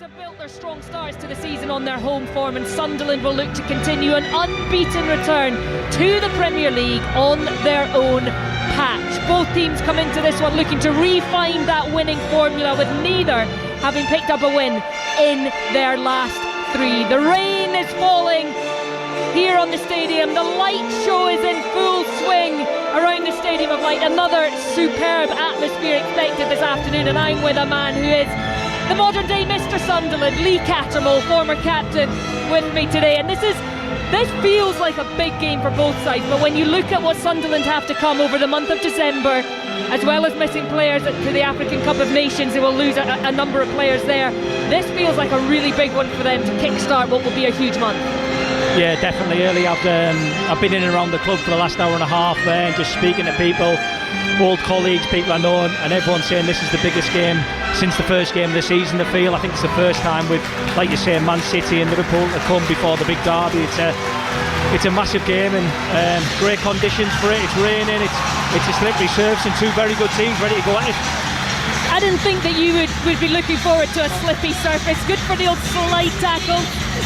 have built their strong starts to the season on their home form, and Sunderland will look to continue an unbeaten return to the Premier League on their own patch. Both teams come into this one looking to refine that winning formula, with neither having picked up a win in their last three. The rain is falling here on the stadium. The light show is in full swing around the Stadium of Light. Another superb atmosphere expected this afternoon, and I'm with a man who is the modern day Mr. Sunderland, Lee Cattermole, former captain, with me today. And this feels like a big game for both sides, but when you look at what Sunderland have to come over the month of December, as well as missing players to the African Cup of Nations, they will lose a number of players there. This feels like a really big one for them to kickstart what will be a huge month. Yeah, definitely early. I've been in and around the club for the last hour and a half there, and just speaking to people, old colleagues, people I know, and everyone's saying this is the biggest game since the first game of the season. I feel, I think it's the first time with, like you say, Man City and Liverpool to come before the big derby. It's a massive game, and great conditions for it. It's raining, it's a slippery surface, and two very good teams ready to go at it. I didn't think that you would be looking forward to a slippy surface. Good for the old slide tackle.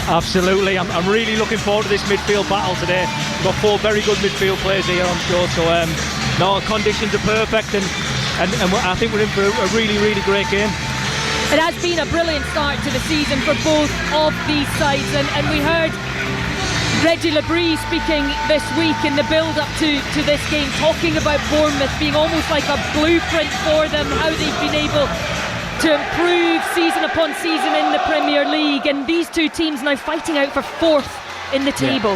Absolutely, I'm really looking forward to this midfield battle today. We've got four very good midfield players here, I'm sure. So no, conditions are perfect, and I think we're in for a really, really great game. It has been a brilliant start to the season for both of these sides, and we heard Reggie Labrie speaking this week in the build-up to this game, talking about Bournemouth being almost like a blueprint for them, how they've been able to improve season upon season in the Premier League, and these two teams now fighting out for fourth in the table.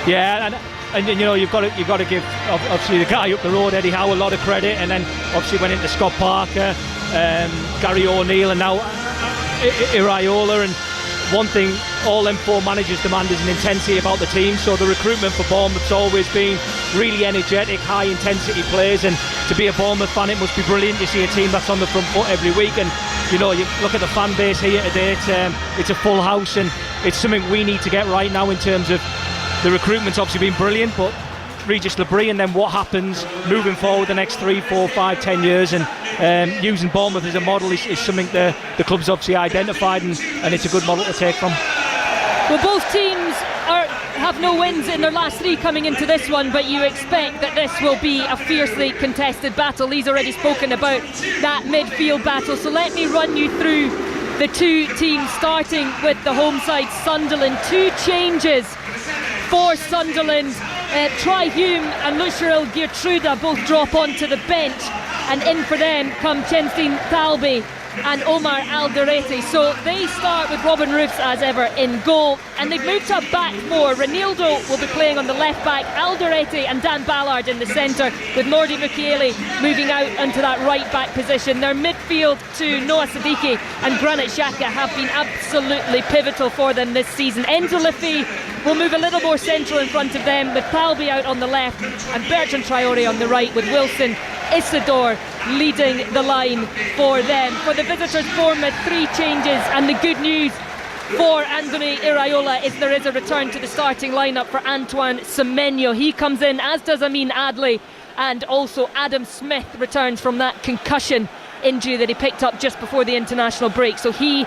Yeah, and you know, you've got to give obviously the guy up the road, Eddie Howe, a lot of credit, and then obviously went into Scott Parker, Gary O'Neill, and now Iraola. And one thing all them four managers demand is an intensity about the team. So the recruitment for Bournemouth's always been really energetic, high intensity players, and to be a Bournemouth fan, it must be brilliant to see a team that's on the front foot every week. And you know, you look at the fan base here today, it's a full house, and it's something we need to get right now in terms of the recruitment's obviously been brilliant, but Regis Labrie, and then what happens moving forward the next 3, 4, 5, 10 years, and using Bournemouth as a model is something the club's obviously identified, and it's a good model to take from. Well, both teams have no wins in their last three coming into this one, but you expect that this will be a fiercely contested battle. Lee's already spoken about that midfield battle, so let me run you through the two teams, starting with the home side, Sunderland. Two changes for Sunderland. Tri Hume and Lucharel Geertruida both drop onto the bench, and in for them come Chenstin Thalby and Omar Alderete. So they start with Robin Roofs as ever in goal, and they've moved to a back four. Renildo will be playing on the left back, Alderete and Dan Ballard in the centre, with Nordi Mukiele moving out onto that right back position. Their midfield to Noah Siddiqui and Granit Xhaka have been absolutely pivotal for them this season. Enzo Lefebvre will move a little more central in front of them, with Thalby out on the left and Bertrand Traore on the right, with Wilson Isidore leading the line for them. For the visitors, Bournemouth, three changes, and the good news for Andoni Iraola is there is a return to the starting lineup for Antoine Semenyo. He comes in, as does Amin Adli, and also Adam Smith returns from that concussion injury that he picked up just before the international break, so he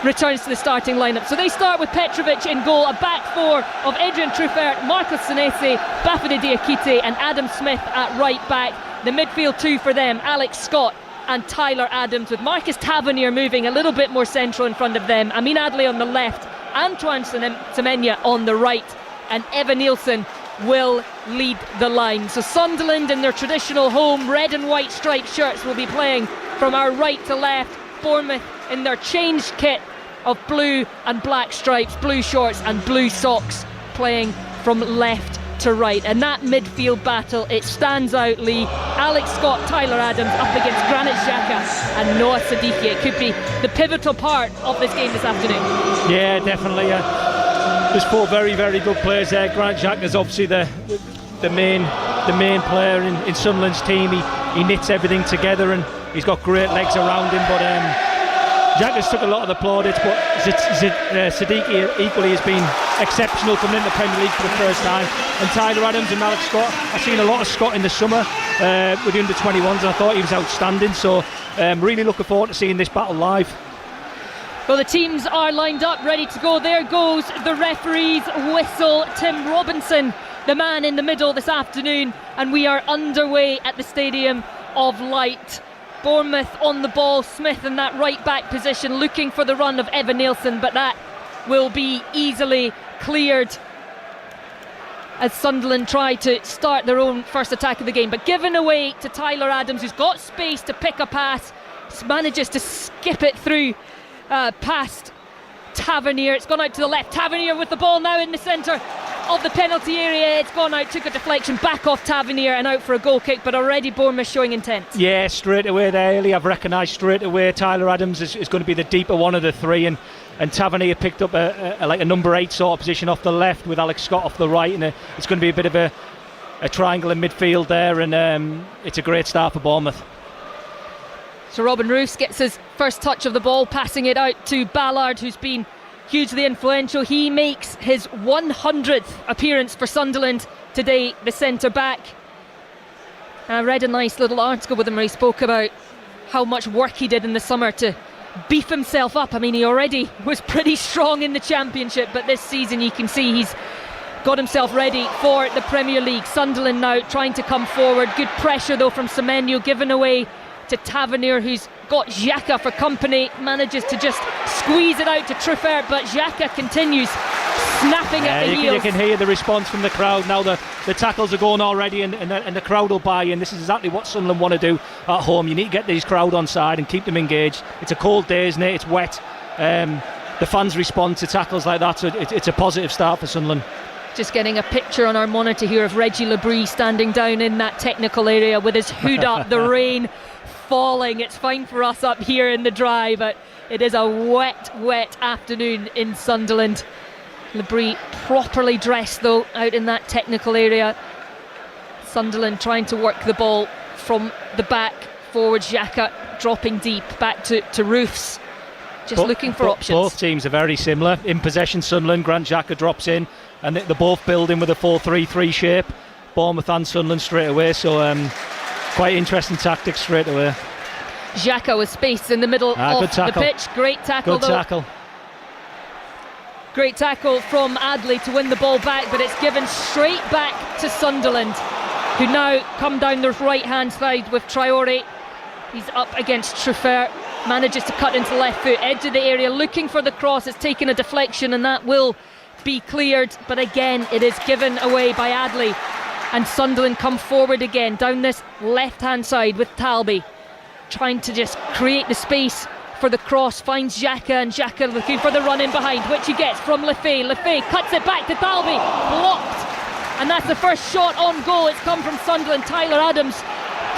returns to the starting lineup. So they start with Petrovic in goal, a back four of Adrian Truffert, Marcos Senesi, Bafodé Diakite and Adam Smith at right back. The midfield two for them, Alex Scott and Tyler Adams, with Marcus Tavernier moving a little bit more central in front of them, Amin Adli on the left, Antoine Semenyo on the right, and Evan Nielsen will lead the line. So Sunderland in their traditional home red and white striped shirts will be playing from our right to left. Bournemouth in their changed kit of blue and black stripes, blue shorts and blue socks, playing from left to right. And that midfield battle, it stands out, Lee. Alex Scott, Tyler Adams up against Granit Xhaka and Noah Siddiqui. It could be the pivotal part of this game this afternoon. Yeah, definitely. There's four very, very good players there. Granit Xhaka is obviously the main player in Sunderland's team. He knits everything together, and he's got great legs around him. But Xhaka's took a lot of the plaudits, but Siddiqui equally has been exceptional coming into the Premier League for the first time. And Tyler Adams and Alex Scott, I've seen a lot of Scott in the summer with the under-21s, and I thought he was outstanding. So really looking forward to seeing this battle live. Well, the teams are lined up, ready to go. There goes the referee's whistle. Tim Robinson, the man in the middle this afternoon, and we are underway at the Stadium of Light. Bournemouth on the ball, Smith in that right back position, looking for the run of Evan Nielsen, but that will be easily cleared as Sunderland try to start their own first attack of the game, but given away to Tyler Adams, who's got space to pick a pass, manages to skip it through past Tavernier. It's gone out to the left. Tavernier with the ball now in the centre of the penalty area. It's gone out, took a deflection back off Tavernier and out for a goal kick, but already Bournemouth showing intent. Yeah, straight away there, Ellie, I've recognised straight away Tyler Adams is going to be the deeper one of the three, and Tavernier picked up a number 8 sort of position off the left with Alex Scott off the right, and it's going to be a bit of a triangle in midfield there, and it's a great start for Bournemouth. So Robin Roos gets his first touch of the ball, passing it out to Ballard, who's been hugely influential. He makes his 100th appearance for Sunderland today, the centre-back. I read a nice little article with him where he spoke about how much work he did in the summer to beef himself up. I mean, he already was pretty strong in the Championship, but this season you can see he's got himself ready for the Premier League. Sunderland now trying to come forward. Good pressure though from Semenyo, given away to Tavernier, who's got Xhaka for company, manages to just squeeze it out to Truffert, but Xhaka continues snapping at the heels. You can hear the response from the crowd now. The tackles are going already, and the crowd will buy in. This is exactly what Sunderland want to do at home. You need to get these crowd on side and keep them engaged. It's a cold day, isn't it? It's wet. The fans respond to tackles like that, so it's a positive start for Sunderland. Just getting a picture on our monitor here of Reggie Labrie standing down in that technical area with his hood up, the rain falling. It's fine for us up here in the dry, but it is a wet afternoon in Sunderland. Labrie properly dressed though out in that technical area. Sunderland trying to work the ball from the back forward. Xhaka dropping deep back to Roofs, just looking for options. Both teams are very similar in possession. Sunderland, Grant Xhaka drops in, and they're both building with a 4-3-3 shape, Bournemouth and Sunderland straight away, so quite interesting tactics straight away. Xhaka with space in the middle of the pitch. Great tackle though. Good tackle. Great tackle from Adley to win the ball back, but it's given straight back to Sunderland, who now come down the right hand side with Traore. He's up against Truffert, manages to cut into left foot, edge of the area, looking for the cross. It's taken a deflection and that will be cleared, but again it is given away by Adley, and Sunderland come forward again down this left hand side with Talby, trying to just create the space for the cross. Finds Xhaka, and Xhaka looking for the run in behind, which he gets from Lefay. Lefay cuts it back to Talby, blocked, and that's the first shot on goal. It's come from Sunderland. Tyler Adams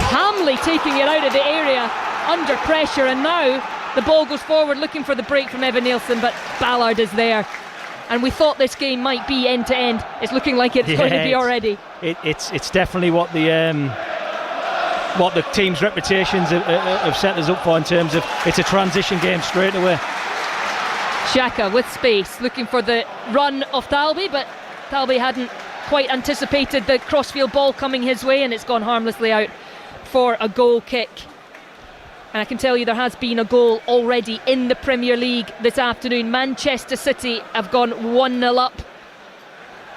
calmly taking it out of the area under pressure, and now the ball goes forward looking for the break from Evan Nielsen, but Ballard is there. And we thought this game might be end to end. It's looking like it's going to be already. It's definitely what the team's reputations have set us up for, in terms of it's a transition game straight away. Xhaka with space, looking for the run of Talby, but Talby hadn't quite anticipated the crossfield ball coming his way, and it's gone harmlessly out for a goal kick. And I can tell you there has been a goal already in the Premier League this afternoon. Manchester City have gone 1-0 up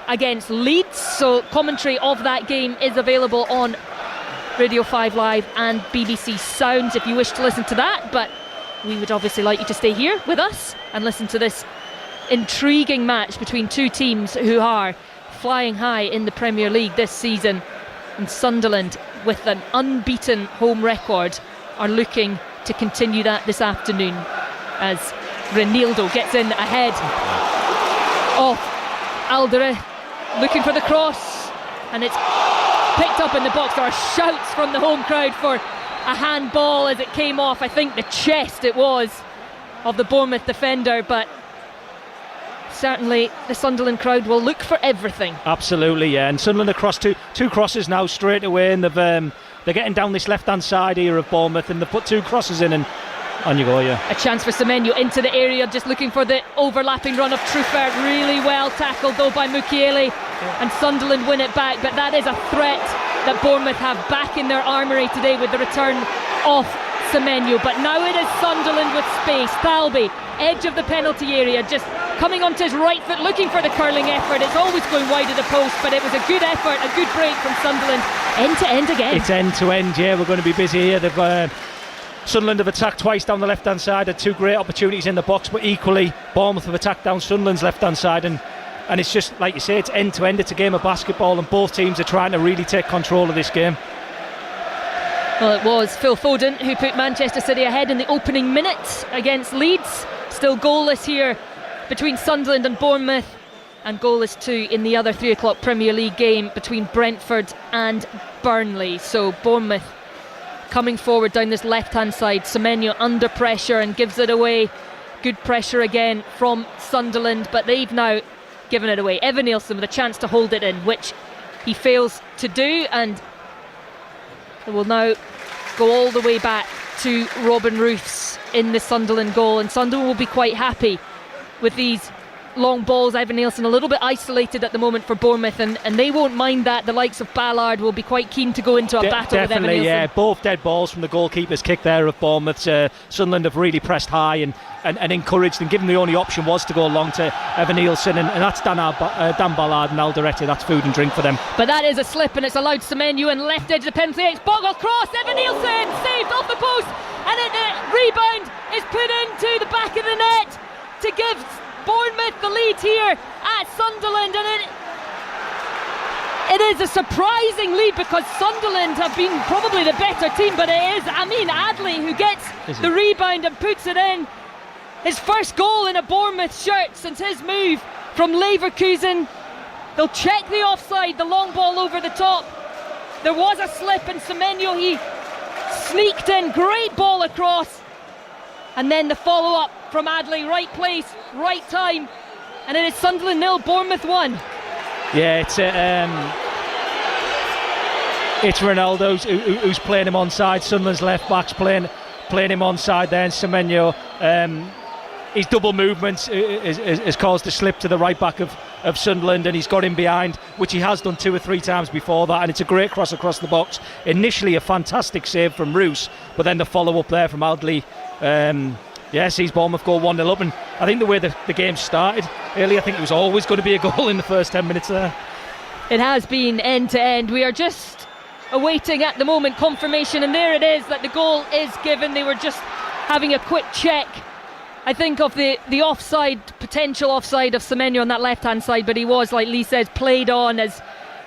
against Leeds, so commentary of that game is available on Radio 5 Live and BBC Sounds if you wish to listen to that, but we would obviously like you to stay here with us and listen to this intriguing match between two teams who are flying high in the Premier League this season. And Sunderland, with an unbeaten home record, are looking to continue that this afternoon as Reinildo gets in ahead of Alderete, looking for the cross, and it's picked up in the box. There are shouts from the home crowd for a handball as it came off, I think the chest it was, of the Bournemouth defender, but certainly the Sunderland crowd will look for everything. Absolutely, yeah, and Sunderland across two crosses now straight away, and they're getting down this left-hand side here of Bournemouth, and they put two crosses in, and on you go, yeah. A chance for Semenyo into the area, just looking for the overlapping run of Truffert. Really well tackled though by Mukiele, and Sunderland win it back, but that is a threat that Bournemouth have back in their armoury today with the return of Semenyo, but now it is Sunderland with space. Thalby, edge of the penalty area, just coming onto his right foot, looking for the curling effort. It's always going wide of the post, but it was a good effort, a good break from Sunderland. End to end again. It's end to end, yeah. We're going to be busy here. They've Sunderland have attacked twice down the left hand side, had two great opportunities in the box, but equally Bournemouth have attacked down Sunderland's left hand side, and it's just like you say, it's end to end. It's a game of basketball, and both teams are trying to really take control of this game. Well, it was Phil Foden who put Manchester City ahead in the opening minute against Leeds. Still goalless here between Sunderland and Bournemouth, and goalless too in the other 3 o'clock Premier League game between Brentford and Burnley. So Bournemouth coming forward down this left hand side. Semenyo under pressure and gives it away. Good pressure again from Sunderland, but they've now given it away. Evan Nielsen with a chance to hold it in, which he fails to do, and it will now go all the way back to Robin Roofs in the Sunderland goal, and Sunderland will be quite happy with these long balls. Evan Nielsen a little bit isolated at the moment for Bournemouth, and they won't mind that. The likes of Ballard will be quite keen to go into a battle with Evan Nielsen. Yeah, both dead balls from the goalkeeper's kick there of Bournemouth. Sunderland have really pressed high and encouraged, and given the only option was to go along to Evan Nielsen, and that's Dan Ballard and Alderete. That's food and drink for them. But that is a slip, and it's allowed Semenyo in left edge of the penalty area. It's Bogle cross, Evan Nielsen saved off the post, and the rebound is put into the back of the net to give Bournemouth the lead here at Sunderland, and it is a surprising lead because Sunderland have been probably the better team, but it is Amin Adli who gets the rebound and puts it in. His first goal in a Bournemouth shirt since his move from Leverkusen. They'll check the offside, the long ball over the top. There was a slip, and Semenyo, he sneaked in, great ball across, and then the follow-up from Adley, right place, right time, and it is Sunderland 0, Bournemouth 1. Yeah, it's Ronaldo who's playing him onside. Sunderland's left back's playing him onside there, and Semenyo, his double movements has caused a slip to the right back of Sunderland, and he's got him behind, which he has done 2 or 3 times before that, and it's a great cross across the box. Initially a fantastic save from Roos, but then the follow-up there from Adley sees Bournemouth go 1-0 up, and I think the way the game started early, I think it was always going to be a goal in the first 10 minutes there. It has been end to end. We are just awaiting at the moment confirmation, and there it is that the goal is given. They were just having a quick check, I think, of the offside, potential offside of Semenyo on that left hand side, but he was, like Lee says, played on as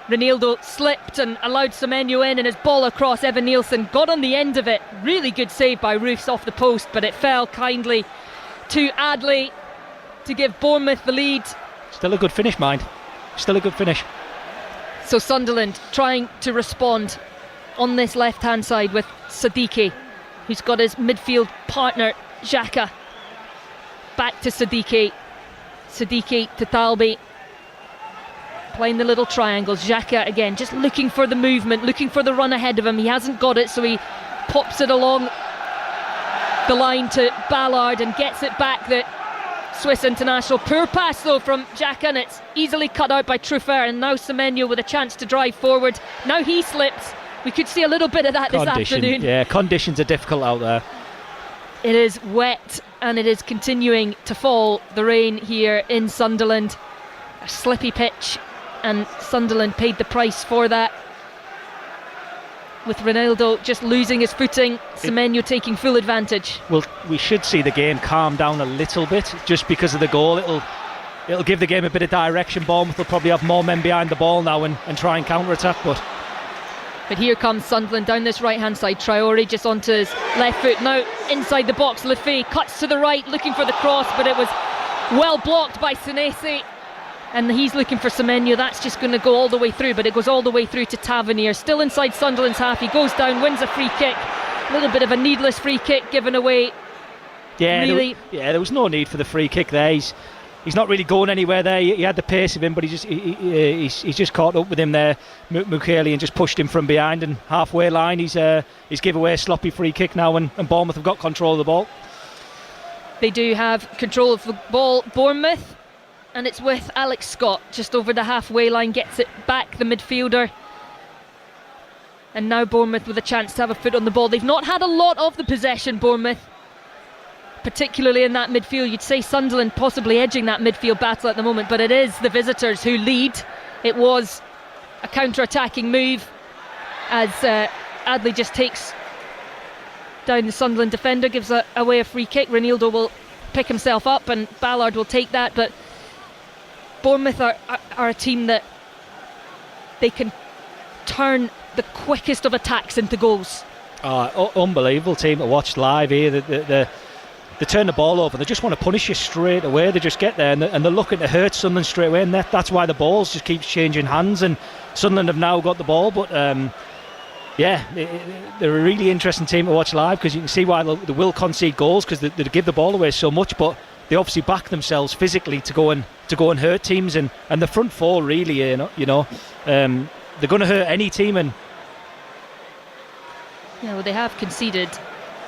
Ronaldo slipped and allowed Semenyo in, and his ball across. Evan Nielsen got on the end of it. Really good save by Roofs off the post, but it fell kindly to Adley to give Bournemouth the lead. Still a good finish, mind. Still a good finish. So Sunderland trying to respond on this left hand side with Siddiqui, who's got his midfield partner Xhaka. Back to Siddiqui to Thalby, playing the little triangles. Xhaka again just looking for the movement, looking for the run ahead of him. He hasn't got it, so he pops it along the line to Ballard and gets it back. The Swiss international. Poor pass though from Xhaka, and it's easily cut out by Truffert, and now Semenyo with a chance to drive forward. Now he slips. We could see a little bit of that this afternoon. Yeah, conditions are difficult out there. It is wet, and it is continuing to fall, the rain here in Sunderland. A slippy pitch, and Sunderland paid the price for that, with Ronaldo just losing his footing. Semenyo taking full advantage. Well, we should see the game calm down a little bit just because of the goal. It'll give the game a bit of direction. Bournemouth will probably have more men behind the ball now and try and counter-attack, But here comes Sunderland down this right hand side. Traore just onto his left foot. Now inside the box, Lefebvre cuts to the right looking for the cross, but it was well blocked by Senesi, and he's looking for Semenyo. That's just going to go all the way through, but it goes all the way through to Tavernier, still inside Sunderland's half. He goes down, wins a free kick. A little bit of a needless free kick given away. There was no need for the free kick there. He's not really going anywhere there. He had the pace of him, but he's just caught up with him there, Mukiele, and just pushed him from behind, and halfway line he's give away a sloppy free kick now, and Bournemouth have got control of the ball. They do have control of the ball, Bournemouth, and it's with Alex Scott just over the halfway line, gets it back, the midfielder. And now Bournemouth with a chance to have a foot on the ball. They've not had a lot of the possession, Bournemouth, particularly in that midfield. You'd say Sunderland possibly edging that midfield battle at the moment, but it is the visitors who lead. It was a counter-attacking move as Adley just takes down the Sunderland defender, gives away a free kick. Renildo will pick himself up and Ballard will take that, but Bournemouth are a team that they can turn the quickest of attacks into goals. Unbelievable team to watch live here. They turn the ball over. They just want to punish you straight away. They just get there and they're looking to hurt Sunderland straight away, and that's why the balls just keeps changing hands, and Sunderland have now got the ball, but they're a really interesting team to watch live, because you can see why they will concede goals, because they give the ball away so much, but they obviously back themselves physically to go and hurt teams, and the front four really, they're going to hurt any team. And they have conceded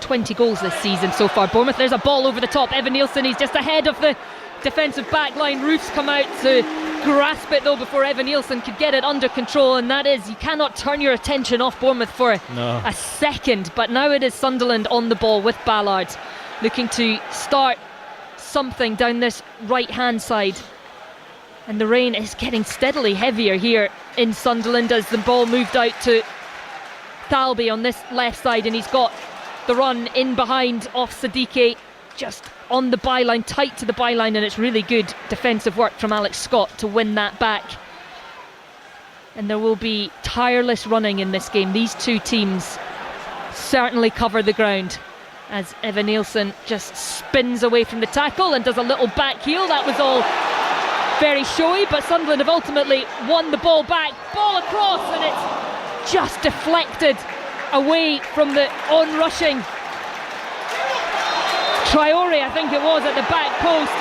20 goals this season so far, Bournemouth. There's a ball over the top. Evan Nielsen, he's just ahead of the defensive back line. Roof's come out to grasp it though before Evan Nielsen could get it under control, and that is, you cannot turn your attention off Bournemouth for a second. But now it is Sunderland on the ball with Ballard, looking to start something down this right hand side, and the rain is getting steadily heavier here in Sunderland as the ball moved out to Thalby on this left side, and he's got the run in behind off Siddiqui, just on the byline, tight to the byline, and it's really good defensive work from Alex Scott to win that back. And there will be tireless running in this game. These two teams certainly cover the ground as Evan Nielsen just spins away from the tackle and does a little back heel. That was all very showy, but Sunderland have ultimately won the ball back. Ball across, and it's just deflected away from the on-rushing Traore, I think it was, at the back post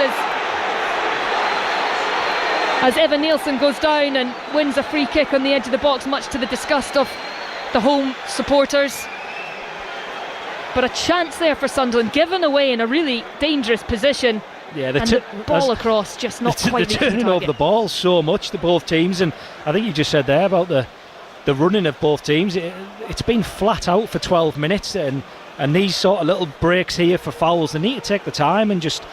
as Evan Nielsen goes down and wins a free kick on the edge of the box, much to the disgust of the home supporters. But a chance there for Sunderland, given away in a really dangerous position. Yeah, the ball across, just not quite the turning over the ball so much to both teams, and I think you just said there about the running of both teams. It's been flat out for 12 minutes, and these sort of little breaks here for fouls, they need to take the time and just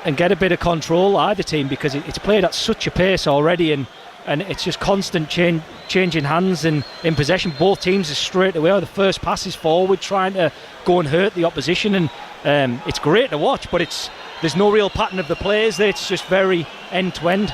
and get a bit of control, either team, because it's played at such a pace already, and it's just constant changing hands and in possession. Both teams are straight away, the first pass is forward, trying to go and hurt the opposition, and it's great to watch, but there's no real pattern of the plays there. It's just very end to end.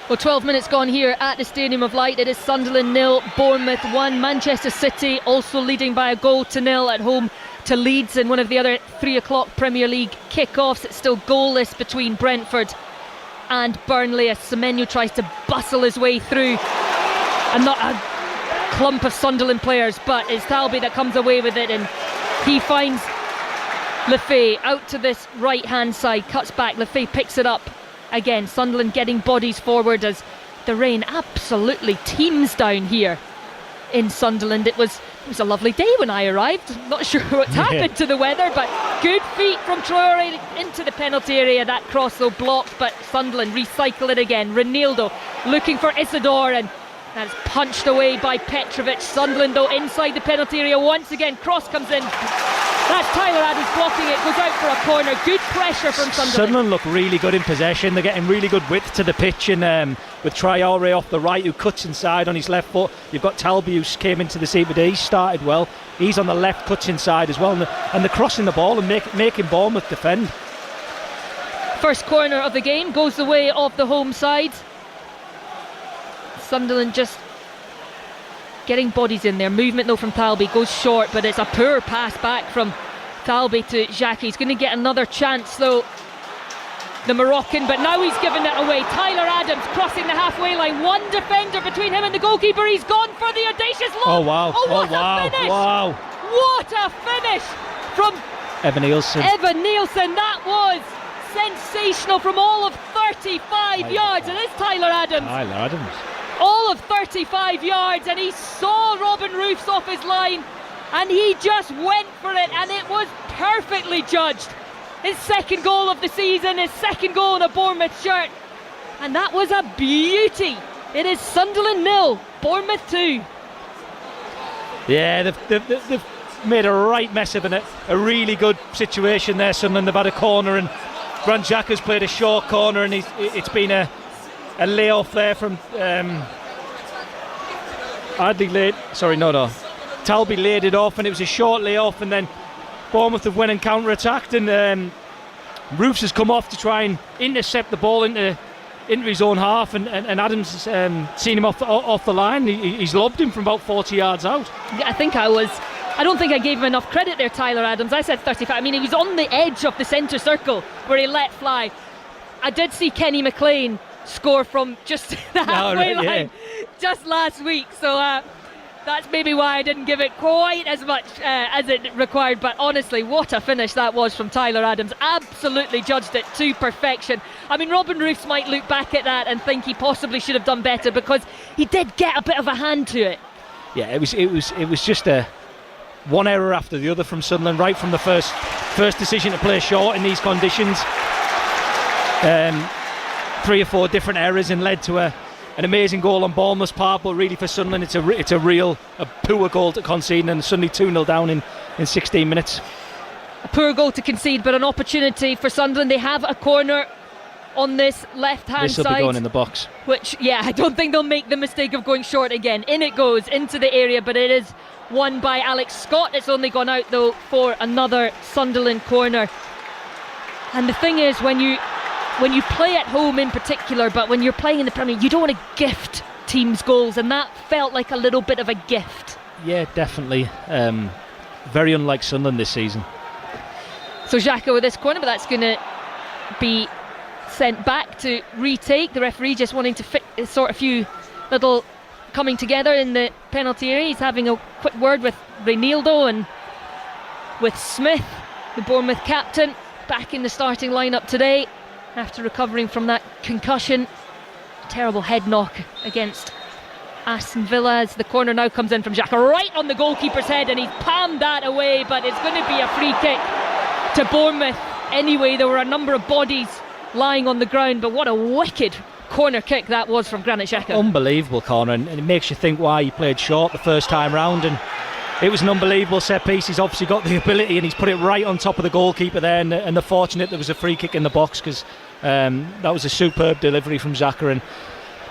Well, 12 minutes gone here at the Stadium of Light. It is Sunderland 0, Bournemouth 1. Manchester City also leading by a goal to nil at home to Leeds in one of the other 3 o'clock Premier League kick-offs. It's still goalless between Brentford and Burnley as Semenyo tries to bustle his way through, and not a clump of Sunderland players, but it's Thalby that comes away with it, and he finds Lefay out to this right hand side, cuts back, Lefay picks it up again. Sunderland getting bodies forward as the rain absolutely teems down here in Sunderland. It was a lovely day when I arrived. Not sure what's happened to the weather, but good feet from Traore into the penalty area. That cross though blocked, but Sunderland recycle it again. Renildo looking for Isidore, and that's punched away by Petrovic. Sunderland though inside the penalty area once again. Cross comes in. That's Tyler Adams blocking it, goes out for a corner. Good pressure from Sunderland. Sunderland look really good in possession. They're getting really good width to the pitch, and with Traore off the right, who cuts inside on his left foot. You've got Talby, who came into the CBD. He started well. He's on the left, cuts inside as well, and they're crossing the ball and making Bournemouth defend. First corner of the game goes the way of the home side. Sunderland just getting bodies in there. Movement though from Thalby, goes short, but it's a poor pass back from Thalby to Xhaka. He's going to get another chance though, the Moroccan, but now he's given it away. Tyler Adams crossing the halfway line, one defender between him and the goalkeeper. He's gone for the audacious lob. Oh wow, what a finish! Wow, what a finish from Evan Nielsen. That was sensational from all of 35 yards, and it's Tyler Adams. All of 35 yards, and he saw Robin Roofs off his line and he just went for it, and it was perfectly judged. His second goal of the season, his second goal in a Bournemouth shirt, and that was a beauty. It is Sunderland 0, Bournemouth 2. Yeah, they've made a right mess of it. A really good situation there, Sunderland. They've had a corner and Grant Xhaka's played a short corner, and it's been a layoff there from Talby laid it off, and it was a short layoff, and then Bournemouth have went and counter-attacked, and Roofs has come off to try and intercept the ball into his own half, and Adams seen him off the line. He's lobbed him from about 40 yards out. Yeah, I don't think I gave him enough credit there, Tyler Adams. I said 35. I mean, he was on the edge of the centre circle where he let fly. I did see Kenny McLean score from just the halfway line just last week, so that's maybe why I didn't give it quite as much as it required. But honestly, what a finish that was from Tyler Adams. Absolutely judged it to perfection. I mean, Robin Roofs might look back at that and think he possibly should have done better, because he did get a bit of a hand to it. Yeah, it was just one error after the other from Sunderland, right from the first decision to play short in these conditions. 3 or 4 different errors, and led to an amazing goal on Bournemouth's part. But really for Sunderland, it's a poor goal to concede, and suddenly 2-0 down in 16 minutes. A poor goal to concede, but an opportunity for Sunderland. They have a corner on this left-hand side. This will be going in the box. Which, I don't think they'll make the mistake of going short again. In it goes, into the area, but it is won by Alex Scott. It's only gone out, though, for another Sunderland corner. And the thing is, when you play at home in particular, but when you're playing in the Premier, you don't want to gift teams goals, and that felt like a little bit of a gift. Yeah, definitely. Very unlike Sunderland this season. So Xhaka with this corner, but that's going to be sent back to retake. The referee just wanting to sort a few little coming together in the penalty area. He's having a quick word with Reinildo and with Smith, the Bournemouth captain, back in the starting lineup today after recovering from that concussion. Terrible head knock against Aston Villa, as the corner now comes in from Xhaka right on the goalkeeper's head, and he's palmed that away, but it's going to be a free kick to Bournemouth anyway. There were a number of bodies lying on the ground, but what a wicked corner kick that was from Granit Xhaka. Unbelievable corner, and it makes you think why he played short the first time round. And it was an unbelievable set piece. He's obviously got the ability, and he's put it right on top of the goalkeeper there, and they're fortunate there was a free kick in the box, because that was a superb delivery from Xhaka. And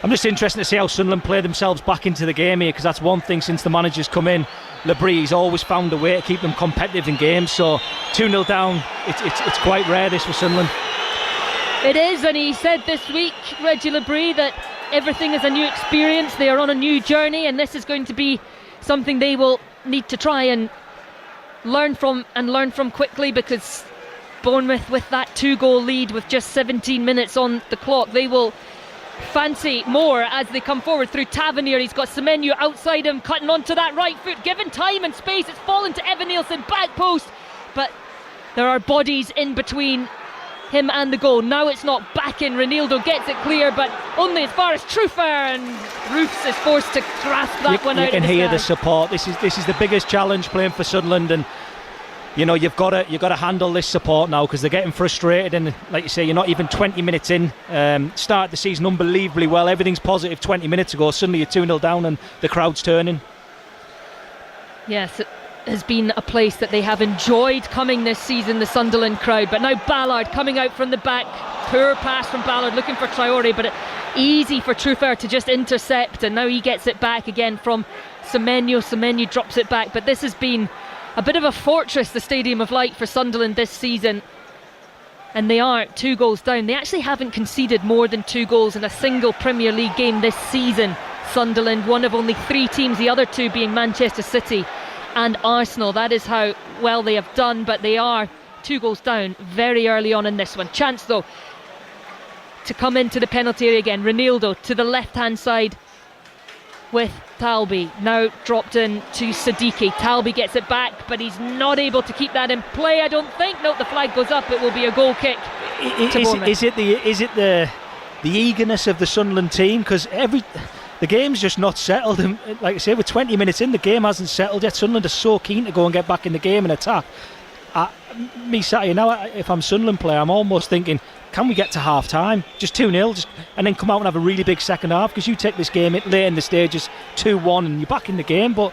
I'm just interested to see how Sunderland play themselves back into the game here, because that's one thing since the manager's come in. Labrie, always found a way to keep them competitive in games, so 2-0 down, it's quite rare this for Sunderland. It is, and he said this week, Reggie Labrie, that everything is a new experience. They are on a new journey, and this is going to be something they will need to try and learn from quickly, because Bournemouth, with that 2-goal lead with just 17 minutes on the clock, they will fancy more as they come forward through Tavernier. He's got Semenyo outside him, cutting onto that right foot, given time and space. It's fallen to Evan Nielsen, back post, but there are bodies in between him and the goal. Now it's not back in. Reinildo gets it clear, but only as far as Trufer, and Roofs is forced to grasp that one out. You can hear the support. This is the biggest challenge playing for Sunderland, and you know you've got to handle this support now, because they're getting frustrated, and like you say, you're not even 20 minutes in. Started the season unbelievably well. Everything's positive 20 minutes ago. Suddenly you're 2-0 down, and the crowd's turning. Yes, it has been a place that they have enjoyed coming this season, the Sunderland crowd. But now Ballard coming out from the back. Poor pass from Ballard, looking for Traore, but easy for Trufer to just intercept, and now he gets it back again from Semenyo. Semenyo drops it back, but this has been a bit of a fortress, the Stadium of Light, for Sunderland this season, and they are 2 goals down. They actually haven't conceded more than 2 goals in a single Premier League game this season. Sunderland, one of only 3 teams, the other 2 being Manchester City and Arsenal. That is how well they have done, but they are 2 goals down very early on in this one. Chance though to come into the penalty area again. Reinildo to the left hand side with Talby, now dropped in to Siddiqui. Talby gets it back, but he's not able to keep that in play, I don't think. No, the flag goes up. It will be a goal kick to Bournemouth. Is it the eagerness of the Sunderland team? Because the game's just not settled, and like I say, we're 20 minutes in, the game hasn't settled yet. Sunderland are so keen to go and get back in the game and attack. Me sat here now, if I'm Sunderland player, I'm almost thinking, can we get to half time, just 2-0, and then come out and have a really big second half? Because you take this game late in the stages 2-1 and you're back in the game. But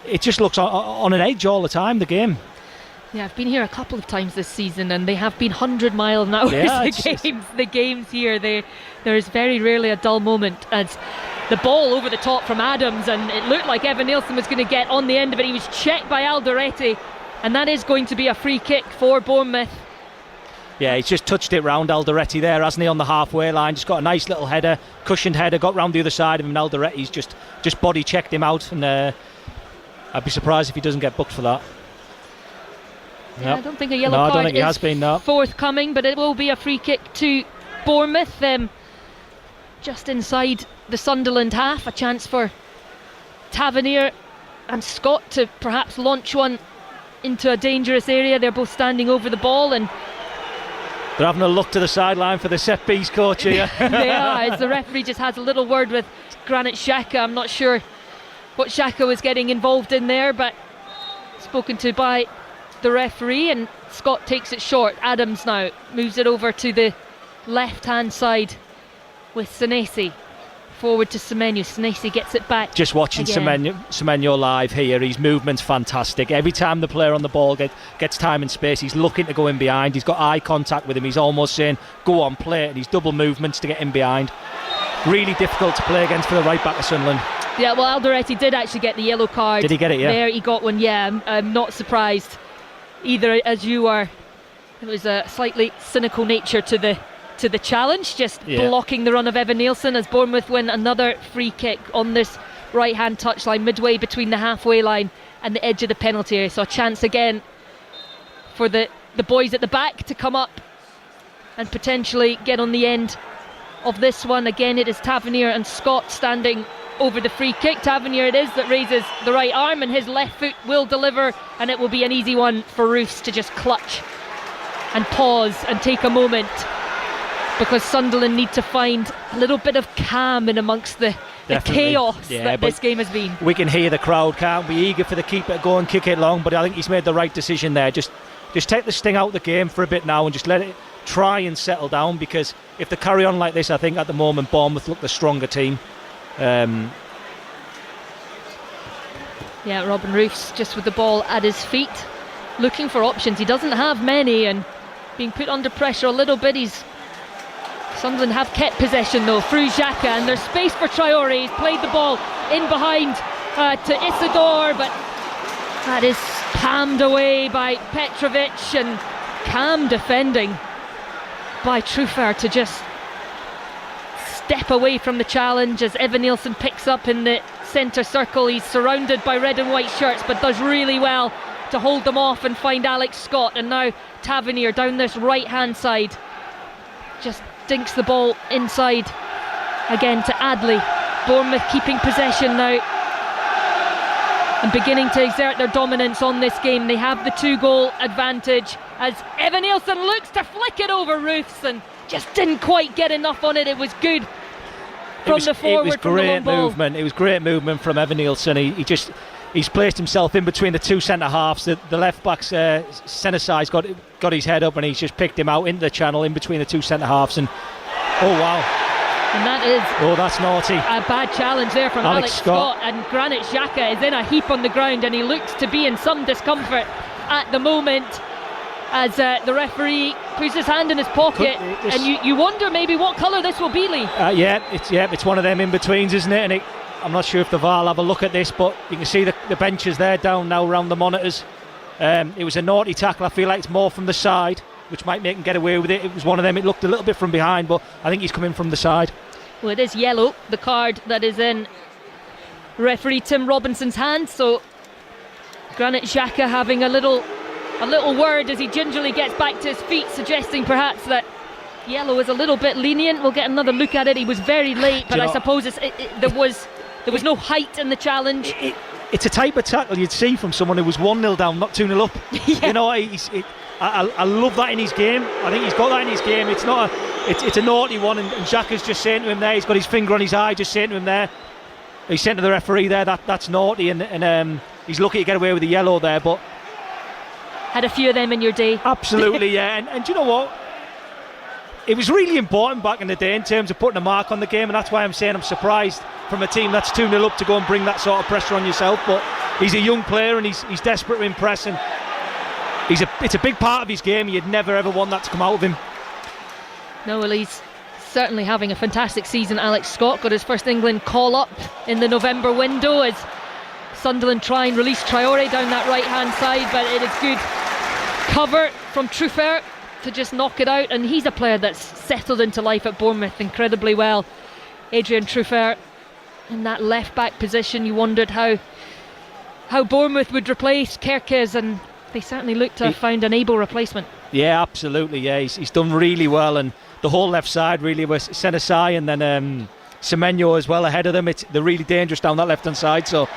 it just looks on an edge all the time, the game. Yeah, I've been here a couple of times this season, and they have been 100-mile-an-hour the games here. There is very rarely a dull moment. As the ball over the top from Adams, and it looked like Evan Nielsen was going to get on the end of it. He was checked by Alderete, and that is going to be a free kick for Bournemouth. Yeah, he's just touched it round Alderete there, hasn't he, on the halfway line. Just got a nice little header, cushioned header, got round the other side of him, and Alderete's just body checked him out, and I'd be surprised if he doesn't get booked for that. Yeah, I don't think a yellow card is forthcoming, but it will be a free kick to Bournemouth, just inside the Sunderland half. A chance for Tavernier and Scott to perhaps launch one into a dangerous area. They're both standing over the ball, and they're having a look to the sideline for the set piece coach here. They are, as the referee just has a little word with Granit Xhaka. I'm not sure what Xhaka was getting involved in there, but spoken to by the referee, and Scott takes it short. Adams now moves it over to the left hand side with Senesi. Forward to Semenyo. Senesi gets it back. Just watching Semenyo live here, his movement's fantastic. Every time the player on the ball gets time and space, he's looking to go in behind. He's got eye contact with him. He's almost saying, go on, play it. And he's double movements to get in behind. Really difficult to play against for the right back of Sunderland. Yeah, well, Alderete did actually get the yellow card. Did he get it? Yeah. There, he got one. Yeah, I'm not surprised either, as you are. It was a slightly cynical nature to the challenge, just blocking the run of Evan Nielsen, as Bournemouth win another free kick on this right hand touchline, midway between the halfway line and the edge of the penalty area. So a chance again for the boys at the back to come up and potentially get on the end of this one. Again, it is Tavernier and Scott standing over the free kick. Tavernier it is that raises the right arm, and his left foot will deliver, and it will be an easy one for Roos to just clutch and pause and take a moment, because Sunderland need to find a little bit of calm in amongst the chaos that this game has been. We can hear the crowd, can't we? Eager for the keeper to go and kick it long, but I think he's made the right decision there. Just take the sting out of the game for a bit now and just let it try and settle down, because if they carry on like this, I think at the moment Bournemouth look the stronger team. Robin Roofs just with the ball at his feet, looking for options. He doesn't have many, and being put under pressure a little bit. Sunderland have kept possession though through Xhaka, and there's space for Traore. He's played the ball in behind to Isidore, but that is palmed away by Petrovic, and calm defending by Truffert to just step away from the challenge as Evan Nielsen picks up in the centre circle. He's surrounded by red and white shirts, but does really well to hold them off and find Alex Scott. And now Tavernier down this right hand side just dinks the ball inside again to Adley. Bournemouth keeping possession now and beginning to exert their dominance on this game. They have the 2-goal advantage as Evan Nielsen looks to flick it over Roofs and just didn't quite get enough on it. It was good from the forward, from the long ball. It was great movement from Evan Nielsen. He's placed himself in between the two centre halves. The left back's centre side's got his head up, and he's just picked him out into the channel in between the two centre halves. And oh wow! And that is that's naughty. A bad challenge there from Alex Scott. And Granit Xhaka is in a heap on the ground, and he looks to be in some discomfort at the moment as the referee puts his hand in his pocket. And you wonder maybe what colour this will be, Lee. It's one of them in-betweens, isn't it? And I'm not sure if the VAR will have a look at this, but you can see the benches there down now around the monitors. It was a naughty tackle. I feel like it's more from the side, which might make him get away with it. It was one of them. It looked a little bit from behind, but I think he's coming from the side. Well, it is yellow, the card that is in referee Tim Robinson's hand. So Granit Xhaka having a little word as he gingerly gets back to his feet, suggesting perhaps that yellow is a little bit lenient. We'll get another look at it. He was very late, but I suppose there was no height in the challenge. It's a type of tackle you'd see from someone who was 1-0 down, not 2-0 up. Yeah. You know, I love that in his game. I think he's got that in his game. It's a naughty one, and Xhaka's just saying to him there, he's got his finger on his eye, just saying to him there, he's saying to the referee there, that's naughty, and he's lucky to get away with the yellow there, but had a few of them in your day. Absolutely, yeah. And do you know what? it was really important back in the day in terms of putting a mark on the game, and that's why I'm saying I'm surprised from a team that's 2-0 up to go and bring that sort of pressure on yourself. But he's a young player and he's desperate to impress, and it's a big part of his game. You'd never ever want that to come out of him. No, well, he's certainly having a fantastic season. Alex Scott got his first England call-up in the November window as Sunderland try and release Traore down that right-hand side, but it is good cover from Truffert to just knock it out, and he's a player that's settled into life at Bournemouth incredibly well. Adrian Truffert in that left-back position. You wondered how Bournemouth would replace Kerkez, and they certainly looked to have found an able replacement. Yeah, absolutely, yeah, he's done really well, and the whole left side really was Senasai and then Semenyo as well ahead of them. They're really dangerous down that left hand side. So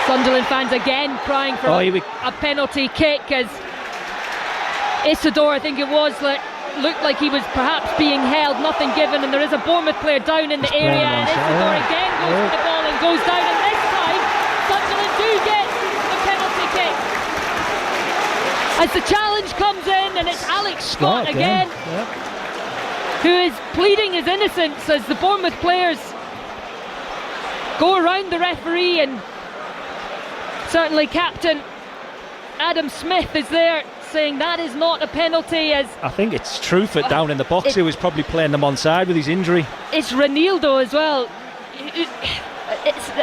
Sunderland fans again crying for a penalty kick as Isidore, I think it was, looked like he was perhaps being held, nothing given, and there is a Bournemouth player down in the area, and Isidore again goes for the ball and goes down, and this time Sunderland do get the penalty kick as the challenge comes in, and it's Alex Scott again. Who is pleading his innocence as the Bournemouth players go around the referee, and certainly captain Adam Smith is there saying that is not a penalty. As I think it's Truffert down in the box who was probably playing them onside with his injury. It's Reinildo as well.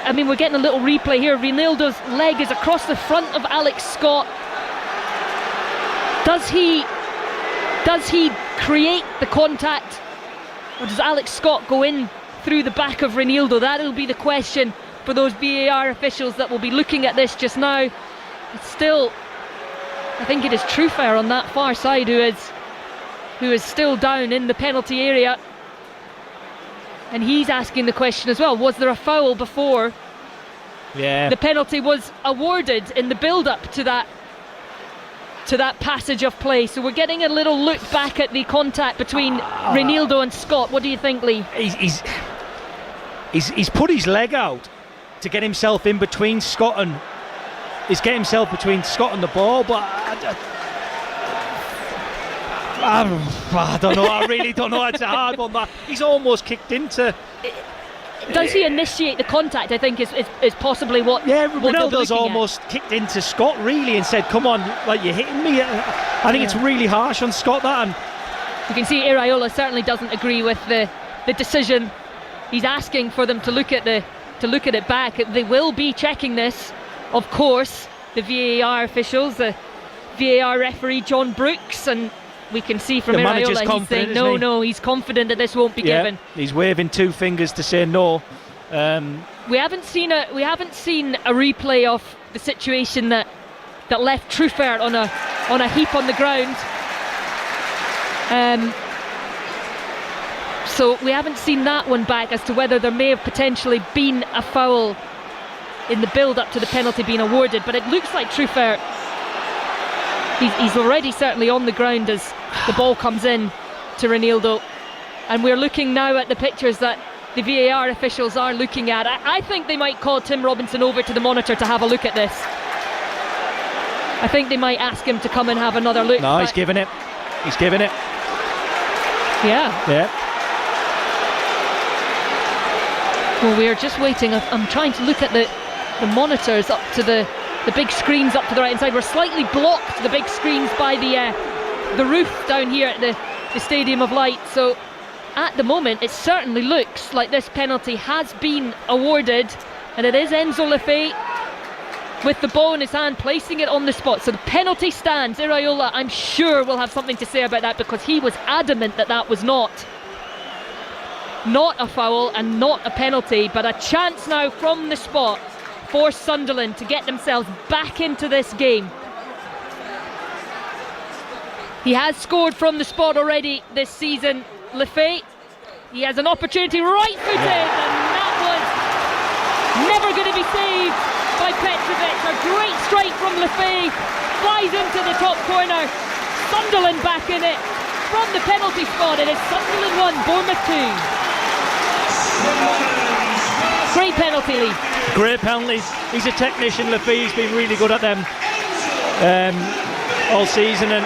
I mean, we're getting a little replay here. Reinildo's leg is across the front of Alex Scott. Does he create the contact, or does Alex Scott go in through the back of Reinildo? That'll be the question for those VAR officials that will be looking at this just now. It's still, I think it is Truffert on that far side who is still down in the penalty area, and he's asking the question as well. Was there a foul before the penalty was awarded in the build-up to that passage of play? So we're getting a little look back at the contact between Reinildo and Scott. What do you think, Lee? He's put his leg out to get himself in between Scott and the ball, but I don't know. I really don't know. It's a hard one. That he's almost kicked into. Does he initiate the contact? I think is possibly what. Yeah, Ronaldo's almost kicked into Scott really and said, "Come on, like you're hitting me." I think it's really harsh on Scott. That, and you can see Iraola certainly doesn't agree with the decision. He's asking for them to look at it back. They will be checking this, of course. The VAR officials, the VAR referee John Brooks, and we can see from Iraola he's saying no, he's confident that this won't be given. He's waving two fingers to say no. We haven't seen a replay of the situation that left Truffert on a heap on the ground. So we haven't seen that one back as to whether there may have potentially been a foul in the build-up to the penalty being awarded, but it looks like Truffert, he's already certainly on the ground as the ball comes in to Reinildo, and we're looking now at the pictures that the VAR officials are looking at. I think they might call Tim Robinson over to the monitor to have a look at this. I think they might ask him to come and have another look. No, he's giving it. Yeah. Well, we're just waiting. I'm trying to look at the monitors up to the big screens up to the right hand side. We're slightly blocked, the big screens, by the roof down here at the Stadium of Light. So at the moment it certainly looks like this penalty has been awarded, and it is Enzo Lefebvre with the ball in his hand placing it on the spot. So the penalty stands. Iraola, I'm sure, will have something to say about that, because he was adamant that was not a foul and not a penalty, but a chance now from the spot for Sunderland to get themselves back into this game. He has scored from the spot already this season, Lefebvre. He has an opportunity, right-footed, and that was never going to be saved by Petrovic. A great strike from Lefebvre, flies into the top corner. Sunderland back in it from the penalty spot. It is Sunderland 1, Bournemouth 2. Great penalty, Lee. Great penalties. He's a technician. Lefebvre's been really good at them all season, and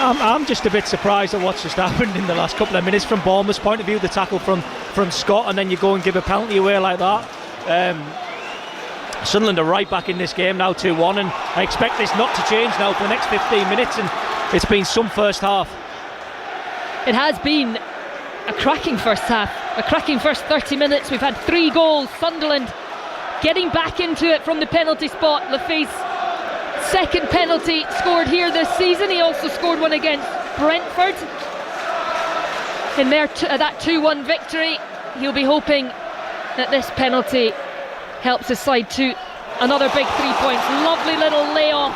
I'm just a bit surprised at what's just happened in the last couple of minutes from Bournemouth's point of view. The tackle from Scott, and then you go and give a penalty away like that. Sunderland are right back in this game now, 2-1, and I expect this not to change now for the next 15 minutes, and it's been some first half. It has been a cracking first half, a cracking first 30 minutes. We've had 3 goals. Sunderland getting back into it from the penalty spot. Lafay's second penalty scored here this season. He also scored one against Brentford in that 2-1 victory. He'll be hoping that this penalty helps his side to another big 3 points. Lovely little layoff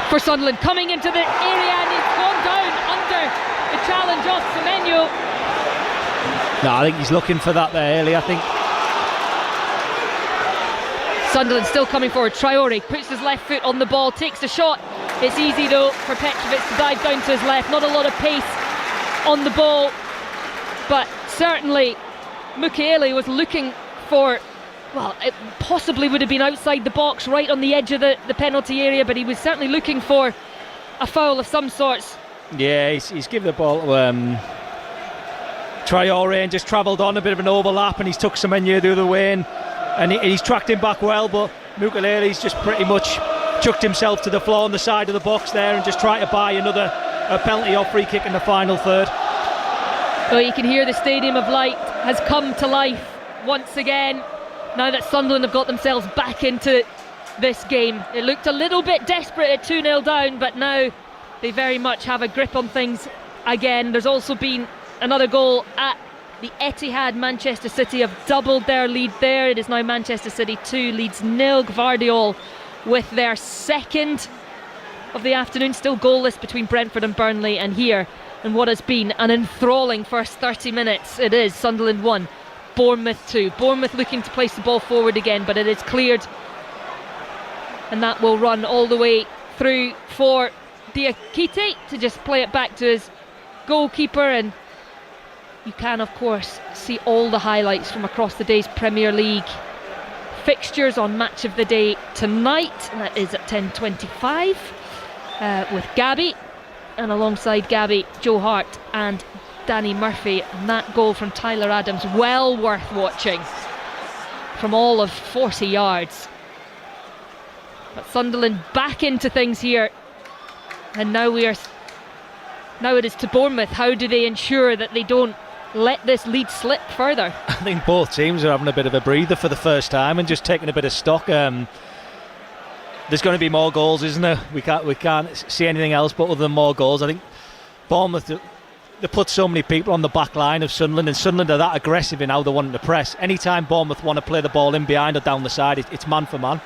for Sunderland coming into the area, and he's gone down under the challenge of Semenyo. No, I think he's looking for that there early, I think. Sunderland still coming forward. Traore puts his left foot on the ball, takes the shot. It's easy though for Petrovic to dive down to his left. Not a lot of pace on the ball, but certainly Mukiele was looking for, well, it possibly would have been outside the box, right on the edge of the penalty area, but he was certainly looking for a foul of some sorts. Yeah, he's given the ball to Traore and just travelled on a bit of an overlap, and he's took Semenyo the other way, and he's tracked him back well, but Mukiele's just pretty much chucked himself to the floor on the side of the box there and just tried to buy a penalty or free kick in the final third. Well, you can hear the Stadium of Light has come to life once again now that Sunderland have got themselves back into this game. It looked a little bit desperate at 2-0 down, but now they very much have a grip on things again. There's also been another goal at the Etihad. Manchester City have doubled their lead there. It is now Manchester City 2, Leeds 0. Gvardiol with their second of the afternoon, still goalless between Brentford and Burnley, and here in what has been an enthralling first 30 minutes, it is Sunderland 1, Bournemouth 2. Bournemouth looking to place the ball forward again, but it is cleared, and that will run all the way through for Diakite to just play it back to his goalkeeper. And you can of course see all the highlights from across the day's Premier League fixtures on Match of the Day tonight, and that is at 10:25 with Gabby, and alongside Gabby, Joe Hart and Danny Murphy. And that goal from Tyler Adams, well worth watching, from all of 40 yards. But Sunderland back into things here, and now it is to Bournemouth. How do they ensure that they don't let this lead slip further? I think both teams are having a bit of a breather for the first time and just taking a bit of stock. There's going to be more goals, isn't there? We can't see anything else but other than more goals. I think Bournemouth, they put so many people on the back line of Sunderland, and Sunderland are that aggressive in how they're wanting to press. Anytime Bournemouth want to play the ball in behind or down the side, it's man for man.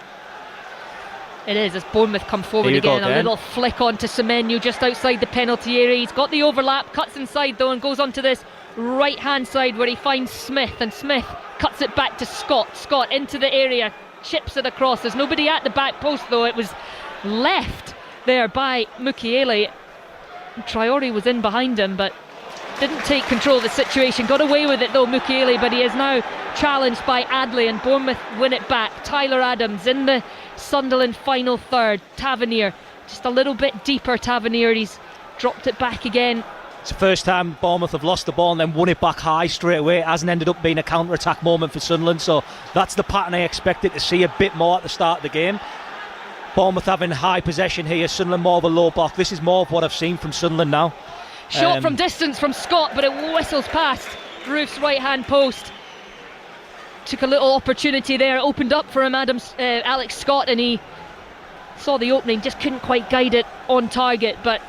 It is, as Bournemouth come forward again. A little flick onto Semenyo just outside the penalty area. He's got the overlap, cuts inside though, and goes onto this right hand side where he finds Smith, and Smith cuts it back to Scott. Scott into the area, chips it across. There's nobody at the back post though. It was left there by Mukiele. Traore was in behind him but didn't take control of the situation. Got away with it though, Mukiele, but he is now challenged by Adley, and Bournemouth win it back. Tyler Adams in the Sunderland final third. Tavernier just a little bit deeper. Tavernier, he's dropped it back again. It's the first time Bournemouth have lost the ball and then won it back high straight away. It hasn't ended up being a counter-attack moment for Sunderland, so that's the pattern I expected to see a bit more at the start of the game. Bournemouth having high possession here, Sunderland more of a low block. This is more of what I've seen from Sunderland now. Shot from distance from Scott, but it whistles past Roof's right hand post. Took a little opportunity there, opened up for him, Alex Scott, and he saw the opening, just couldn't quite guide it on target. But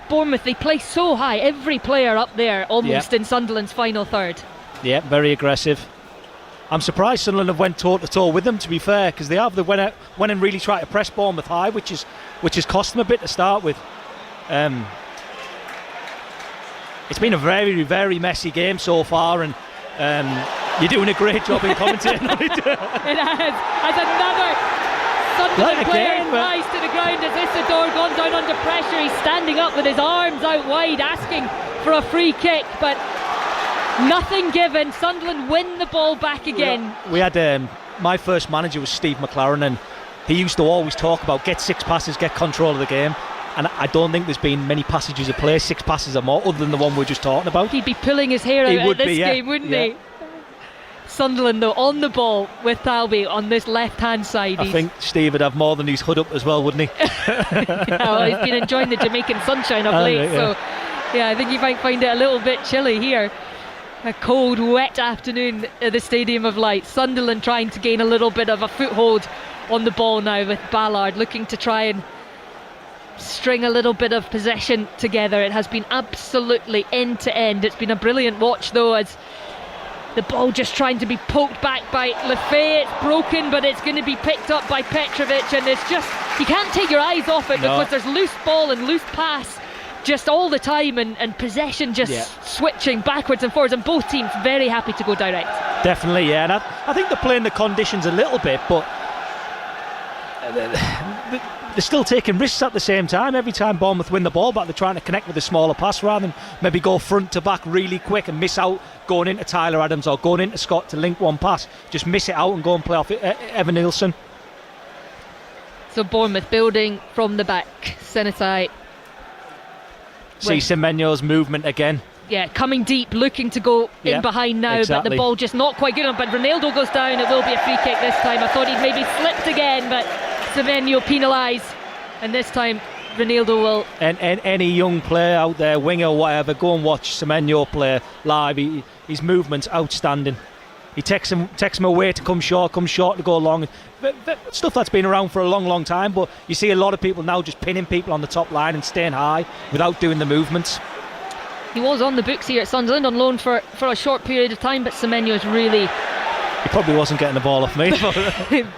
Bournemouth, they play so high, every player up there almost in Sunderland's final third. Yeah, very aggressive. I'm surprised Sunderland have went toe to toe with them, to be fair, because they went and really tried to press Bournemouth high, which has cost them a bit to start with. It's been a very, very messy game so far, and you're doing a great job in commentating on it. It has. As another Sunderland player rise to the ground as Isidore gone down under pressure. He's standing up with his arms out wide, asking for a free kick, but nothing given. Sunderland win the ball back again. We had my first manager was Steve McLaren, and he used to always talk about get 6 passes, get control of the game. and I don't think there's been many passages of play, 6 passes or more, other than the one we're just talking about. He'd be pulling his hair out at this game, wouldn't he? Sunderland though on the ball with Thalby on this left hand side. I think Steve would have more than his hood up as well, wouldn't he? Well, he's been enjoying the Jamaican sunshine of late, so I think you might find it a little bit chilly here. A cold, wet afternoon at the Stadium of Light. Sunderland trying to gain a little bit of a foothold on the ball now, with Ballard looking to try and string a little bit of possession together. It has been absolutely end to end. It's been a brilliant watch though, as the ball just trying to be poked back by Lefay. It's broken, but it's going to be picked up by Petrovic, and it's just, you can't take your eyes off it because there's loose ball and loose pass just all the time, and possession just switching backwards and forwards, and both teams very happy to go direct. Definitely, and I think they're playing the conditions a little bit, but they're still taking risks at the same time. Every time Bournemouth win the ball back, they're trying to connect with a smaller pass rather than maybe go front to back really quick and miss out going into Tyler Adams or going into Scott to link one pass. Just miss it out and go and play off Evan Nielsen. So Bournemouth building from the back. Senetai. See Semenyo's movement again. Yeah, coming deep, looking to go in behind now, but the ball just not quite good enough. But Ronaldo goes down. It will be a free kick this time. I thought he'd maybe slipped again, but Semenyo penalised, and this time Ronaldo will. And any young player out there, winger, whatever, go and watch Semenyo play live. His movement's outstanding. He takes him away to come short to go long. Stuff that's been around for a long time, but you see a lot of people now just pinning people on the top line and staying high without doing the movements. He was on the books here at Sunderland on loan for a short period of time, but Semenyo's really... He probably wasn't getting the ball off me.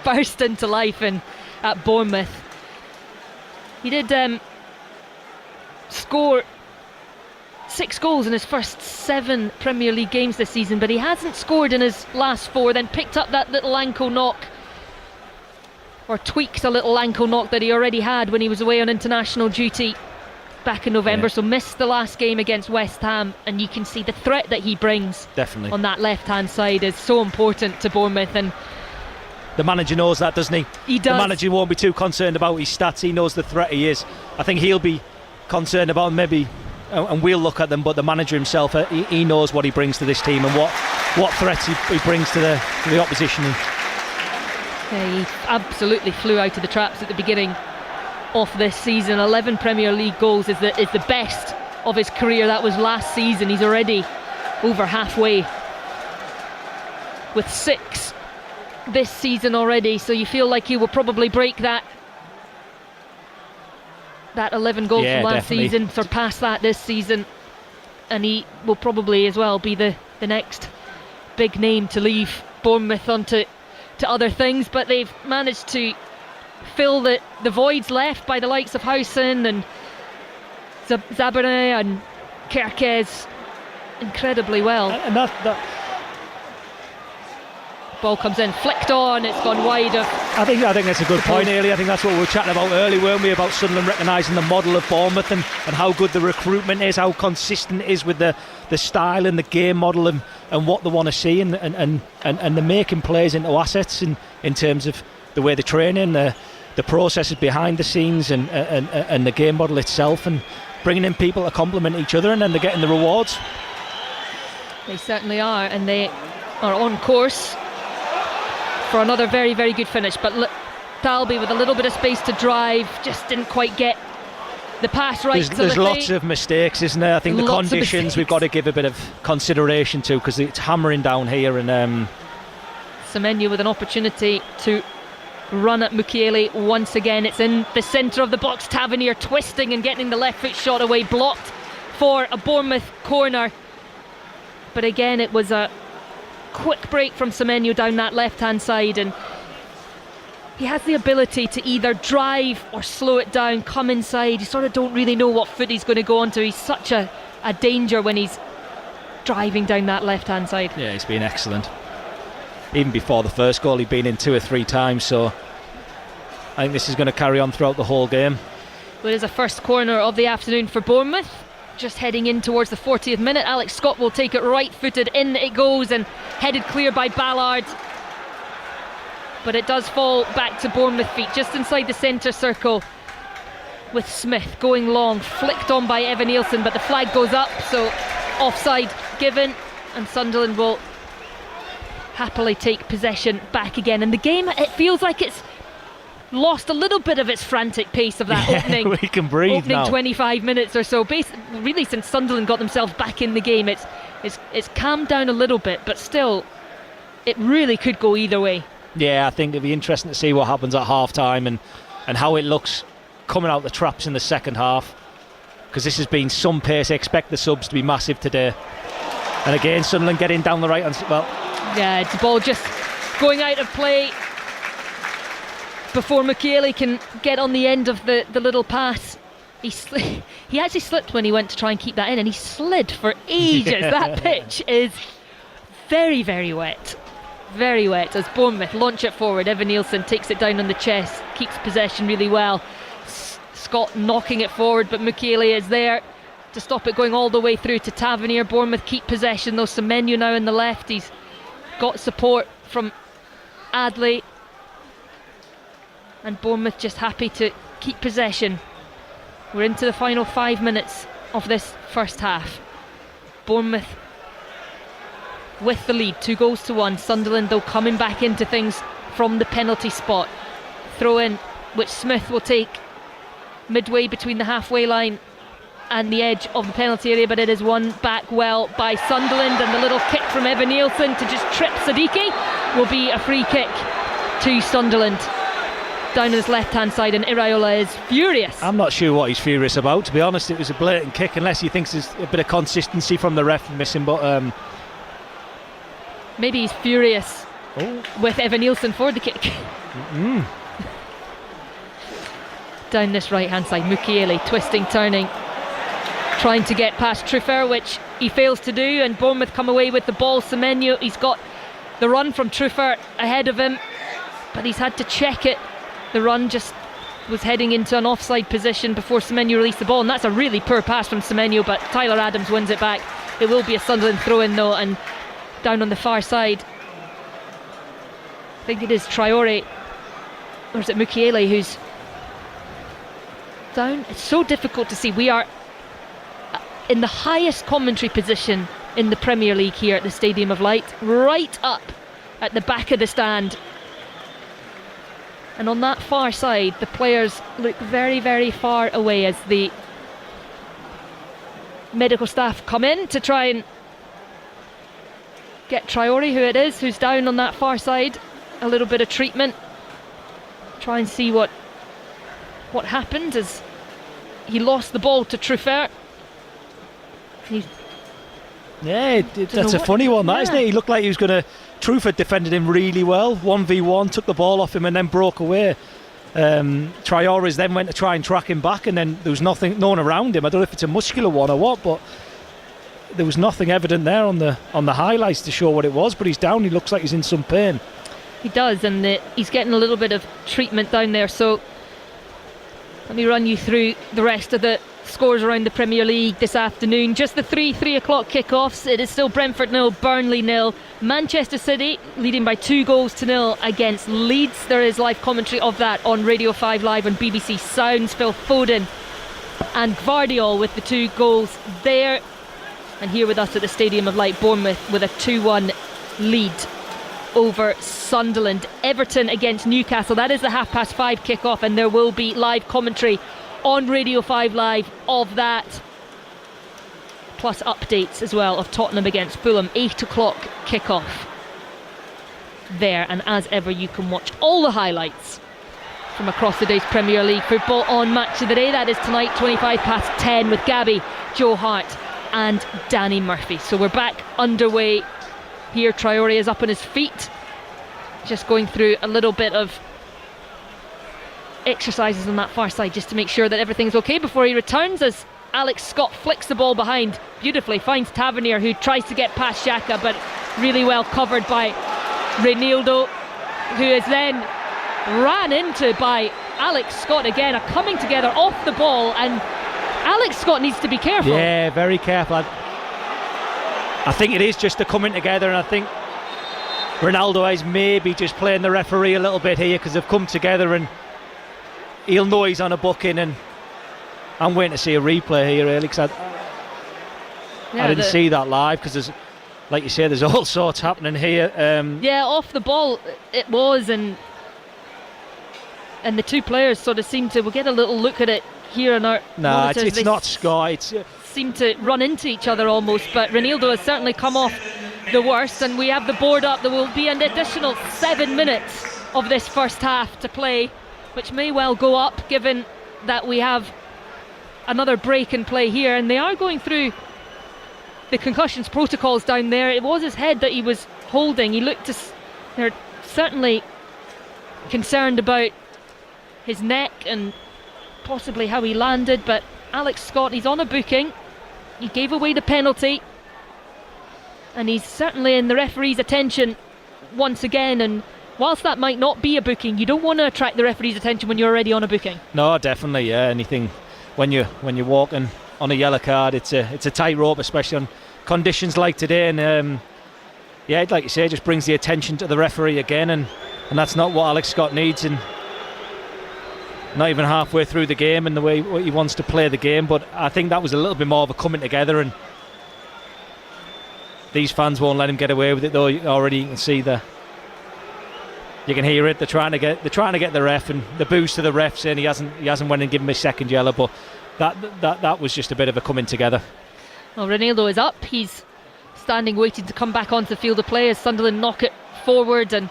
Burst into life at Bournemouth. He did score 6 goals in his first 7 Premier League games this season, but he hasn't scored in his last 4, then picked up that little ankle knock, or tweaked a little ankle knock that he already had when he was away on international duty back in November, so missed the last game against West Ham, and you can see the threat that he brings definitely on that left hand side is so important to Bournemouth, and the manager knows that, doesn't he? He does. The manager won't be too concerned about his stats. He knows the threat he is. I think he'll be concerned about maybe, and we'll look at them, but the manager himself, he knows what he brings to this team and what threats he brings to the opposition. Yeah, he absolutely flew out of the traps at the beginning of this season. 11 Premier League goals is the best of his career. That was last season. He's already over halfway with 6 this season already, so you feel like he will probably break that 11 goals from last season, surpass that this season, and he will probably as well be the next big name to leave Bournemouth onto other things. But they've managed to fill the voids left by the likes of Howson and Zabane and Kerkez incredibly well. And that ball comes in, flicked on, it's gone wide of... I think that's a good point, Ailey. I think that's what we were chatting about earlier, weren't we, about Sunderland recognising the model of Bournemouth and how good the recruitment is, how consistent it is with the style and the game model and what they want to see, and they're making players into assets in terms of the way they're training, the processes behind the scenes and the game model itself, and bringing in people to complement each other, and then they're getting the rewards. They certainly are, and they are on course for another very, very good finish. But Thalby with a little bit of space to drive, just didn't quite get the pass right. There's lots of mistakes, isn't there? I think the conditions we've got to give a bit of consideration to, because it's hammering down here, and Semenyo with an opportunity to run at Mukiele once again. It's in the centre of the box. Tavernier twisting and getting the left foot shot away, blocked for a Bournemouth corner. But again, it was a quick break from Semenyo down that left hand side, and he has the ability to either drive or slow it down, come inside. You sort of don't really know what foot he's going to go onto. He's such a danger when he's driving down that left hand side. Yeah, he's been excellent. Even before the first goal, he'd been in 2 or 3 times, so I think this is going to carry on throughout the whole game. Well, it is a first corner of the afternoon for Bournemouth. Just heading in towards the 40th minute. Alex Scott will take it right-footed. In it goes and headed clear by Ballard. But it does fall back to Bournemouth feet, just inside the centre circle. with Smith going long, flicked on by Evan Nielsen, but the flag goes up, so offside given, and Sunderland will happily take possession back again. And the game, it feels like it's lost a little bit of its frantic pace of that opening, we can breathe opening now. 25 minutes or so. Really, since Sunderland got themselves back in the game, it's calmed down a little bit, but still, it really could go either way. Yeah, I think it'd be interesting to see what happens at half-time and how it looks coming out the traps in the second half, because this has been some pace. I expect the subs to be massive today. And again, Sunderland getting down the right hand. Well, yeah, it's the ball just going out of play before Mukiele can get on the end of the little pass. He actually slipped when he went to try and keep that in, and he slid for ages. That pitch is very, very wet. Very wet as Bournemouth launch it forward. Evan Nielsen takes it down on the chest, keeps possession really well. Scott knocking it forward, but Mukiele is there to stop it going all the way through to Tavernier. Bournemouth keep possession though. Semenyo now in the left. He's got support from Adley, and Bournemouth just happy to keep possession. We're into the final 5 minutes of this first half. Bournemouth with the lead, 2-1. Sunderland though coming back into things from the penalty spot. Throw in which Smith will take midway between the halfway line and the edge of the penalty area, but it is won back well by Sunderland, and the little kick from Evan Nielsen to just trip Siddiqui will be a free kick to Sunderland down on his left hand side, and Iraola is furious. I'm not sure what he's furious about, to be honest. It was a blatant kick, unless he thinks there's a bit of consistency from the ref missing, but maybe he's furious with Evan Nielsen for the kick. Down this right hand side, Mukiele twisting, turning, trying to get past Truffert, which he fails to do, and Bournemouth come away with the ball. Semenyo, he's got the run from Truffert ahead of him, but he's had to check it. The run just was heading into an offside position before Semenyo released the ball, and that's a really poor pass from Semenyo, but Tyler Adams wins it back. It will be a Sunderland throw-in though, and down on the far side, I think it is Traore, or is it Mukiele who's down? It's so difficult to see. We are in the highest commentary position in the Premier League here at the Stadium of Light, right up at the back of the stand, and on that far side the players look very, very far away as the medical staff come in to try and get Traore, who it is, who's down on that far side, a little bit of treatment, try and see what happened as he lost the ball to Truffert. That's a funny one, that, isn't it? He looked like he was going to. Truffert defended him really well, 1v1, took the ball off him and then broke away. Traore then went to try and track him back, and then there was no one around him. I don't know if it's a muscular one or what, but there was nothing evident there on the highlights to show what it was. But he's down, he looks like he's in some pain. He does, and he's getting a little bit of treatment down there. So let me run you through the rest of the scores around the Premier League this afternoon. Just the 3 o'clock kickoffs. It is still Brentford 0, Burnley 0. Manchester City leading by 2-0 against Leeds. There is live commentary of that on Radio 5 Live on BBC Sounds. Phil Foden and Gvardiol with the 2 goals there. And here with us at the Stadium of Light, Bournemouth with a 2-1 lead over Sunderland. Everton against Newcastle, that is the 5:30 kickoff, and there will be live commentary on Radio 5 Live of that, plus updates as well of Tottenham against Fulham, 8 o'clock kickoff there. And as ever, you can watch all the highlights from across the day's Premier League football on Match of the Day. That is tonight, 10:25 with Gabby, Joe Hart and Danny Murphy. So we're back underway here. Traore is up on his feet, just going through a little bit of exercises on that far side just to make sure that everything's okay before he returns, as Alex Scott flicks the ball behind beautifully, finds Tavernier, who tries to get past Xhaka, but really well covered by Reinildo, who is then ran into by Alex Scott again. A coming together off the ball, and Alex Scott needs to be careful. Yeah, very careful. I think it is just a coming together, and I think Ronaldo is maybe just playing the referee a little bit here, because they've come together and he'll know he's on a booking, and I'm waiting to see a replay here, really, because I didn't see that live, because there's, like you say, there's all sorts happening here. Yeah, off the ball it was, and the two players sort of seem to. We'll get a little look at it here on our monitors. It's not Scott. It's seem to run into each other almost, but Ronaldo has certainly come off the worst, and we have the board up. There will be an additional 7 minutes of this first half to play, which may well go up given that we have another break in play here, and they are going through the concussions protocols down there. It was his head that he was holding. He looked they're certainly concerned about his neck and possibly how he landed, but Alex Scott, he's on a booking. He gave away the penalty, and he's certainly in the referee's attention once again, and whilst that might not be a booking, you don't want to attract the referee's attention when you're already on a booking. No, definitely, yeah. Anything when you're walking on a yellow card, it's a tightrope, especially on conditions like today, and yeah, like you say, it just brings the attention to the referee again, and that's not what Alex Scott needs, and not even halfway through the game and the way he wants to play the game. But I think that was a little bit more of a coming together, and these fans won't let him get away with it, though. Already you can see you can hear it. They're trying to get the ref, and the boost to the ref saying he hasn't went and given him a second yellow, but that was just a bit of a coming together. Well, Ronaldo is up. He's standing waiting to come back onto the field of play as Sunderland knock it forward, and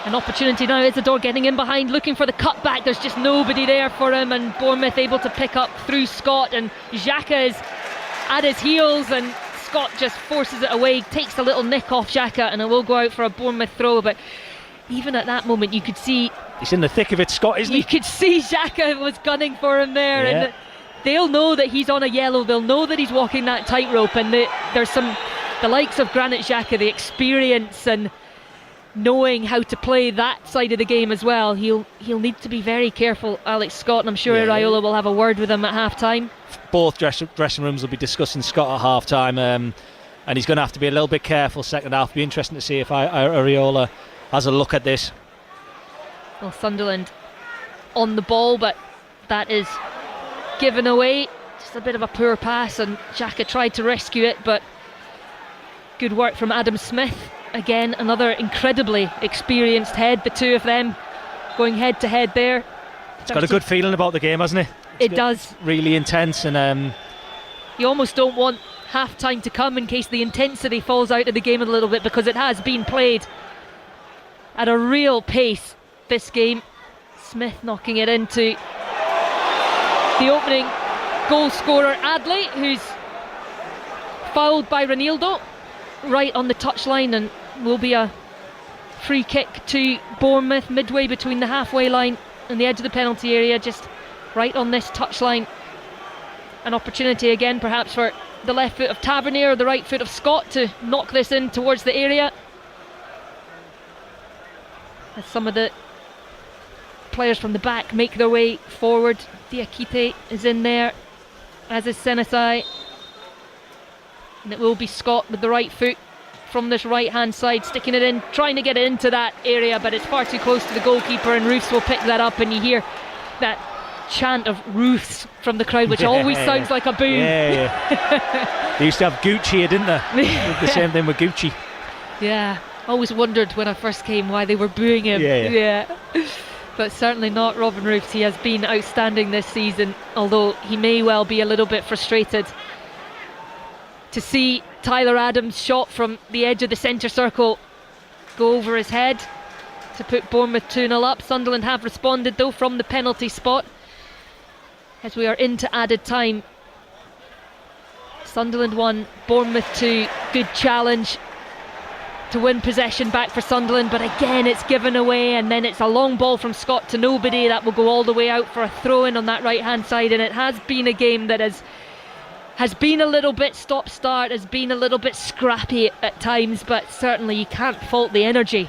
an opportunity now. Isidore getting in behind, looking for the cutback. There's just nobody there for him, and Bournemouth able to pick up through Scott, and Xhaka is at his heels, and Scott just forces it away, takes a little nick off Xhaka, and it will go out for a Bournemouth throw. But even at that moment you could see he's in the thick of it, Scott, isn't he? You could see Xhaka was gunning for him there, yeah. And they'll know that he's on a yellow, they'll know that he's walking that tightrope, and there's the likes of Granit Xhaka, the experience and knowing how to play that side of the game as well. He'll need to be very careful, Alex Scott, and I'm sure Iraola will have a word with him at half time. Both dressing rooms will be discussing Scott at half time, and he's going to have to be a little bit careful second half. It'll be interesting to see if Iraola has a look at this. Well, Sunderland on the ball, but that is given away. Just a bit of a poor pass, and Xhaka tried to rescue it, but good work from Adam Smith. Again, another incredibly experienced head, the two of them going head to head there. It's got a good feeling about the game, hasn't it? It does. Really intense, and you almost don't want half time to come in case the intensity falls out of the game a little bit, because it has been played at a real pace this game. Smith knocking it into the opening goal scorer Adley, who's fouled by Ronaldo right on the touchline, and will be a free kick to Bournemouth midway between the halfway line and the edge of the penalty area, just right on this touchline. An opportunity again perhaps for the left foot of Tavernier or the right foot of Scott to knock this in towards the area, as some of the players from the back make their way forward. Diakite is in there, as is Senasai, and it will be Scott with the right foot from this right hand side, sticking it in, trying to get it into that area, but it's far too close to the goalkeeper, and Roofs will pick that up, and you hear that chant of Roofs from the crowd, which always sounds like a boom. They used to have Gucci here, didn't they? The same thing with Gucci. Yeah, always wondered when I first came why they were booing him. Yeah. But certainly not Robin Roofs. He has been outstanding this season, although he may well be a little bit frustrated to see Tyler Adams' shot from the edge of the centre circle go over his head to put Bournemouth 2-0 up. Sunderland have responded though from the penalty spot as we are into added time. Sunderland 1, Bournemouth 2. Good challenge to win possession back for Sunderland, but again it's given away, and then it's a long ball from Scott to nobody. That will go all the way out for a throw-in on that right hand side, and it has been a game that has been a little bit stop-start, has been a little bit scrappy at times, but certainly you can't fault the energy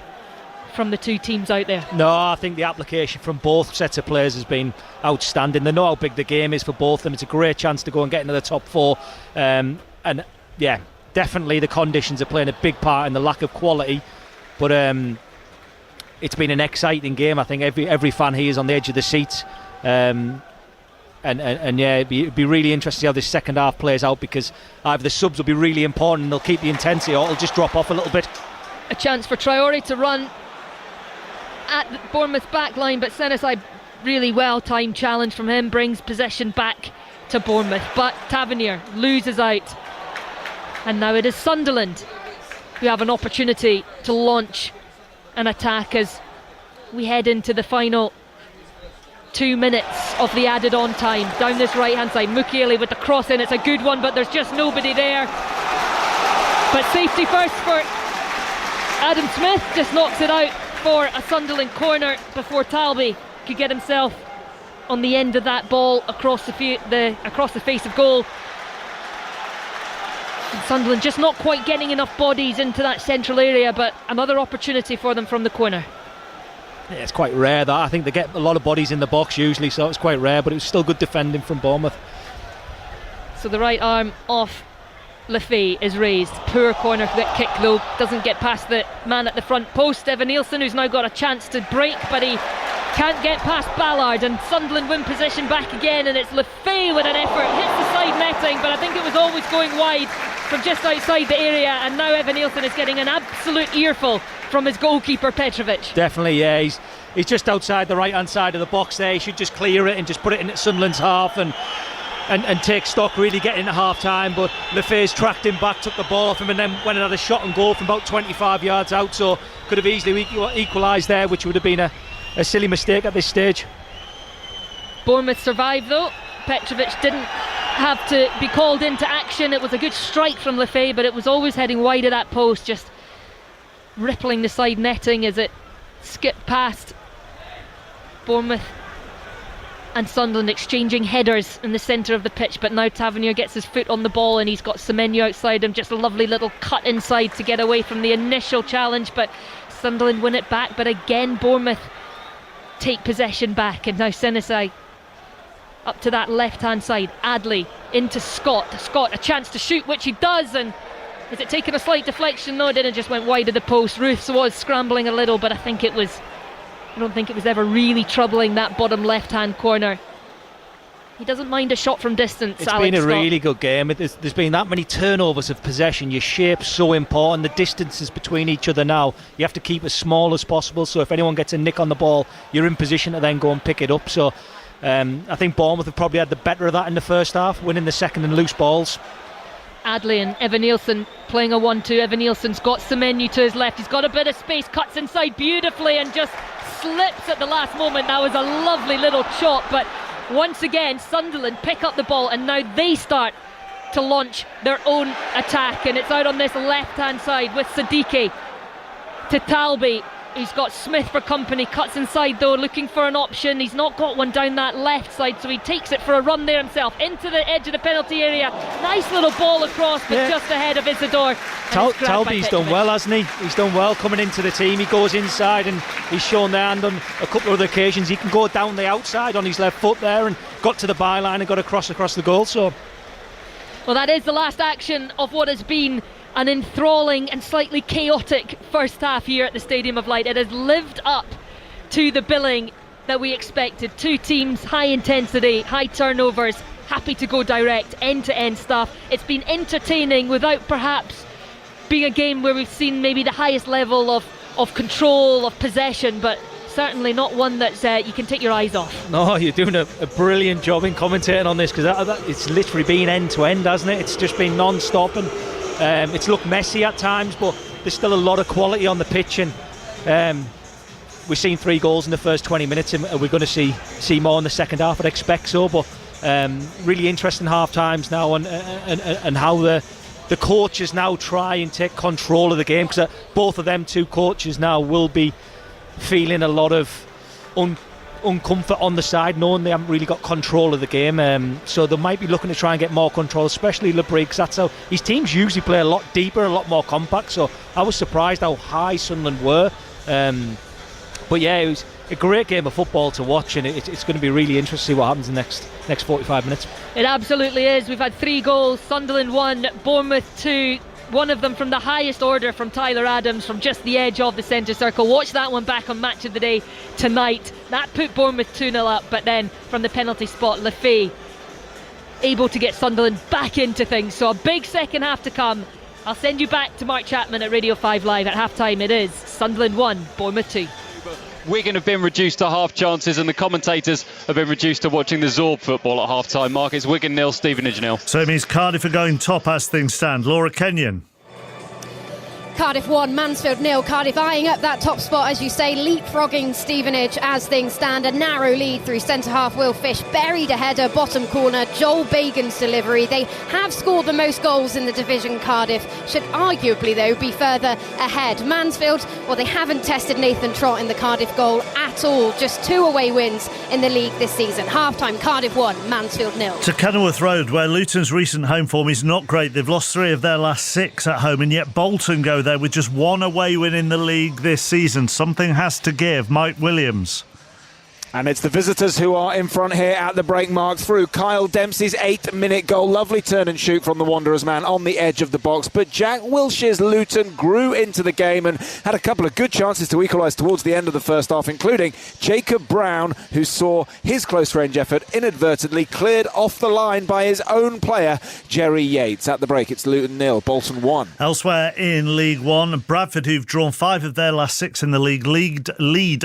from the two teams out there. No, I think the application from both sets of players has been outstanding. They know how big the game is for both of them. It's a great chance to go and get into the top four, and yeah, definitely the conditions are playing a big part in the lack of quality, but it's been an exciting game. I think every fan here is on the edge of the seats, and And yeah, it'd be really interesting to see how this second half plays out, because either the subs will be really important and they'll keep the intensity, or it'll just drop off a little bit. A chance for Traore to run at the Bournemouth back line, but Senesai, really well timed challenge from him, brings possession back to Bournemouth, but Tavernier loses out, and now it is Sunderland who have an opportunity to launch an attack as we head into the final 2 minutes of the added on time. Down this right hand side, Mukiele with the cross in, it's a good one, but there's just nobody there. But safety first for Adam Smith, just knocks it out for a Sunderland corner before Talby could get himself on the end of that ball across the face of goal. And Sunderland just not quite getting enough bodies into that central area, but another opportunity for them from the corner. Yeah, it's quite rare that. I think they get a lot of bodies in the box usually, so it's quite rare, but it was still good defending from Bournemouth. So the right arm off Lefay is raised. Poor corner kick though, doesn't get past the man at the front post. Evan Nielsen, who's now got a chance to break, but he can't get past Ballard, and Sunderland win possession back again, and it's Lefay with an effort, hits the side netting, but I think it was always going wide from just outside the area, and now Evan Nielsen is getting an absolute earful from his goalkeeper Petrovic. Definitely, yeah, he's just outside the right hand side of the box there. He should just clear it and just put it in Sunderland's half and take stock, really get into half time, but Lefay's tracked him back, took the ball off him, and then went and had a shot and goal from about 25 yards out, so could have easily equalised there, which would have been a silly mistake at this stage. Bournemouth survived though. Petrovic didn't have to be called into action. It was a good strike from Lefay, but it was always heading wide of that post, just rippling the side netting as it skipped past. Bournemouth and Sunderland exchanging headers in the centre of the pitch, but now Tavernier gets his foot on the ball and he's got Semenyo outside him, just a lovely little cut inside to get away from the initial challenge, but Sunderland win it back. But again Bournemouth take possession back, and now Senesai up to that left hand side, Adley into Scott, a chance to shoot, which he does, and has it taken a slight deflection? No, it didn't, just went wide of the post. Ruths was scrambling a little, but I don't think it was ever really troubling that bottom left hand corner. He doesn't mind a shot from distance. It's Alex been a Scott. really good game. There's been that many turnovers of possession. Your shape's so important. The distances between each other now, you have to keep as small as possible, so if anyone gets a nick on the ball, you're in position to then go and pick it up. So I think Bournemouth have probably had the better of that in the first half, winning the second and loose balls. Adley and Evan Nielsen playing a 1-2. Evan Nielsen's got Semenyo to his left, he's got a bit of space, cuts inside beautifully and just slips at the last moment. That was a lovely little chop, but once again Sunderland pick up the ball and now they start to launch their own attack, and it's out on this left hand side with Siddiqui to Talby. He's got Smith for company, cuts inside though, looking for an option. He's not got one down that left side, so he takes it for a run there himself into the edge of the penalty area. Nice little ball across, but just ahead of Isidore. Talby's done well, hasn't he? He's done well coming into the team. He goes inside and he's shown the hand on a couple of other occasions. He can go down the outside on his left foot there and got to the byline and got across the goal. So, well, that is the last action of what has been an enthralling and slightly chaotic first half here at the Stadium of Light. It has lived up to the billing that we expected. Two teams, high intensity, high turnovers, happy to go direct, end-to-end stuff. It's been entertaining without perhaps being a game where we've seen maybe the highest level of control, of possession, but certainly not one that you can take your eyes off. No, you're doing a brilliant job in commentating on this, because it's literally been end-to-end, hasn't it? It's just been non-stop, and it's looked messy at times, but there's still a lot of quality on the pitch, and we've seen 3 goals in the first 20 minutes, and we're going to see more in the second half, I'd expect so. But really interesting half times now, and how the coaches now try and take control of the game, because both of them two coaches now will be feeling a lot of uncomfort on the side, knowing they haven't really got control of the game, so they might be looking to try and get more control, especially Lebrie, because that's how his teams usually play, a lot deeper, a lot more compact. So I was surprised how high Sunderland were, but yeah, it was a great game of football to watch, and it's going to be really interesting to see what happens in the next 45 minutes. It absolutely is. We've had 3 goals, Sunderland 1, Bournemouth 2. one of them from the highest order from Tyler Adams from just the edge of the centre circle. Watch that one back on Match of the Day tonight. That put Bournemouth 2-0 up, but then from the penalty spot, Lefay able to get Sunderland back into things. So a big second half to come. I'll send you back to Mark Chapman at Radio 5 Live. At half-time it is Sunderland 1, Bournemouth 2. Wigan have been reduced to half chances and the commentators have been reduced to watching the Zorb football at half-time. Mark, it's Wigan 0, Stevenage 0. So it means Cardiff are going top as things stand. Laura Kenyon. Cardiff 1, Mansfield 0. Cardiff eyeing up that top spot, as you say, leapfrogging Stevenage as things stand. A narrow lead through centre-half Will Fish, buried a header, bottom corner, Joel Bagan's delivery. They have scored the most goals in the division, Cardiff. Should arguably, though, be further ahead. Mansfield, well, they haven't tested Nathan Trott in the Cardiff goal at all. Just 2 away wins in the league this season. Half-time, Cardiff 1, Mansfield 0. To Kenilworth Road, where Luton's recent home form is not great. They've lost 3 of their last 6 at home, and yet Bolton go there with just 1 away win in the league this season. Something has to give. Mike Williams. And it's the visitors who are in front here at the break mark through Kyle Dempsey's 8-minute goal. Lovely turn and shoot from the Wanderers man on the edge of the box. But Jack Wilshere's Luton grew into the game and had a couple of good chances to equalise towards the end of the first half, including Jacob Brown, who saw his close-range effort inadvertently cleared off the line by his own player, Jerry Yates. At the break, it's Luton 0, Bolton 1. Elsewhere in League One, Bradford, who've drawn 5 of their last 6 in the league, lead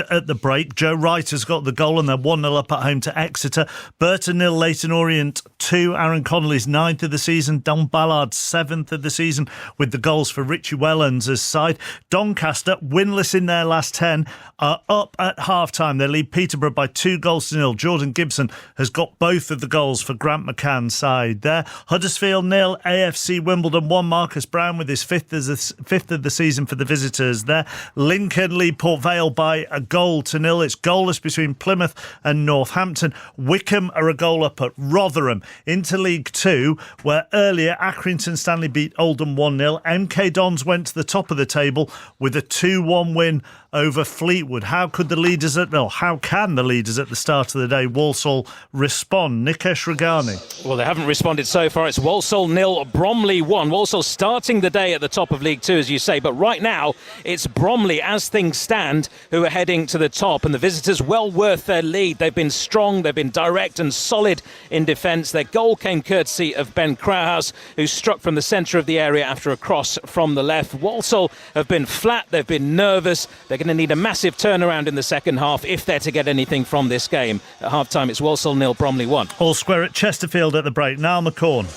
at the break. Joe Wright has got the goal and they're 1-0 up at home to Exeter. Burton 0, Leyton Orient 2. Aaron Connolly's 9th of the season. Don Ballard's 7th of the season with the goals for Richie Wellens' side. Doncaster, winless in their last 10, are up at half-time. They lead Peterborough by 2-0. Jordan Gibson has got both of the goals for Grant McCann's side there. Huddersfield 0, AFC Wimbledon 1. Marcus Brown with his 5th of the season for the visitors there. Lincoln lead Port Vale by 1-0. It's goalless between Plymouth and Northampton. Wickham are a goal up at Rotherham. Into League 2, where earlier Accrington Stanley beat Oldham 1-0. MK Dons went to the top of the table with a 2-1 win over Fleetwood. How can the leaders at the start of the day, Walsall, respond? Nikesh Ragani. Well, they haven't responded so far. It's Walsall 0, Bromley 1. Walsall starting the day at the top of League 2, as you say, but right now it's Bromley, as things stand, who are heading to the top, and the visitors well worth their lead. They've been strong, they've been direct and solid in defence. Their goal came courtesy of Ben Krauhaus, who struck from the centre of the area after a cross from the left. Walsall have been flat, they've been nervous. They're going to need a massive turnaround in the second half if they're to get anything from this game. At half-time, it's Walsall 0, Bromley 1. All square at Chesterfield at the break. Niall McCorn.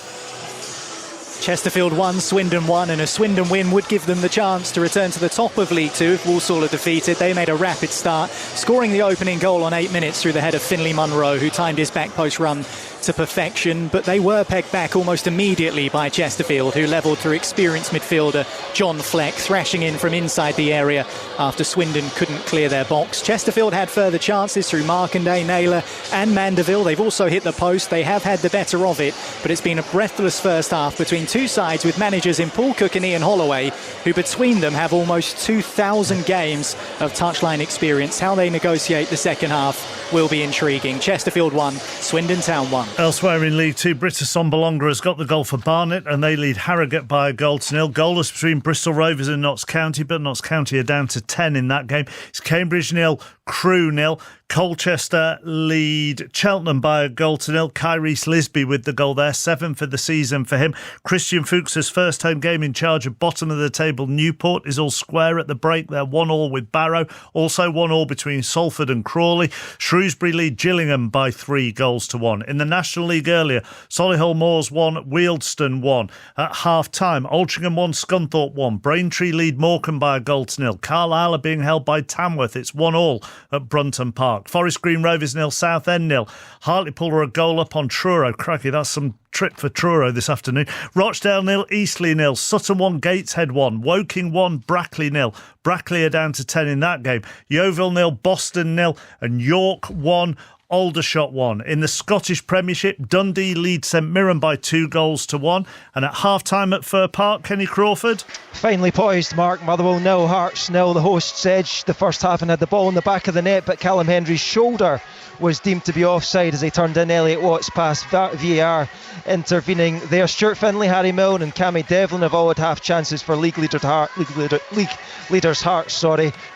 Chesterfield 1, Swindon 1, and a Swindon win would give them the chance to return to the top of League 2 if Walsall are defeated. They made a rapid start, scoring the opening goal on 8 minutes through the head of Finlay Munro, who timed his back post run to perfection, but they were pegged back almost immediately by Chesterfield, who levelled through experienced midfielder John Fleck, thrashing in from inside the area after Swindon couldn't clear their box. Chesterfield had further chances through Markanday, Naylor and Mandeville. They've also hit the post. They have had the better of it, but it's been a breathless first half between two sides with managers in Paul Cook and Ian Holloway, who between them have almost 2,000 games of touchline experience. How they negotiate the second half will be intriguing. Chesterfield 1, Swindon Town 1. Elsewhere in League 2, British Bolonga has got the goal for Barnet and they lead Harrogate by 1-0. Goalless between Bristol Rovers and Notts County, but Notts County are down to 10 in that game. It's Cambridge 0, Crewe 0. Colchester lead Cheltenham by 1-0. Kyrese Lisby with the goal there, 7 for the season for him. Christian Fuchs's first home game in charge of bottom of the table Newport is all square at the break. They're 1-1 with Barrow. Also 1-1 between Salford and Crawley. Shrewsbury lead Gillingham by 3-1. In the National League earlier, Solihull Moors 1, Wealdstone 1. At half-time, Altrincham 1, Scunthorpe 1. Braintree lead Morecambe by 1-0. Carlisle are being held by Tamworth. It's 1-1 at Brunton Park. Forest Green Rovers 0, Southend 0. Hartlepool are a goal up on Truro. Crikey, that's some trip for Truro this afternoon. Rochdale 0, Eastleigh 0. Sutton 1, Gateshead 1. Woking 1, Brackley 0. Brackley are down to 10 in that game. Yeovil 0, Boston 0. And York 1, Aldershot 1. In the Scottish Premiership, Dundee lead St Mirren by 2-1. And at half-time at Fir Park, Kenny Crawford. Finely poised, Mark. Motherwell 0, Hearts 0. The hosts edged the first half and had the ball in the back of the net, but Callum Hendry's shoulder was deemed to be offside as they turned in Elliot Watts past VAR intervening there. Stuart Findlay, Harry Milne and Cammy Devlin have all had half chances for league leaders Hearts,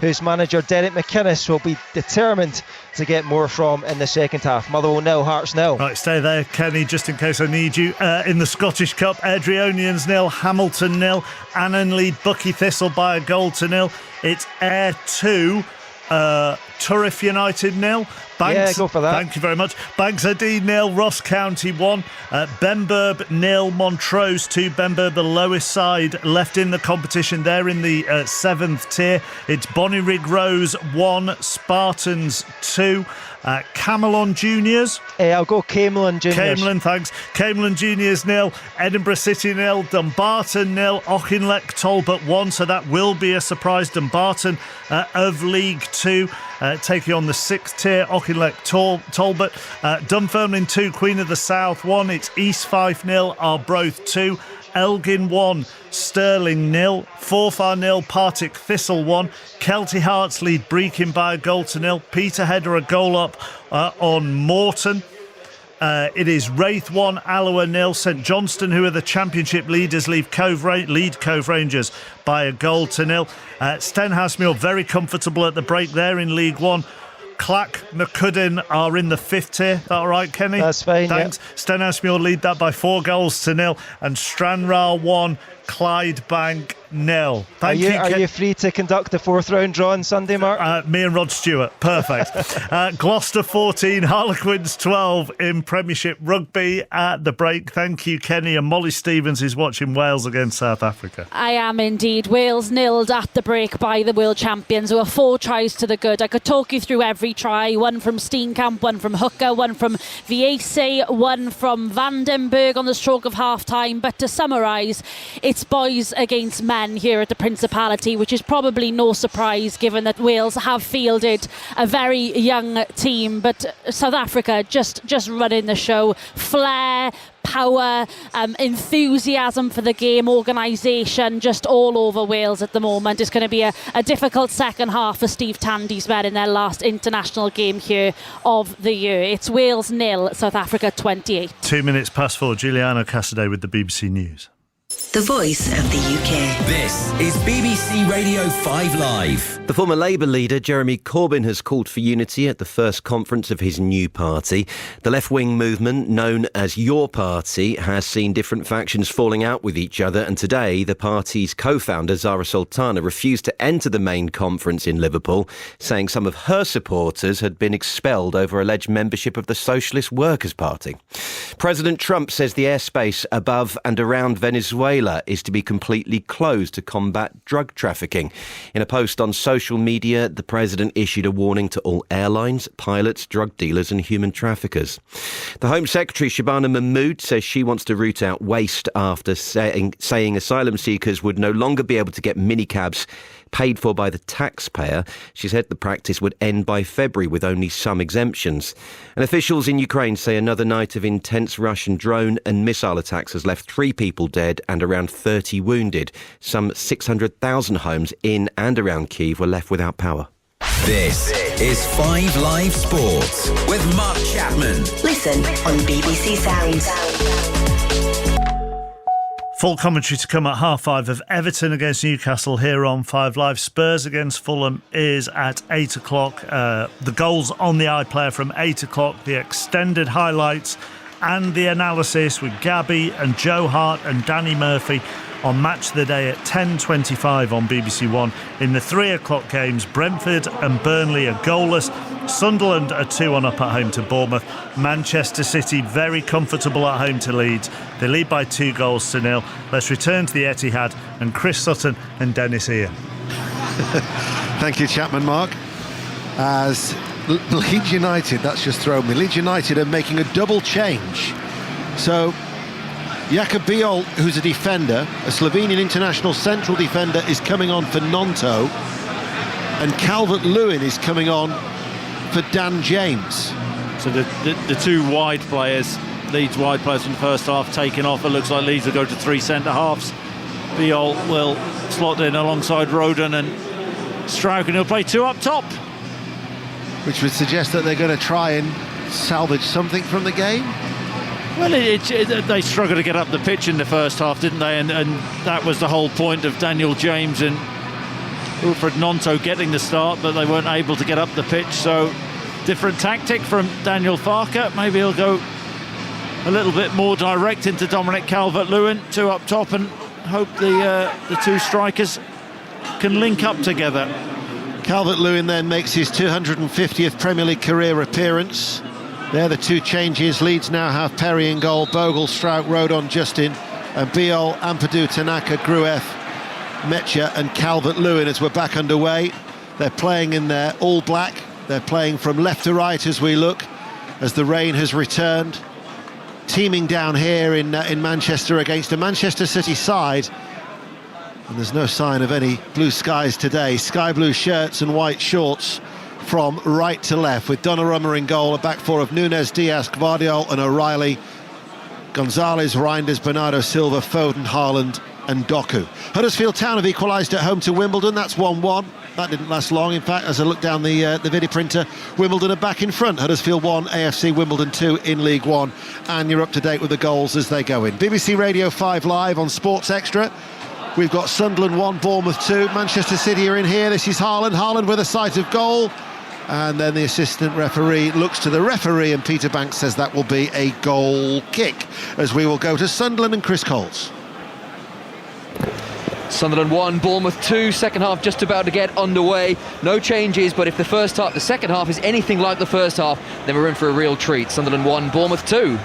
whose manager Derek McInnes will be determined to get more from in the second half. Motherwell 0, Hearts 0. Right, stay there, Kenny, just in case I need you. In the Scottish Cup, Airdrieonians 0, Hamilton 0. Annan lead Bucky Thistle by 1-0. It's Ayr 2, Turriff United 0. Banks, yeah, go for that. Thank you very much. Bankside 0, Ross County 1. Benburb 0, Montrose 2. Benburb, the lowest side left in the competition. They're in the 7th tier. It's Bonnyrigg Rose 1, Spartans 2. Camelon Juniors. I'll go Camelon Juniors. Camelon, thanks. Camelon Juniors 0, Edinburgh City 0, Dumbarton 0, Auchinleck Talbot 1. So that will be a surprise. Dumbarton of League 2 taking on the 6th tier, Auchinleck Talbot. Dunfermline 2, Queen of the South 1. It's East Fife 0, Arbroath 2. Elgin 1, Stirling 0, Forfar 0, Partick Thistle 1, Kelty Hearts lead Brechin by 1-0, Peterhead are a goal up on Morton. It is Wraith 1, Alloa 0, St Johnstone, who are the championship leaders, lead Cove Rangers by 1-0. Stenhousemuir very comfortable at the break there in League 1. Clack Nacuddin are in the 5th tier. Is that all right, Kenny? That's fine, thanks. Yeah. Stenhousemuir lead that by 4-0. And Stranraer 1, Clydebank 0. Thank you. Are you free to conduct the 4th round draw on Sunday, Mark? Me and Rod Stewart. Perfect. Gloucester 14, Harlequins 12 in Premiership Rugby at the break. Thank you, Kenny. And Molly Stevens is watching Wales against South Africa. I am indeed. Wales nilled at the break by the world champions. There were 4 tries to the good. I could talk you through every try. One from Steenkamp, one from Hooker, one from Viese, one from Vandenberg on the stroke of half-time. But to summarise, it's boys against men here at the Principality, which is probably no surprise given that Wales have fielded a very young team. But South Africa just running the show. Flair, power, enthusiasm for the game, organisation, just all over Wales at the moment. It's going to be a difficult second half for Steve Tandy's men in their last international game here of the year. It's Wales 0, South Africa 28. 2 minutes past 4, Giuliano Cassidy with the BBC News. The voice of the UK. This is BBC Radio 5 Live. The former Labour leader Jeremy Corbyn has called for unity at the first conference of his new party. The left-wing movement, known as Your Party, has seen different factions falling out with each other, and today the party's co-founder Zara Sultana refused to enter the main conference in Liverpool, saying some of her supporters had been expelled over alleged membership of the Socialist Workers' Party. President Trump says the airspace above and around Venezuela is to be completely closed to combat drug trafficking. In a post on social media, the president issued a warning to all airlines, pilots, drug dealers and human traffickers. The Home Secretary, Shabana Mahmood, says she wants to root out waste after saying asylum seekers would no longer be able to get minicabs paid for by the taxpayer. She said the practice would end by February with only some exemptions. And officials in Ukraine say another night of intense Russian drone and missile attacks has left 3 people dead and around 30 wounded. Some 600,000 homes in and around Kyiv were left without power. This is 5 Live Sports with Mark Chapman. Listen on BBC Sounds. Full commentary to come at 5:30 of Everton against Newcastle here on 5 Live. Spurs against Fulham is at 8 o'clock. The goals on the iPlayer from 8 o'clock, the extended highlights and the analysis with Gabby and Joe Hart and Danny Murphy on Match of the Day at 10:25 on BBC One. In the 3 o'clock games, Brentford and Burnley are goalless. Sunderland are 2-1 up at home to Bournemouth. Manchester City very comfortable at home to Leeds. They lead by 2-0. Let's return to the Etihad and Chris Sutton and Dennis Ear. Thank you, Chapman, Mark. As Leeds United, that's just thrown me. Leeds United are making a double change. So Jakub Biol, who's a defender, a Slovenian international central defender, is coming on for Nonto, and Calvert-Lewin is coming on for Dan James. So the two wide players, Leeds wide players from the first half, taken off. It looks like Leeds will go to three centre-halves. Biol will slot in alongside Roden, and Strauchen will play two up top. Which would suggest that they're going to try and salvage something from the game. Well, they struggled to get up the pitch in the first half, didn't they? And that was the whole point of Daniel James and Wilfred Gnonto getting the start, but they weren't able to get up the pitch. So different tactic from Daniel Farke. Maybe he'll go a little bit more direct into Dominic Calvert-Lewin, two up top, and hope the two strikers can link up together. Calvert-Lewin then makes his 250th Premier League career appearance. They're the two changes. Leeds now have Perry in goal, Bogle, Strout, Rodon, Justin, and Biol, Ampadu, Tanaka, Grueff, Metja and Calvert-Lewin as we're back underway. They're playing in their all black. They're playing from left to right as we look, as the rain has returned. Teeming down here in Manchester against a Manchester City side. And there's no sign of any blue skies today. Sky blue shirts and white shorts from right to left, with Donnarumma in goal, a back four of Núñez, Diaz, Gvardiol and O'Reilly, Gonzalez, Reinders, Bernardo Silva, Foden, Haaland and Doku. Huddersfield Town have equalised at home to Wimbledon. That's 1-1. That didn't last long. In fact, as I look down the video printer, Wimbledon are back in front. Huddersfield 1, AFC Wimbledon 2 in League One. And you're up to date with the goals as they go in. BBC Radio 5 Live on Sports Extra. We've got Sunderland 1, Bournemouth 2. Manchester City are in here. This is Haaland. Haaland with a sight of goal. And then the assistant referee looks to the referee, and Peter Banks says that will be a goal kick, as we will go to Sunderland and Chris Coles. Sunderland 1, Bournemouth 2, second half just about to get underway. No changes, but if the second half is anything like the first half, then we're in for a real treat. Sunderland 1, Bournemouth 2.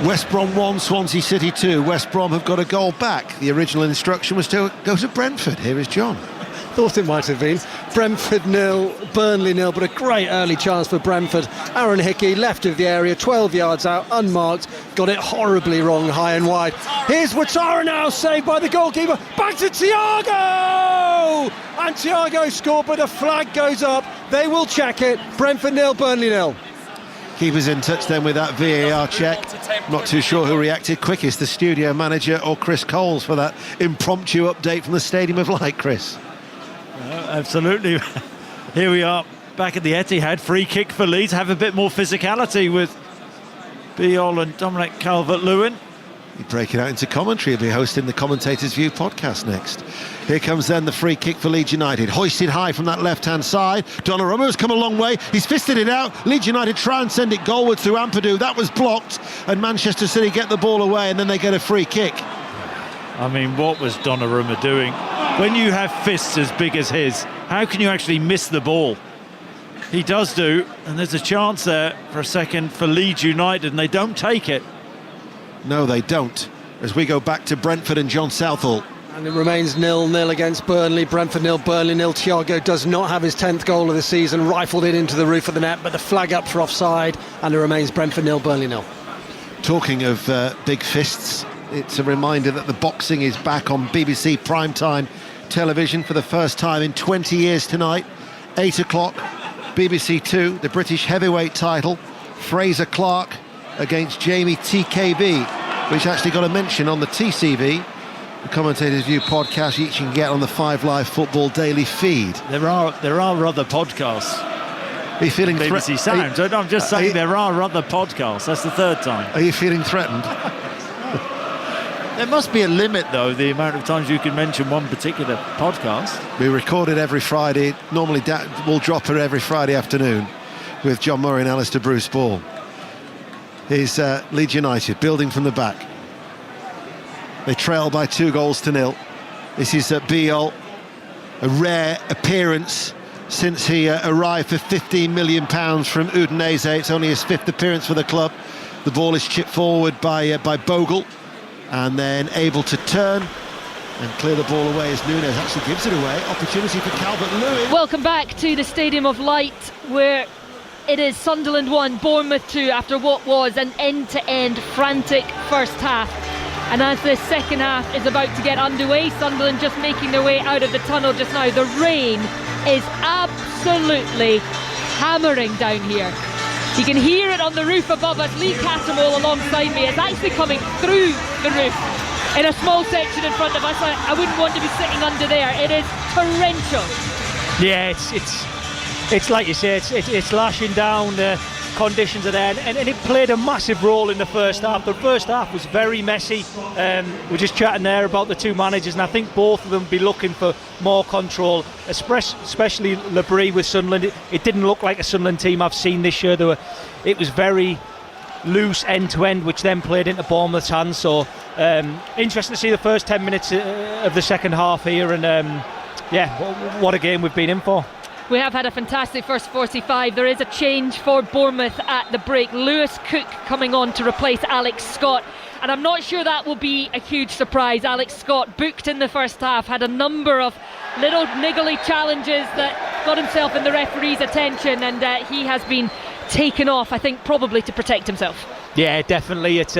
West Brom 1, Swansea City 2. West Brom have got a goal back. The original instruction was to go to Brentford. Here is John. Thought it might have been. Brentford 0, Burnley 0, but a great early chance for Brentford. Aaron Hickey, left of the area, 12 yards out, unmarked, got it horribly wrong, high and wide. Here's Ouattara now, saved by the goalkeeper. Back to Thiago! And Thiago scored, but a flag goes up. They will check it. Brentford 0, Burnley 0. Keeper's in touch then with that VAR check. Not too sure who reacted quickest, the studio manager or Chris Coles, for that impromptu update from the Stadium of Light, Chris. Absolutely. Here we are back at the Etihad. Free kick for Leeds. Have a bit more physicality with Biol and Dominic Calvert-Lewin. He'll break it out into commentary. He'll be hosting the Commentators' View podcast next. Here comes then the free kick for Leeds United. Hoisted high from that left-hand side. Donnarumma has come a long way. He's fisted it out. Leeds United try and send it goalward through Ampadu. That was blocked. And Manchester City get the ball away, and then they get a free kick. I mean, what was Donnarumma doing? When you have fists as big as his, how can you actually miss the ball? He does do, and there's a chance there for a second for Leeds United, and they don't take it. No, they don't. As we go back to Brentford and John Southall. And it remains 0-0 against Burnley. Brentford 0, Burnley 0. Thiago does not have his 10th goal of the season, rifled it into the roof of the net, but the flag up for offside, and it remains Brentford 0, Burnley 0. Talking of big fists, it's a reminder that the boxing is back on BBC primetime television for the first time in 20 years tonight. 8 o'clock, BBC 2, the British heavyweight title. Fraser Clark against Jamie TKB, which actually got a mention on the TCV, the Commentators' View podcast, you can get on the 5 Live Football Daily feed. There are other podcasts. Are you feeling BBC Sounds? I'm just saying there are other podcasts. That's the third time. Are you feeling threatened? There must be a limit, though, the amount of times you can mention one particular podcast. We record it every Friday. Normally we'll drop it every Friday afternoon with John Murray and Alistair Bruce Ball. Here's Leeds United building from the back. They trail by 2-0. This is Biol, a rare appearance since he arrived for £15 million from Udinese. It's only his 5th appearance for the club. The ball is chipped forward by Bogle, and then able to turn and clear the ball away as Núñez actually gives it away. Opportunity for Calvert-Lewin. Welcome back to the Stadium of Light, where it is Sunderland 1, Bournemouth 2, after what was an end-to-end frantic first half. And as the second half is about to get underway, Sunderland just making their way out of the tunnel just now. The rain is absolutely hammering down here. You can hear it on the roof above us. Lee Cattermole alongside me is actually coming through the roof in a small section in front of us. I wouldn't want to be sitting under there. It is torrential. Yeah, it's like you say, it's lashing down. The conditions are there, and it played a massive role in the first half. The first half was very messy. We're just chatting there about the two managers, and I think both of them be looking for more control, especially Labrie with Sunderland. It didn't look like a Sunderland team I've seen this year. It was very loose end to end, which then played into Bournemouth's hands. So interesting to see the first 10 minutes of the second half here, and what a game we've been in for. We have had a fantastic first 45. There is a change for Bournemouth at the break. Lewis Cook coming on to replace Alex Scott, and I'm not sure that will be a huge surprise. Alex Scott, booked in the first half, had a number of little niggly challenges that got himself in the referee's attention, and he has been taken off, I think probably to protect himself. Yeah, definitely. It's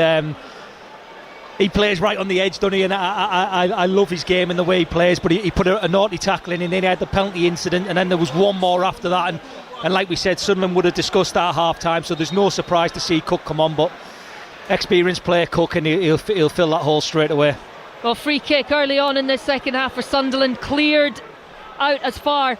he plays right on the edge, doesn't he? And I love his game and the way he plays, but he put a naughty tackle in, and then he had the penalty incident, and then there was one more after that, and like we said, Sunderland would have discussed that at half time, so there's no surprise to see Cook come on, but experienced player Cook, and he'll fill that hole straight away. Well, free kick early on in the second half for Sunderland, cleared out as far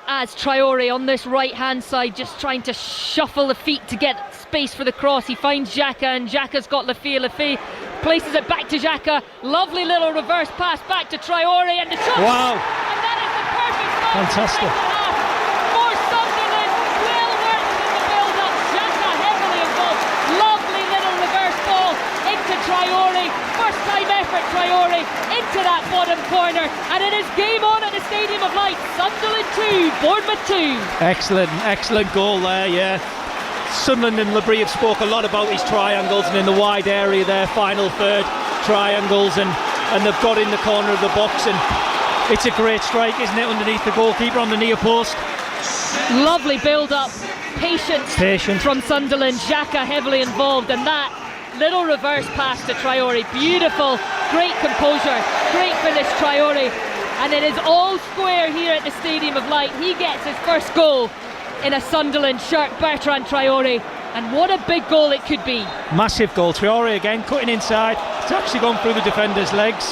as Traore on this right hand side, just trying to shuffle the feet to get space for the cross. He finds Xhaka, and Xhaka's got Lafay places it back to Xhaka. Lovely little reverse pass back to Traore, and the shot. Wow, and that is the perfect start. Fantastic. For Sunderland, well worked in the build up. Xhaka heavily involved. Lovely little reverse ball into Traore. First time effort Traore into that bottom corner, and it is game on at the Stadium of Light. Sunderland 2, Bournemouth 2. Excellent goal there, yeah. Sunderland and Labrie have spoke a lot about these triangles, and in the wide area there, final third triangles, and they've got in the corner of the box, and it's a great strike, isn't it, underneath the goalkeeper on the near post. Lovely build up, patience from Sunderland. Xhaka heavily involved, and that little reverse pass to Traore, beautiful, great composure, great finish Traore, and it is all square here at the Stadium of Light. He gets his first goal in a Sunderland shirt, Bertrand Traore, and what a big goal it could be. Massive goal. Traore again cutting inside. It's actually gone through the defender's legs.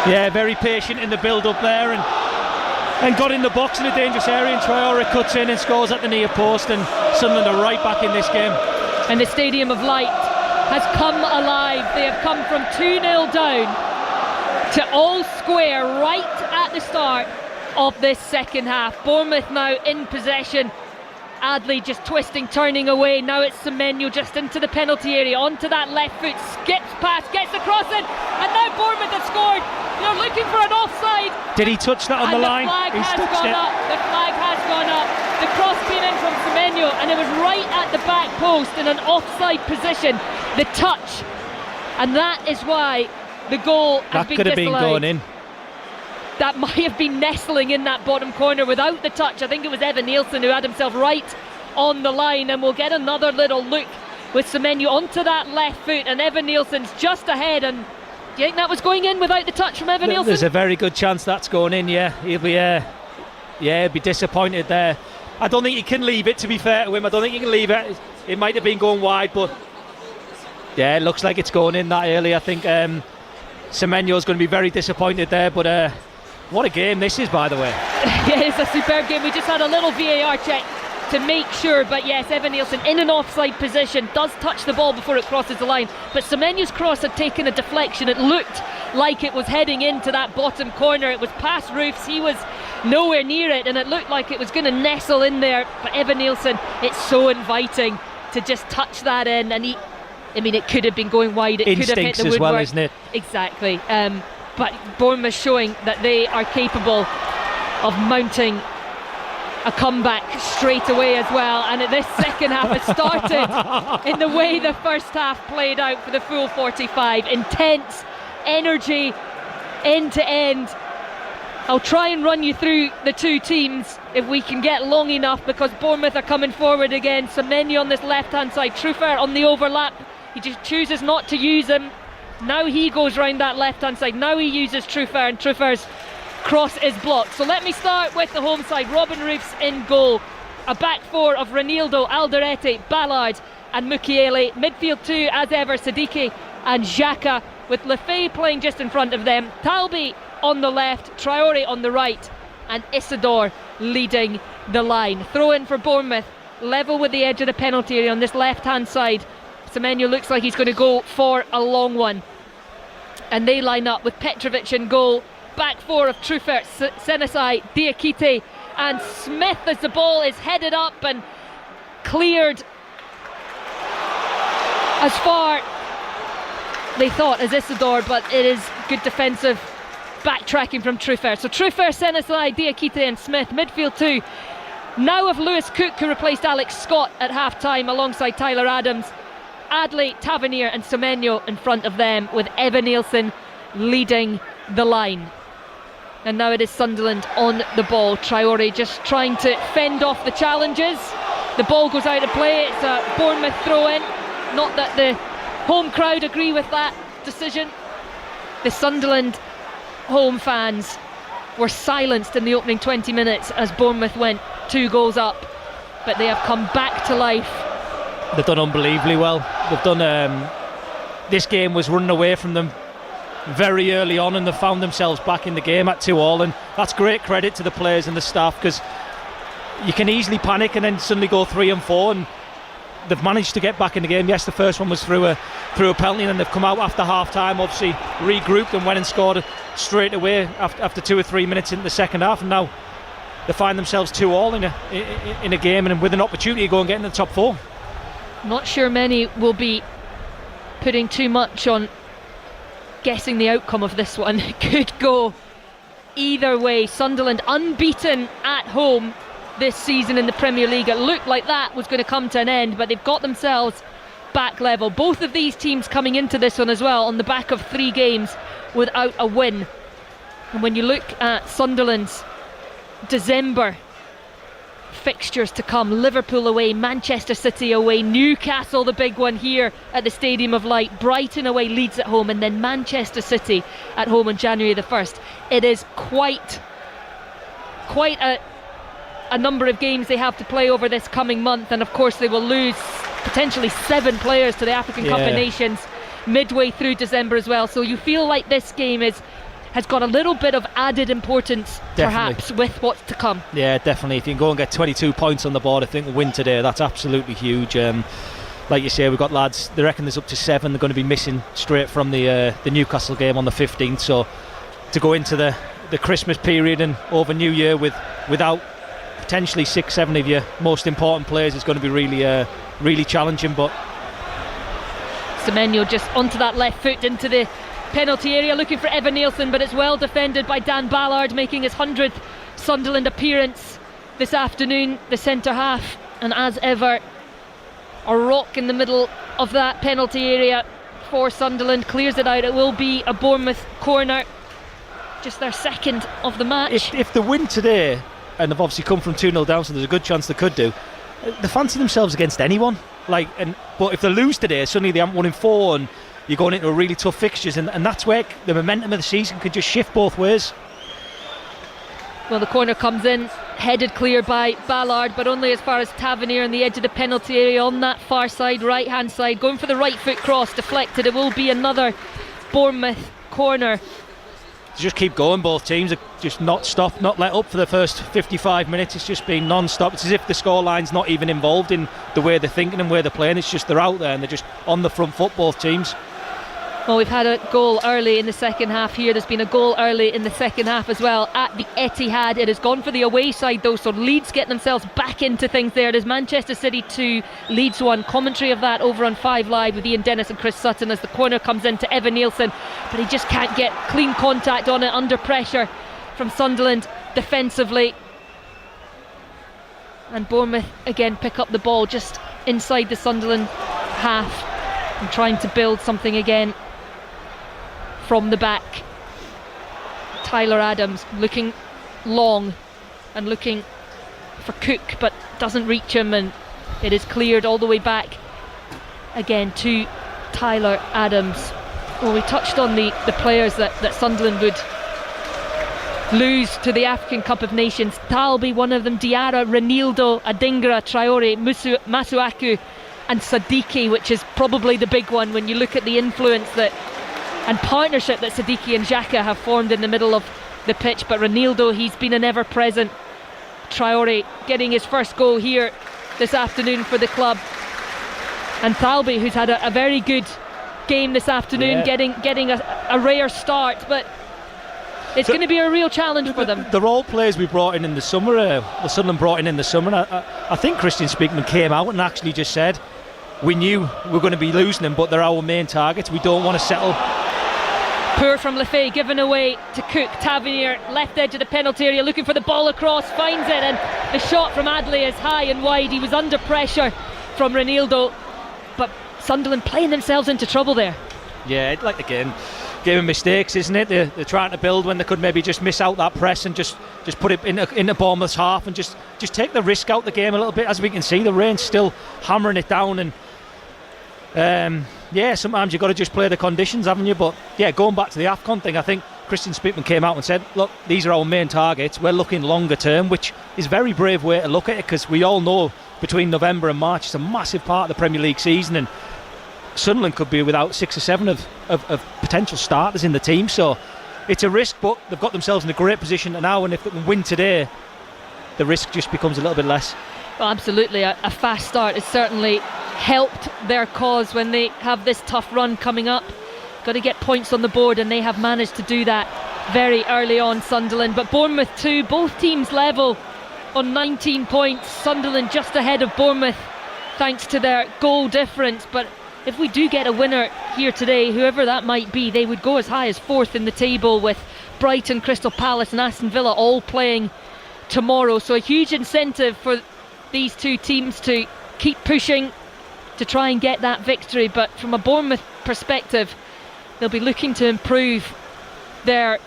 Yeah, very patient in the build up there, and got in the box in a dangerous area, and Traore cuts in and scores at the near post, and Sunderland are right back in this game. And the Stadium of Light has come alive. They have come from 2-0 down to all square right at the start of this second half. Bournemouth now in possession. Adley just twisting, turning away. Now it's Semenyo just into the penalty area, onto that left foot, skips past, gets the cross in, and now Bournemouth have scored. They're looking for an offside. Did he touch that on the line? He's touched it. The flag has gone up. The cross came in from Semenyo, and it was right at the back post in an offside position. The touch, and that is why the goal has been disallowed. That could have been going in. That might have been nestling in that bottom corner without the touch. I think it was Evan Nielsen who had himself right on the line, and we'll get another little look with Semenyo onto that left foot, and Evan Nielsen's just ahead. And do you think that was going in without the touch from Evan Nielsen? There's a very good chance that's going in, yeah. He'll be disappointed there. I don't think he can leave it, to be fair to him. I don't think he can leave it. It might have been going wide, but yeah, it looks like it's going in that early. I think Semenyo's going to be very disappointed there, but what a game this is, by the way. Yeah, it's a superb game. We just had a little VAR check to make sure, but yes, Evan Nielsen in an offside position, does touch the ball before it crosses the line, but Semenyo's cross had taken a deflection. It looked like it was heading into that bottom corner. It was past Roofs, he was nowhere near it, and it looked like it was going to nestle in there, but Evan Nielsen, it's so inviting to just touch that in, and it could have been going wide. It could have hit the woodwork as well, isn't it? Exactly. But Bournemouth showing that they are capable of mounting a comeback straight away as well, and this second half has started in the way the first half played out for the full 45. Intense energy end to end. I'll try and run you through the two teams if we can get long enough, because Bournemouth are coming forward again. Semenyo on this left hand side, Truffert on the overlap, he just chooses not to use him. Now he goes round that left hand side. Now he uses Truffert, and Truffert's cross is blocked. So let me start with the home side. Robin Roofs in goal. a back four of Ranildo, Alderete, Ballard and Mukiele. Midfield two, as ever, Siddiqui and Xhaka, with Lefebvre playing just in front of them. Talbi on the left, Traore on the right, and Isidore leading the line. Throw in for Bournemouth, level with the edge of the penalty area on this left-hand side. Semenyo looks like he's going to go for a long one. And they line up with Petrovic in goal. Back four of Truffert, Senesi, Diakite and Smith as the ball is headed up and cleared as far, they thought, as Isidore, but it is good defensive backtracking from Truffert. So Truffert, Senesi, Diakite and Smith. Midfield two now of Lewis Cook, who replaced Alex Scott at half-time alongside Tyler Adams. Adley, Tavernier and Semenyo in front of them, with Evan Nielsen leading the line. And now it is Sunderland on the ball. Traore just trying to fend off the challenges. The ball goes out of play. It's a Bournemouth throw-in. Not that the home crowd agree with that decision. The Sunderland home fans were silenced in the opening 20 minutes as Bournemouth went 2 goals up, but they have come back to life. They've done unbelievably well. They've done. This game was running away from them very early on, and they found themselves back in the game at 2-2, and that's great credit to the players and the staff, because you can easily panic and then suddenly go 3 and 4, and they've managed to get back in the game. Yes, the first one was through a penalty, and then they've come out after half time, obviously regrouped and went and scored straight away after 2 or 3 minutes into the second half, and now they find themselves 2-2 in a game, and with an opportunity to go and get into the top 4. Not sure many will be putting too much on guessing the outcome of this one. It could go either way. Sunderland unbeaten at home this season in the Premier League. It looked like that was going to come to an end, but they've got themselves back level. Both of these teams coming into this one as well on the back of 3 games without a win. And when you look at Sunderland's December fixtures to come, Liverpool away, Manchester City away, Newcastle the big one here at the Stadium of Light, Brighton away, Leeds at home, and then Manchester City at home on January the 1st. It is quite a number of games they have to play over this coming month, and of course they will lose potentially 7 players to the African Cup of Nations midway through December as well. So you feel like this game has got a little bit of added importance, perhaps, with what's to come. Yeah, definitely. If you can go and get 22 points on the board, I think the win today, that's absolutely huge. Like you say, we've got lads, they reckon there's up to 7 they're going to be missing straight from the Newcastle game on the 15th. So to go into the Christmas period and over New Year without potentially 6-7 of your most important players is going to be really challenging. But Semenyo just onto that left foot into the penalty area, looking for Evan Nielsen, but it's well defended by Dan Ballard, making his 100th Sunderland appearance this afternoon, the centre half. And as ever, a rock in the middle of that penalty area for Sunderland, clears it out. It will be a Bournemouth corner, just their second of the match. If they win today, and they've obviously come from 2-0 down, so there's a good chance they could do, they fancy themselves against anyone. But if they lose today, suddenly they haven't won in 4, and you're going into a really tough fixtures, and that's where the momentum of the season could just shift both ways. Well, the corner comes in, headed clear by Ballard, but only as far as Tavernier on the edge of the penalty area on that far side, right hand side, going for the right foot cross, deflected. It will be another Bournemouth corner. Just keep going, both teams are just not stop, not let up for the first 55 minutes. It's just been non-stop. It's as if the scoreline's not even involved in the way they're thinking and where they're playing. It's just they're out there and they're just on the front foot, both teams. Well, we've had a goal early in the second half here. There's been a goal early in the second half as well at the Etihad. It has gone for the away side though, so Leeds getting themselves back into things there. It is Manchester City 2, Leeds 1. Commentary of that over on 5 Live with Ian Dennis and Chris Sutton as the corner comes in to Evan Nielsen, but he just can't get clean contact on it under pressure from Sunderland defensively. And Bournemouth again pick up the ball just inside the Sunderland half and trying to build something again from the back. Tyler Adams looking long and looking for Cook, but doesn't reach him, and it is cleared all the way back again to Tyler Adams. Well, we touched on the players that Sunderland would lose to the African Cup of Nations. Talbi, one of them, Diarra, Renildo, Adingra, Traore, Masuaku and Sadiki, which is probably the big one when you look at the influence and partnership that Sadiki and Xhaka have formed in the middle of the pitch. But Renildo, he's been an ever-present. Traore getting his first goal here this afternoon for the club, and Talbi, who's had a very good game this afternoon, getting a rare start, but it's going to be a real challenge for them. They're all players we brought in the summer, Sunderland brought in the summer. I think Christian Speakman came out and actually just said, we knew we were going to be losing them, but they're our main targets. We don't want to settle. Poor from Lefay, given away to Cook. Tavernier, left edge of the penalty area, looking for the ball across, finds it, and the shot from Adley is high and wide. He was under pressure from Renildo, but Sunderland playing themselves into trouble there. Yeah, like again, game of mistakes, isn't it? They're trying to build when they could maybe just miss out that press and just put it into Bournemouth's half and just take the risk out the game a little bit. As we can see, the rain's still hammering it down, and sometimes you've got to just play the conditions, haven't you? But yeah, going back to the AFCON thing, I think Christian Speakman came out and said, look, these are our main targets, we're looking longer term, which is a very brave way to look at it, because we all know between November and March it's a massive part of the Premier League season, and Sunderland could be without 6 or 7 of potential starters in the team, so it's a risk, but they've got themselves in a great position now, and if they can win today, the risk just becomes a little bit less. Well, absolutely, a fast start has certainly helped their cause when they have this tough run coming up. Got to get points on the board, and they have managed to do that very early on, Sunderland. But Bournemouth too, both teams level on 19 points. Sunderland just ahead of Bournemouth thanks to their goal difference, but if we do get a winner here today, whoever that might be, they would go as high as 4th in the table, with Brighton, Crystal Palace and Aston Villa all playing tomorrow. So a huge incentive for these two teams to keep pushing to try and get that victory. But from a Bournemouth perspective, they'll be looking to improve their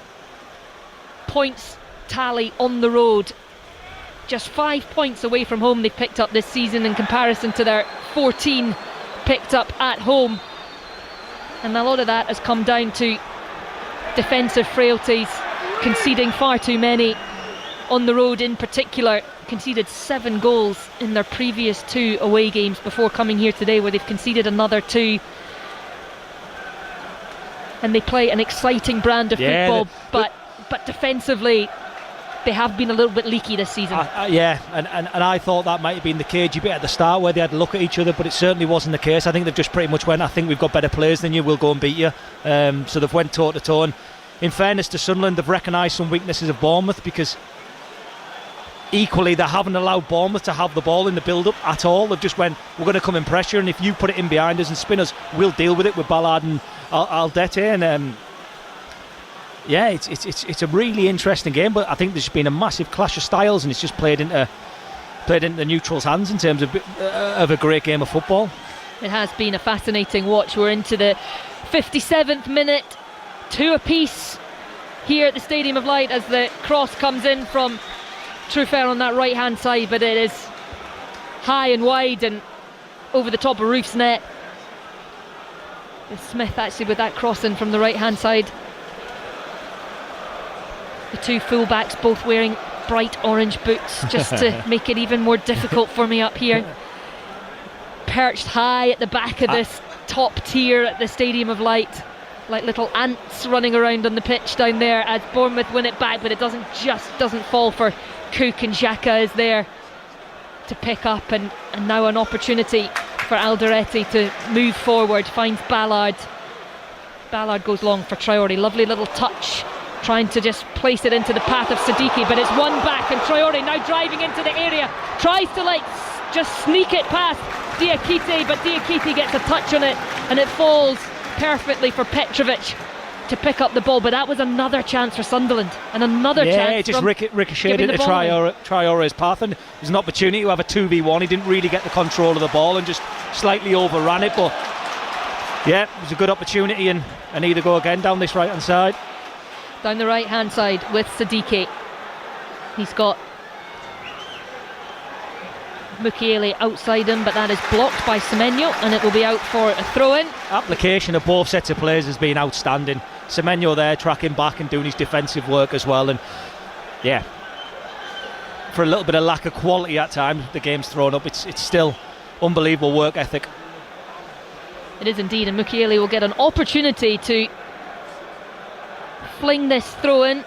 points tally on the road. Just 5 points away from home they've picked up this season in comparison to their 14 picked up at home, and a lot of that has come down to defensive frailties, conceding far too many on the road. In particular, conceded 7 goals in their previous 2 away games before coming here today, where they've conceded another 2. And they play an exciting brand of football, but defensively they have been a little bit leaky this season. And I thought that might have been the cagey bit at the start, where they had to look at each other, but it certainly wasn't the case. I think they've just pretty much went, I think we've got better players than you, we'll go and beat you. So they've went toe to toe, and in fairness to Sunderland, they've recognised some weaknesses of Bournemouth, because equally they haven't allowed Bournemouth to have the ball in the build-up at all. They've just went, we're going to come in pressure, and if you put it in behind us and spin us, we'll deal with it with Ballard and Aldete. And it's a really interesting game, but I think there's been a massive clash of styles, and it's just played into the neutrals' hands in terms of a great game of football. It has been a fascinating watch. We're into the 57th minute, 2 apiece here at the Stadium of Light as the cross comes in from Truffert on that right hand side, but it is high and wide and over the top of Roof's net. It's Smith actually with that cross in from the right hand side. The 2 fullbacks both wearing bright orange boots just to make it even more difficult for me up here. Perched high at the back of this top tier at the Stadium of Light, like little ants running around on the pitch down there as Bournemouth win it back, but it doesn't fall for Cook, and Xhaka is there to pick up, and now an opportunity for Alderete to move forward, finds Ballard. Ballard goes long for Traore, lovely little touch, trying to just place it into the path of Sadiki, but it's won back, and Traore now driving into the area, tries to just sneak it past Diakite, but Diakite gets a touch on it, and it falls perfectly for Petrovic to pick up the ball. But that was another chance for Sunderland, and another chance. Yeah, it just ricocheted into Traore's path, and there's an opportunity to have a 2v1. He didn't really get the control of the ball and just slightly overran it, but yeah, it was a good opportunity, and either go again down this right hand side. Down the right hand side with Sadiki. He's got Mukiele outside him, but that is blocked by Semenyo, and it will be out for a throw-in. Application of both sets of players has been outstanding. Semenyo there tracking back and doing his defensive work as well, and yeah, for a little bit of lack of quality at times, the game's thrown up. It's still unbelievable work ethic. It is indeed, and Mukiele will get an opportunity to fling this throw in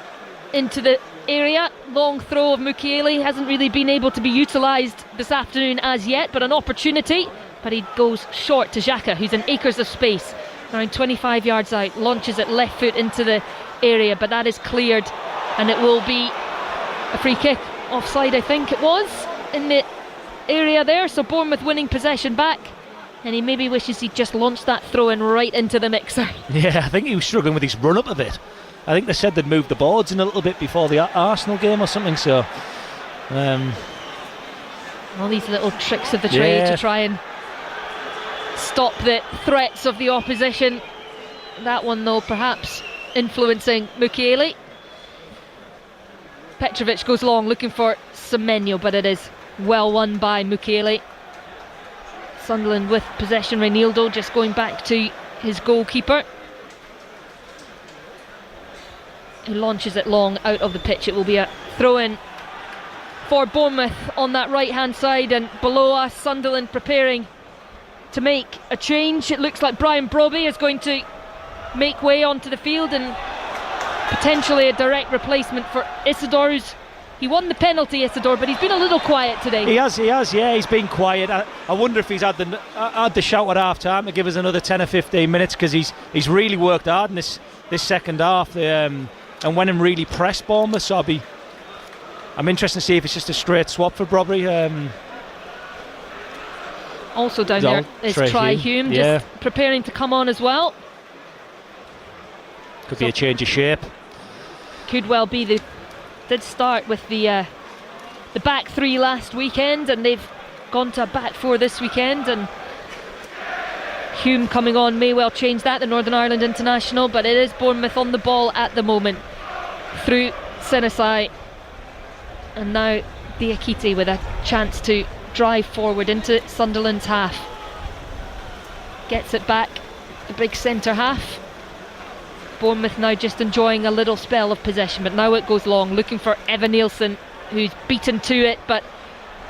into the area. Long throw of Mukiele hasn't really been able to be utilised this afternoon as yet, but an opportunity. But he goes short to Xhaka, who's in acres of space, around 25 yards out, launches it left foot into the area, but that is cleared, and it will be a free kick. Offside, I think it was, in the area there. So Bournemouth winning possession back, and he maybe wishes he'd just launched that throw in right into the mixer. Yeah, I think he was struggling with his run up a bit. I think they said they'd moved the boards in a little bit before the Arsenal game or something, so all these little tricks of the trade to try and stop the threats of the opposition. That one though perhaps influencing Mukiele. Petrovic goes long looking for Semenyo, but it is well won by Mukiele. Sunderland with possession. Reinildo just going back to his goalkeeper, who launches it long out of the pitch. It will be a throw-in for Bournemouth on that right-hand side, and below us Sunderland preparing to make a change. It looks like Brian Brobbey is going to make way onto the field, and potentially a direct replacement for Isidore. He won the penalty, Isidore, but he's been a little quiet today. He has, yeah, he's been quiet. I wonder if he's had the shout at half time to give us another 10 or 15 minutes, because he's really worked hard in this second half, and went and really pressed Bournemouth. So I'm interested to see if it's just a straight swap for Brobbey. Also down there is Try Hume, just preparing to come on as well. Could be a change of shape. Could well be. They did start with the back three last weekend, and they've gone to a back four this weekend, and Hume coming on may well change that, the Northern Ireland international. But it is Bournemouth on the ball at the moment through Senesi, and now Diakite with a chance to drive forward into Sunderland's half. Gets it back, the big centre half. Bournemouth now just enjoying a little spell of possession, but now it goes long, looking for Evan Nielsen, who's beaten to it, but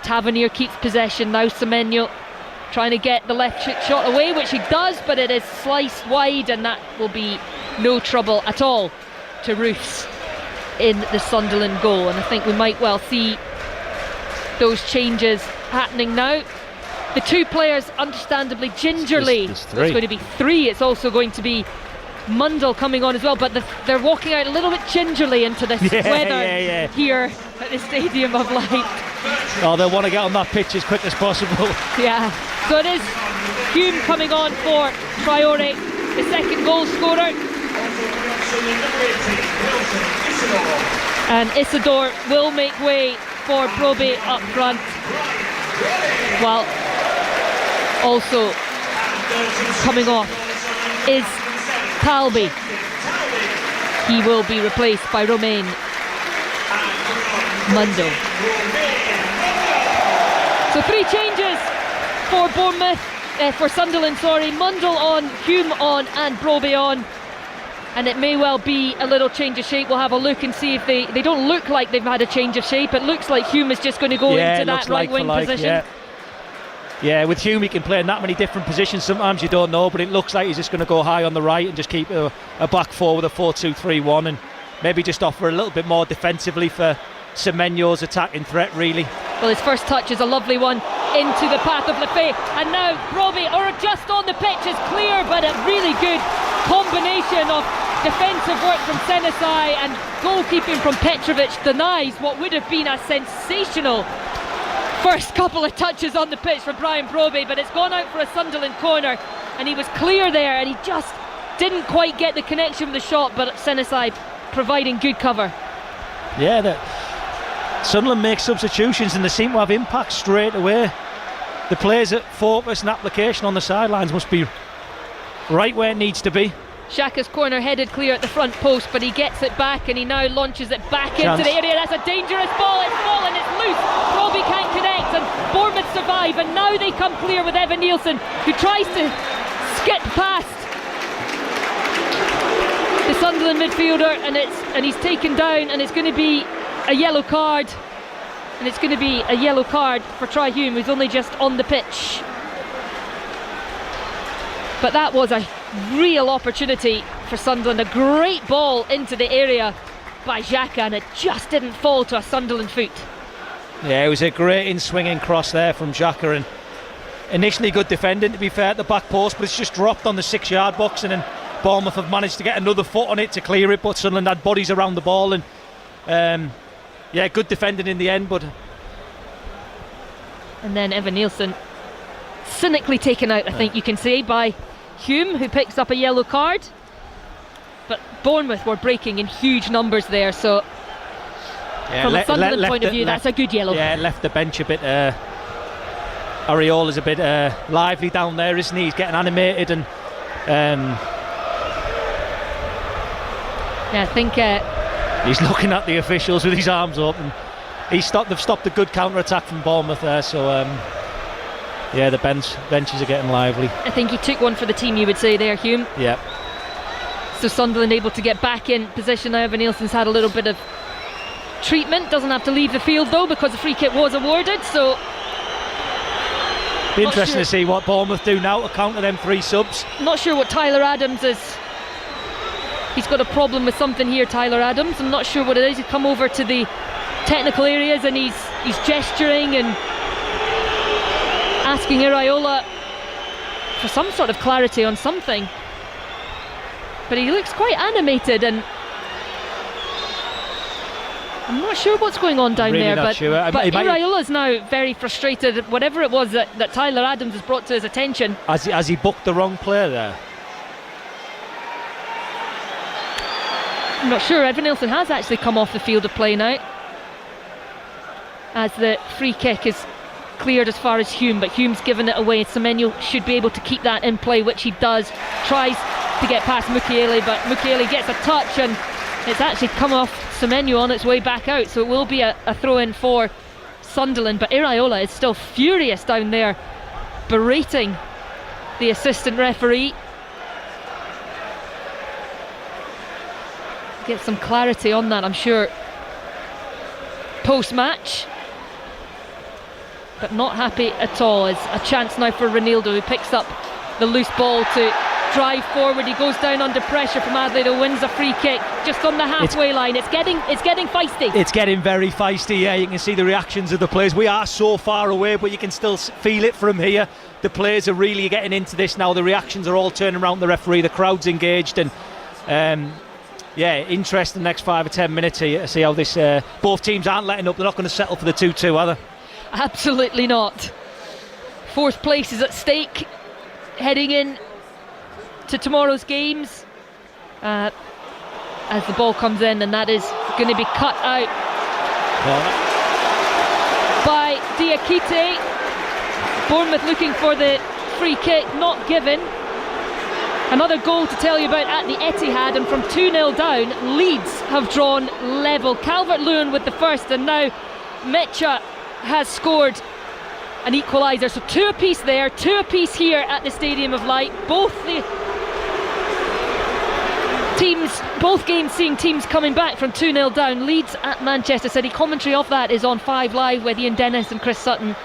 Tavernier keeps possession. Now Semenyo trying to get the left shot away, which he does, but it is sliced wide, and that will be no trouble at all to Roofs in the Sunderland goal. And I think we might well see those changes happening now. The two players, understandably, gingerly, there's it's going to be three. It's also going to be Mundell coming on as well, but they're walking out a little bit gingerly into this weather here at the Stadium of Light. Oh, they'll want to get on that pitch as quick as possible. Yeah, so it is Hume coming on for Traore, the second goal scorer, and Isidore will make way for Brobbey up front. Well, also coming off is Talby. He will be replaced by Romain Mundell. So three changes for Bournemouth, for Sunderland, sorry. Mundell on, Hume on, and Brobbey on. And it may well be a little change of shape. We'll have a look and see if they don't look like they've had a change of shape. It looks like Hume is just going to go into that right wing position. Yeah, with Hume he can play in that many different positions. Sometimes you don't know, but it looks like he's just going to go high on the right and just keep a back four with a 4-2-3-1, and maybe just offer a little bit more defensively for Semenyo's attacking threat, really. Well, his first touch is a lovely one into the path of Lefebvre, and now Brobbey, or just on the pitch, is clear, but a really good combination of defensive work from Senesi and goalkeeping from Petrovic denies what would have been a sensational first couple of touches on the pitch for Brian Brobbey, but it's gone out for a Sunderland corner, and he was clear there, and he just didn't quite get the connection with the shot, but Senesi providing good cover. Yeah, Sunderland make substitutions and they seem to have impact straight away. The players at focus and application on the sidelines must be right where it needs to be. Xhaka's corner headed clear at the front post, but he gets it back, and he now launches it back into the area. That's a dangerous ball, it's fallen, it's loose. Brobbey can't connect, and Bournemouth survive, and now they come clear with Evan Nielsen, who tries to skip past the Sunderland midfielder, and he's taken down, and it's going to be a yellow card, and it's going to be a yellow card for Troy Hume, who's only just on the pitch. But that was a real opportunity for Sunderland. A great ball into the area by Xhaka, and it just didn't fall to a Sunderland foot. Yeah, it was a great in-swinging cross there from Xhaka, and initially good defending, to be fair, at the back post, but it's just dropped on the 6-yard box, and then Bournemouth have managed to get another foot on it to clear it, but Sunderland had bodies around the ball, and yeah, good defending in the end. But and then Evan Nielsen cynically taken out, I think you can say, by Hume, who picks up a yellow card. But Bournemouth were breaking in huge numbers there, so from a Sunderland point of view, that's a good yellow. Yeah, left the bench a bit. Areola's a bit lively down there, isn't he? He's getting animated, and yeah, I think he's looking at the officials with his arms up, and they've stopped a good counter-attack from Bournemouth there, so yeah, the benches are getting lively. I think he took one for the team, you would say there, Hume. Yeah. So Sunderland able to get back in position now. Evan Nielsen's had a little bit of treatment, doesn't have to leave the field though, because the free kick was awarded, so be interesting to see what Bournemouth do now to counter them 3 subs. Not sure what Tyler Adams is. He's got a problem with something here, Tyler Adams. I'm not sure what it is. He's come over to the technical areas and he's gesturing and asking Iraola for some sort of clarity on something. But he looks quite animated, and I'm not sure what's going on down really there. But Iraola's now very frustrated. Whatever it was that Tyler Adams has brought to his attention. Has he booked the wrong player there? I'm not sure. Evan Nielsen has actually come off the field of play now, as the free kick is cleared as far as Hume, but Hume's given it away. Semenyo should be able to keep that in play, which he does. Tries to get past Mukiele, but Mukiele gets a touch, and it's actually come off Semenyo on its way back out, so it will be a throw-in for Sunderland. But Iraola is still furious down there, berating the assistant referee. Get some clarity on that, I'm sure, post-match. But not happy at all. It's a chance now for Ronaldo, who picks up the loose ball to drive forward. He goes down under pressure from Adelaide, who wins a free kick just on the halfway line. It's getting feisty. It's getting very feisty. Yeah, you can see the reactions of the players. We are so far away, but you can still feel it from here. The players are really getting into this now. The reactions are all turning around the referee. The crowd's engaged, and yeah, interesting next 5 or 10 minutes to see how this. Both teams aren't letting up. They're not going to settle for the 2-2, are they? Absolutely not. 4th place is at stake heading in to tomorrow's games, as the ball comes in, and that is going to be cut out by Diakite. Bournemouth looking for the free kick, not given. Another goal to tell you about at the Etihad, and from 2-0 down, Leeds have drawn level. Calvert-Lewin with the first, and now Mecha has scored an equaliser. So 2 apiece there, 2 apiece here at the Stadium of Light. Both games seeing teams coming back from 2-0 down. Leeds at Manchester City. Commentary of that is on 5 Live with Ian Dennis and Chris Sutton.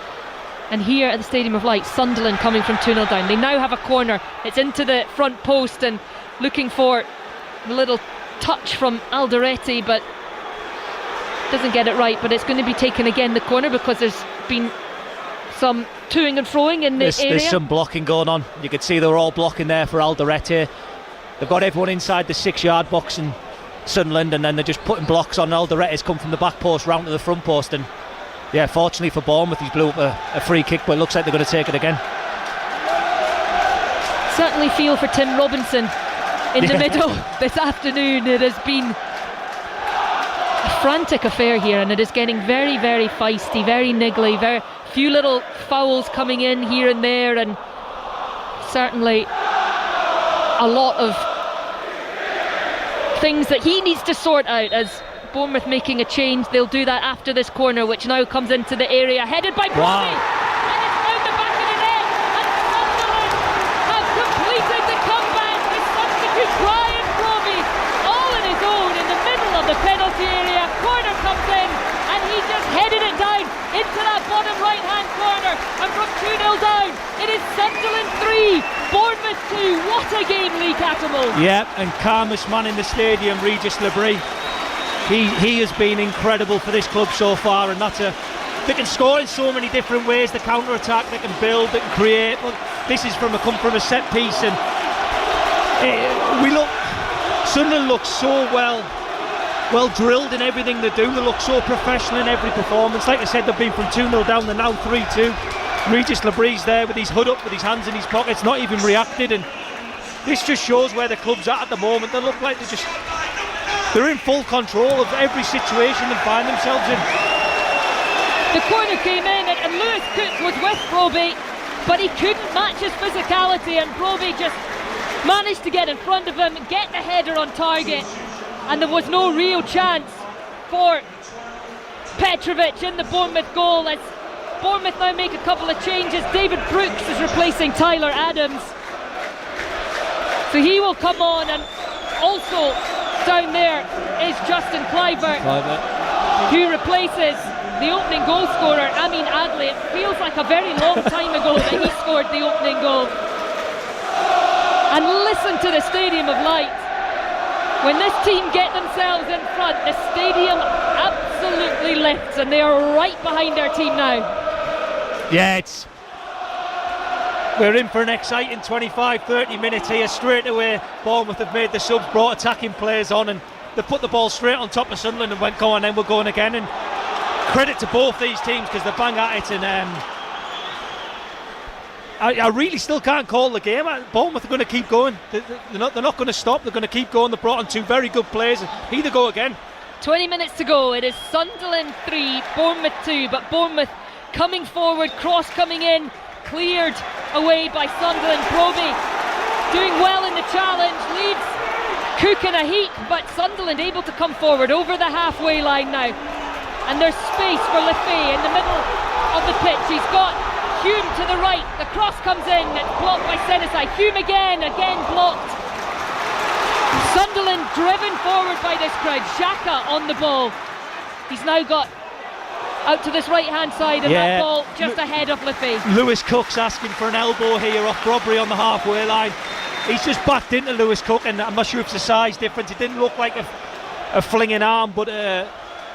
And here at the Stadium of Light, Sunderland coming from 2-0 down. They now have a corner. It's into the front post and looking for a little touch from Alderete, but doesn't get it right. But it's going to be taken again, the corner, because there's been some toing and froing in the area. There's some blocking going on. You could see they were all blocking there for Alderete. They've got everyone inside the 6-yard box in Sunderland, and then they're just putting blocks on. Alderete's come from the back post round to the front post, and yeah, fortunately for Bournemouth, he's blew up a free kick, but it looks like they're going to take it again. Certainly feel for Tim Robinson in the middle this afternoon. It has been a frantic affair here, and it is getting very, very feisty, very niggly, very few little fouls coming in here and there, and certainly a lot of things that he needs to sort out as Bournemouth making a change. They'll do that after this corner, which now comes into the area, headed by Bromley. And it's round the back of the net, and Sunderland have completed the comeback with substitute Brian Bromley all on his own in the middle of the penalty area. corner comes in, and he just headed it down into that bottom right-hand corner, and from 2-0 down, it is Sunderland 3, Bournemouth 2. What a game, Lee Cattermole. Yeah, and calmest man in the stadium, Regis Lebris. He has been incredible for this club so far, and they can score in so many different ways. The counter-attack, they can build, they can create. Well, this is come from a set piece, and Sunderland looks so well drilled in everything they do. They look so professional in every performance. Like I said, they've been from 2-0 down, they're now 3-2. Regis Lebris there with his hood up, with his hands in his pockets, not even reacted, and this just shows where the club's at the moment. They look like they're in full control of every situation they find themselves in. The corner came in, and Lewis Cook was with Broby, but he couldn't match his physicality, and Broby just managed to get in front of him, get the header on target, and there was no real chance for Petrovic in the Bournemouth goal, as Bournemouth now make a couple of changes. David Brooks is replacing Tyler Adams, so he will come on, and also down there is Justin Kluivert, who replaces the opening goal scorer, Amin Adli. It feels like a very long time ago that he scored the opening goal. And listen to the stadium of light. When this team get themselves in front, the stadium absolutely lifts, and they are right behind their team now. Yeah, we're in for an exciting 25-30 minutes here. Straight away, Bournemouth have made the subs, brought attacking players on, and they put the ball straight on top of Sunderland and went, go on then, we're going again. And credit to both these teams, because they're bang at it, and I really still can't call the game. Bournemouth are going to keep going. They're not going to stop. They're going to keep going. They've brought on two very good players. Here they go again. 20 minutes to go. It is Sunderland 3, Bournemouth 2, but Bournemouth coming forward, cross coming in, cleared away by Sunderland. Broby doing well in the challenge, leads Cook in a heap, but Sunderland able to come forward over the halfway line now. And there's space for Lefebvre in the middle of the pitch. He's got Hume to the right, the cross comes in, it's blocked by Senesai. Hume again blocked. Sunderland driven forward by this crowd. Xhaka on the ball. He's now got out to this right hand side, and that ball just ahead of Lefebvre. Lewis Cook's asking for an elbow here off Robbery on the halfway line. He's just backed into Lewis Cook, and I'm not sure if it's a size difference. It didn't look like a flinging arm, but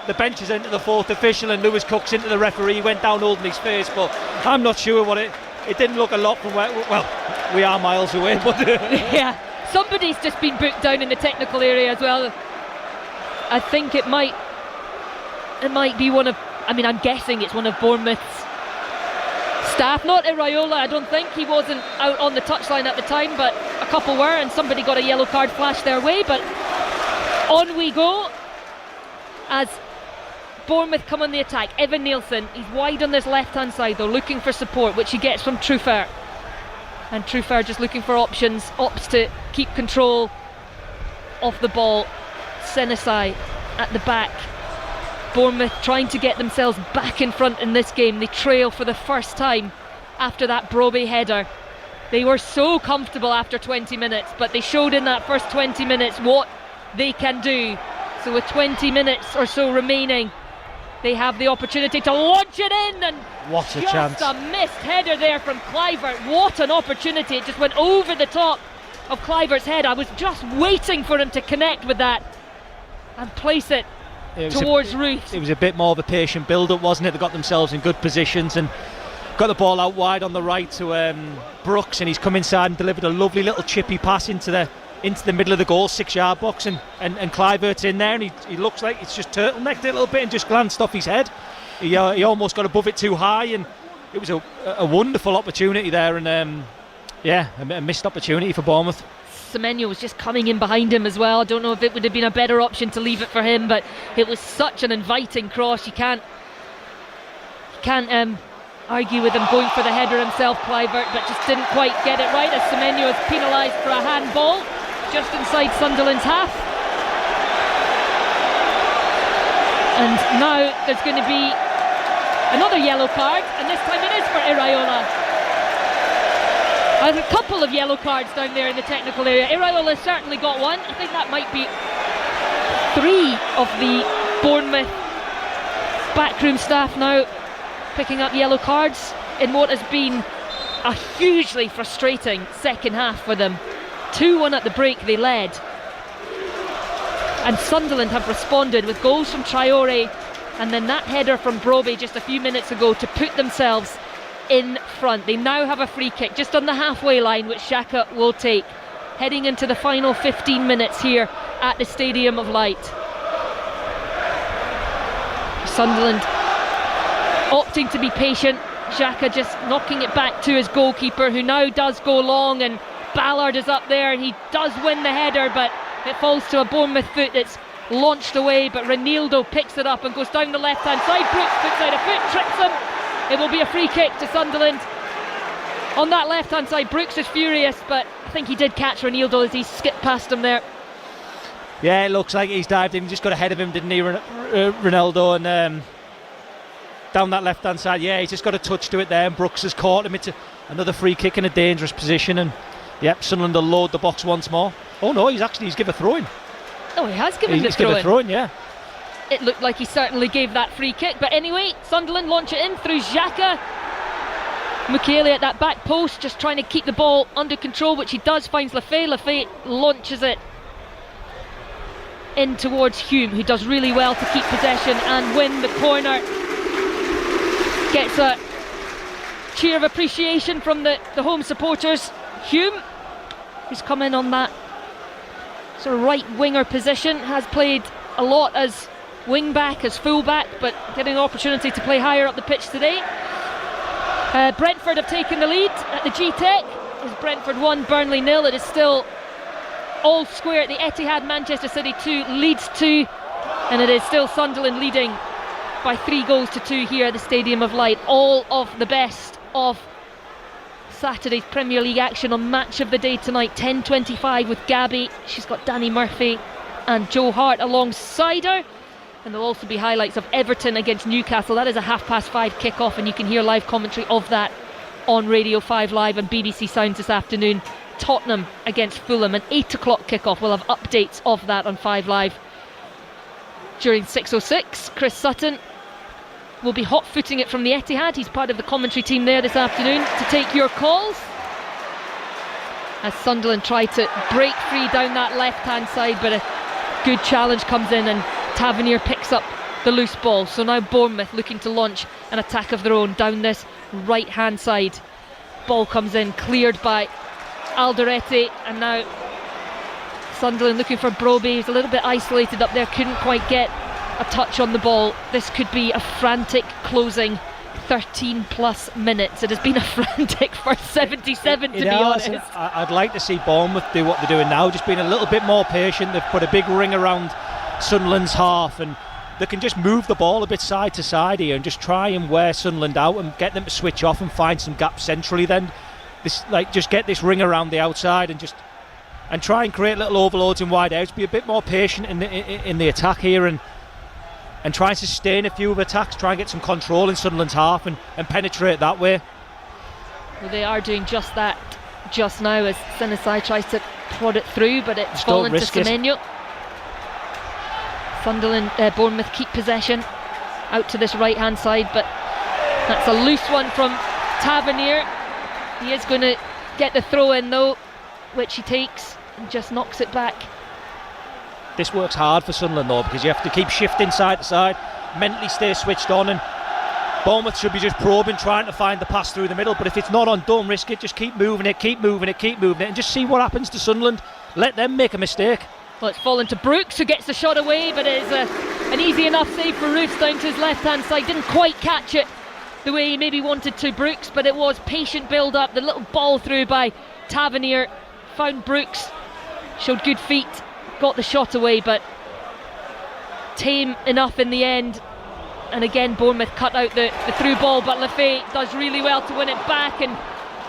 the bench is into the fourth official, and Lewis Cook's into the referee. He went down holding his face, but I'm not sure what it didn't look a lot from where, well, we are miles away, but yeah, somebody's just been booked down in the technical area as well. I think it might be one of, I'm guessing it's one of Bournemouth's staff, not Iraola. I don't think he wasn't out on the touchline at the time, but a couple were, and somebody got a yellow card flashed their way. But on we go as Bournemouth come on the attack. Evan Nielsen, he's wide on this left hand side though, looking for support, which he gets from Truffert, and Truffert just looking for options, opts to keep control of the ball. Senesai at the back. Bournemouth trying to get themselves back in front in this game. They trail for the first time after that Broby header. They were so comfortable after 20 minutes, but they showed in that first 20 minutes what they can do. So with 20 minutes or so remaining, they have the opportunity to launch it in, and what a chance. Just a missed header there from Kluivert. What an opportunity. It just went over the top of Kluivert's head. I was just waiting for him to connect with that and place it towards Ruth. It was a bit more of a patient build-up, wasn't it? They got themselves in good positions and got the ball out wide on the right to Brooks, and he's come inside and delivered a lovely little chippy pass into the middle of the goal, 6-yard box, and Kluivert's in there, and he looks like he's just turtlenecked it a little bit and just glanced off his head. He almost got above it too high, and it was a wonderful opportunity there, and a missed opportunity for Bournemouth. Semenyo was just coming in behind him as well. I don't know if it would have been a better option to leave it for him, but it was such an inviting cross. You can't argue with him going for the header himself, Kluivert, but just didn't quite get it right, as Semenyo is penalised for a handball just inside Sunderland's half. And now there's going to be another yellow card, and this time it is for Iraola. There's a couple of yellow cards down there in the technical area. Iraola certainly got one. I think that might be 3 of the Bournemouth backroom staff now picking up yellow cards in what has been a hugely frustrating second half for them. 2-1 at the break they led, and Sunderland have responded with goals from Traore and then that header from Brobbey just a few minutes ago to put themselves in front. They now have a free kick just on the halfway line, which Xhaka will take, heading into the final 15 minutes here at the Stadium of Light. Sunderland opting to be patient. Xhaka just knocking it back to his goalkeeper, who now does go long, and Ballard is up there and he does win the header, but it falls to a Bournemouth foot that's launched away. But Ronaldo picks it up and goes down the left hand side. Brooks puts out a foot, trips him. It will be a free kick to Sunderland. On that left hand side, Brooks is furious, but I think he did catch Ronaldo as he skipped past him there. Yeah, it looks like he's dived in, just got ahead of him, didn't he, Ronaldo, and down that left hand side, yeah, he's just got a touch to it there, and Brooks has caught him. It's another free kick in a dangerous position, and yep, Sunderland will load the box once more. Oh no, he's given a throw in. Oh, he has given the throw in. He's given a throw in, yeah. It looked like he certainly gave that free kick, but anyway, Sunderland launch it in through Xhaka. Mukiele at that back post, just trying to keep the ball under control, which he does, finds Lafay. Lafay launches it in towards Hume, who does really well to keep possession and win the corner. Gets a cheer of appreciation from the home supporters. Hume, who's come in on that sort of right winger position, has played a lot as wing back, as full back, but getting an opportunity to play higher up the pitch today. Brentford have taken the lead at the G-Tech. It's Brentford 1, Burnley 0. It is still all square at the Etihad. Manchester City 2, Leeds 2, and it is still Sunderland leading by 3-2 here at the Stadium of Light. All of the best of Saturday's Premier League action on Match of the Day tonight. 10:25 with Gabby. She's got Danny Murphy and Joe Hart alongside her. And there'll also be highlights of Everton against Newcastle. That is a 5:30 kick-off, and you can hear live commentary of that on Radio 5 Live and BBC Sounds this afternoon. Tottenham against Fulham, an 8 o'clock kick-off. We'll have updates of that on 5 Live during 6:06. Chris Sutton will be hot-footing it from the Etihad. He's part of the commentary team there this afternoon to take your calls, as Sunderland try to break free down that left-hand side, but a good challenge comes in and Tavernier picks up the loose ball. So now Bournemouth looking to launch an attack of their own down this right-hand side. Ball comes in, cleared by Alderete, and now Sunderland looking for Brobbey. He's a little bit isolated up there, couldn't quite get a touch on the ball. This could be a frantic closing 13 plus minutes. It has been a frantic first 77 to be honest. I'd like to see Bournemouth do what they're doing now, just being a little bit more patient. They've put a big ring around Sunderland's half, and they can just move the ball a bit side to side here and just try and wear Sunderland out and get them to switch off and find some gaps centrally. Then just get this ring around the outside and try and create little overloads in wide outs. Be a bit more patient in the attack here and try and sustain a few of attacks, try and get some control in Sunderland's half and penetrate that way. Well, they are doing just that just now as Senesi tries to prod it through, but it's fallen to Semenyo. Sunderland, Bournemouth keep possession out to this right hand side, but that's a loose one from Tavernier. He is going to get the throw in though, which he takes and just knocks it back. This works hard for Sunderland though, because you have to keep shifting side to side, mentally stay switched on, and Bournemouth should be just probing, trying to find the pass through the middle. But if it's not on, don't risk it, just keep moving it, and just see what happens to Sunderland. Let them make a mistake. Well, it's fallen to Brooks, who gets the shot away, but it is an easy enough save for Roos down to his left hand side. Didn't quite catch it the way he maybe wanted to, Brooks, but it was patient build up. The little ball through by Tavernier found Brooks, showed good feet, got the shot away, but tame enough in the end. And again, Bournemouth cut out the through ball, but Lafay does really well to win it back and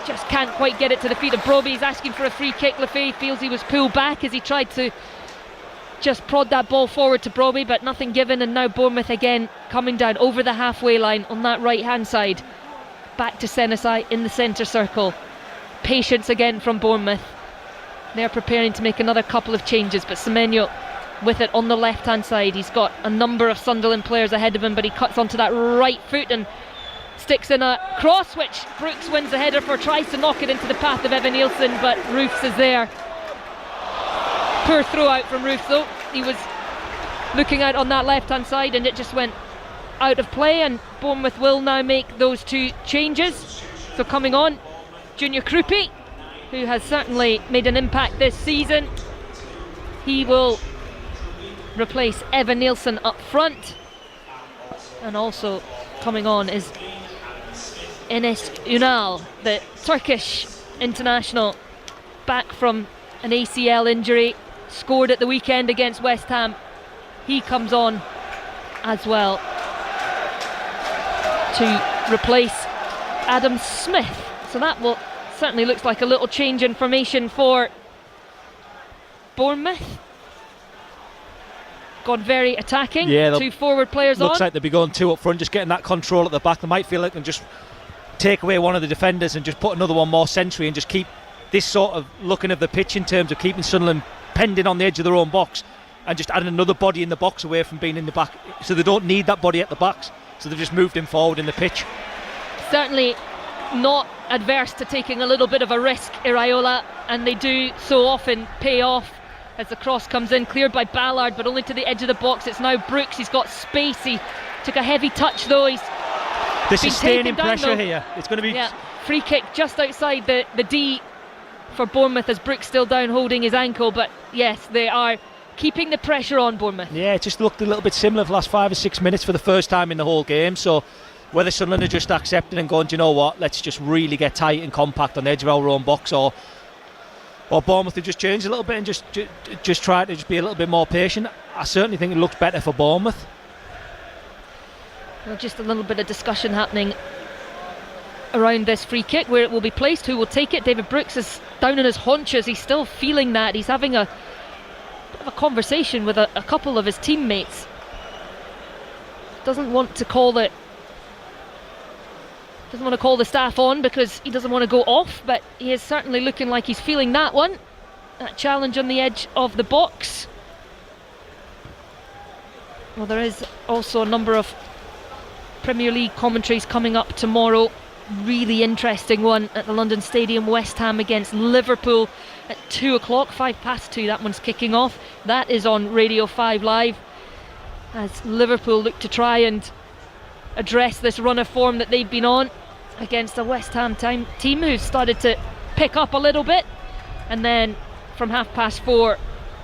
just can't quite get it to the feet of Brobbey. He's asking for a free kick. Lafay feels he was pulled back as he tried to just prod that ball forward to Brobbey, but nothing given. And now Bournemouth again coming down over the halfway line on that right hand side. Back to Senesi in the centre circle. Patience again from Bournemouth. They're preparing to make another couple of changes, but Semenyo with it on the left-hand side. He's got a number of Sunderland players ahead of him, but he cuts onto that right foot and sticks in a cross, which Brooks wins the header for, tries to knock it into the path of Evan Nielsen, but Roofs is there. Poor throw out from Roofs though. He was looking out on that left-hand side and it just went out of play, and Bournemouth will now make those 2 changes. So coming on, Junior Krupi, who has certainly made an impact this season. He will replace Evan Nielsen up front, and also coming on is Enes Ünal, the Turkish international, back from an ACL injury, scored at the weekend against West Ham. He comes on as well to replace Adam Smith. So that will certainly looks like a little change in formation for Bournemouth. Gone very attacking. Yeah, 2 forward players looks on. like they'll be going 2 up front, just getting that control at the back. They might feel like they can just take away one of the defenders and just put another one more century and just keep this sort of looking of the pitch in terms of keeping Sunderland pending on the edge of their own box and just adding another body in the box away from being in the back, so they don't need that body at the backs, so they've just moved him forward in the pitch. Certainly not adverse to taking a little bit of a risk, Iraola, and they do so often pay off as the cross comes in, cleared by Ballard, but only to the edge of the box. It's now Brooks. He's got space. He took a heavy touch though. He's the sustaining pressure here. It's going to be free kick just outside the D for Bournemouth, as Brooks still down holding his ankle. But yes, they are keeping the pressure on Bournemouth. Yeah, it just looked a little bit similar for the last 5 or 6 minutes for the first time in the whole game. So whether Sunderland are just accepting and going, do you know what, let's just really get tight and compact on the edge of our own box, or Bournemouth have just changed a little bit and just try to just be a little bit more patient. I certainly think it looks better for Bournemouth. Well, just a little bit of discussion happening around this free kick, where it will be placed, who will take it. David Brooks is down on his haunches. He's still feeling that. He's having a bit of a conversation with a couple of his teammates. Doesn't want to call the staff on because he doesn't want to go off, but he is certainly looking like he's feeling that one. That challenge on the edge of the box. Well, there is also a number of Premier League commentaries coming up tomorrow. Really interesting one at the London Stadium. West Ham against Liverpool at 2 o'clock, 2:05. That one's kicking off. That is on Radio 5 Live, as Liverpool look to try and address this run of form that they've been on against a West Ham team who've started to pick up a little bit. And then from 4:30,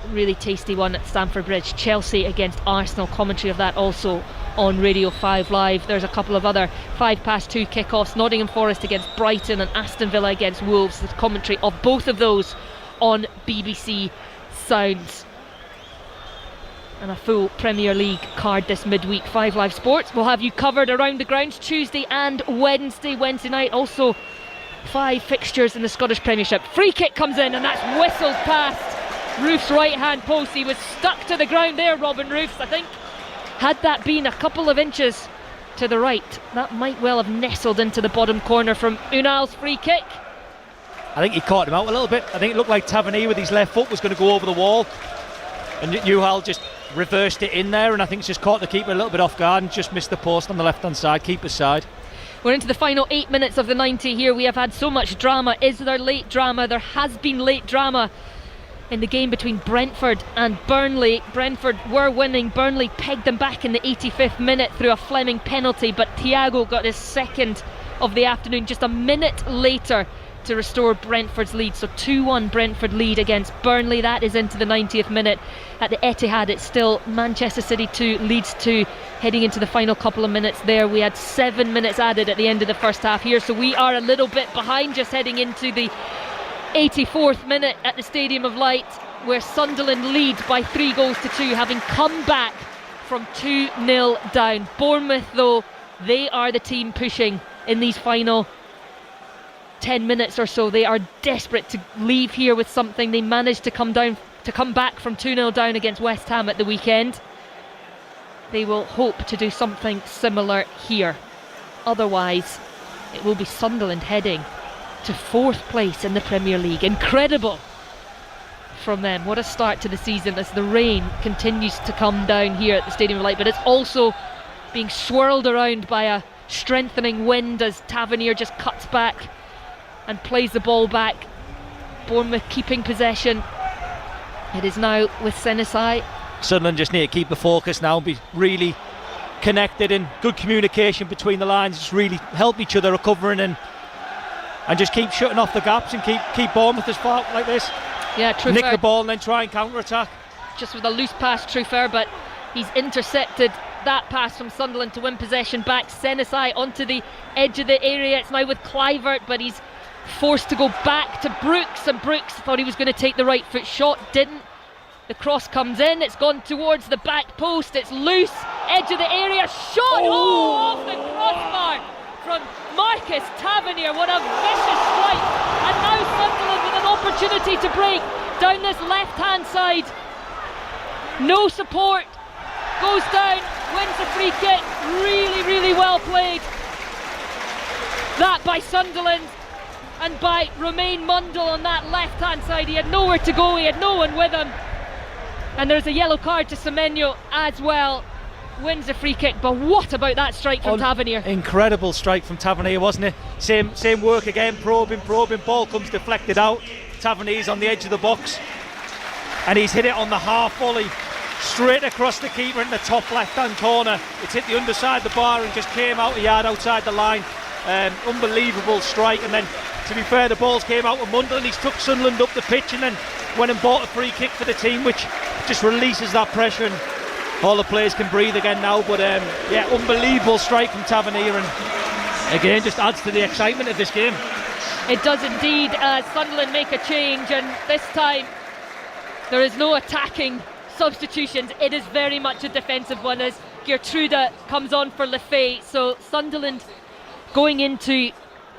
really tasty one at Stamford Bridge, Chelsea against Arsenal. Commentary of that also on Radio 5 Live. There's a couple of other 2:05 kickoffs, Nottingham Forest against Brighton and Aston Villa against Wolves. The commentary of both of those on BBC Sounds. And a full Premier League card this midweek. 5 Live Sports will have you covered around the grounds Tuesday and Wednesday night. Also 5 fixtures in the Scottish Premiership. Free kick comes in and that's whistled past Roof's right hand post. He was stuck to the ground there, Robin Roofs. I think had that been a couple of inches to the right, that might well have nestled into the bottom corner from Unal's free kick. I think he caught him out a little bit. I think it looked like Tavernier with his left foot was going to go over the wall, and Newhall just reversed it in there, and I think it's just caught the keeper a little bit off guard and just missed the post on the left hand side, keeper's side. We're into the final 8 minutes of the 90 here. We have had so much drama. Is there late drama? There has been late drama in the game between Brentford and Burnley. Brentford were winning. Burnley pegged them back in the 85th minute through a Fleming penalty, but Thiago got his second of the afternoon just a minute later to restore Brentford's lead. So 2-1 Brentford lead against Burnley. That is into the 90th minute at the Etihad. It's still Manchester City 2, Leeds 2, heading into the final couple of minutes there. We had 7 minutes added at the end of the first half here, so we are a little bit behind, just heading into the 84th minute at the Stadium of Light, where Sunderland lead by 3-2, having come back from 2-0 down. Bournemouth, though, they are the team pushing in these final 10 minutes or so. They are desperate to leave here with something. They managed to come back from 2-0 down against West Ham at the weekend. They will hope to do something similar here. Otherwise, it will be Sunderland heading to 4th place in the Premier League. Incredible. from them. What a start to the season as the rain continues to come down here at the Stadium of Light, but it's also being swirled around by a strengthening wind as Tavernier just cuts back and plays the ball back. Bournemouth keeping possession. It is now with Senesi. Sunderland just need to keep the focus now, be really connected and good communication between the lines, just really help each other recovering and just keep shutting off the gaps and keep Bournemouth as far like this. Yeah, Trufer. Nick the ball and then try and counter-attack. Just with a loose pass, Trufer, but he's intercepted that pass from Sunderland to win possession back. Senesi onto the edge of the area. It's now with Kluivert, but he's forced to go back to Brooks, and Brooks thought he was going to take the right foot shot, didn't. The cross comes in, it's gone towards the back post, it's loose, edge of the area, shot, off the crossbar from Marcus Tavernier. What a vicious strike, and now Sunderland with an opportunity to break down this left hand side. No support, goes down, wins the free kick. Really well played, that by Sunderland and by Romain Mundle on that left hand side. He had nowhere to go, he had no one with him, and there's a yellow card to Semenyo as well. Wins the free kick, but what about that strike from Tavernier? Incredible strike from Tavernier, wasn't it? Same work again, probing, ball comes deflected out. Tavernier's on the edge of the box and he's hit it on the half volley straight across the keeper in the top left hand corner. It's hit the underside of the bar and just came out a yard outside the line. Unbelievable strike, and then to be fair, the balls came out with Mundle and he's took Sunderland up the pitch and then went and bought a free kick for the team, which just releases that pressure and all the players can breathe again now. But yeah, unbelievable strike from Tavernier, and again just adds to the excitement of this game. It does indeed. Sunderland make a change, and this time there is no attacking substitutions. It is very much a defensive one as Geertruida comes on for Lefay. So Sunderland going into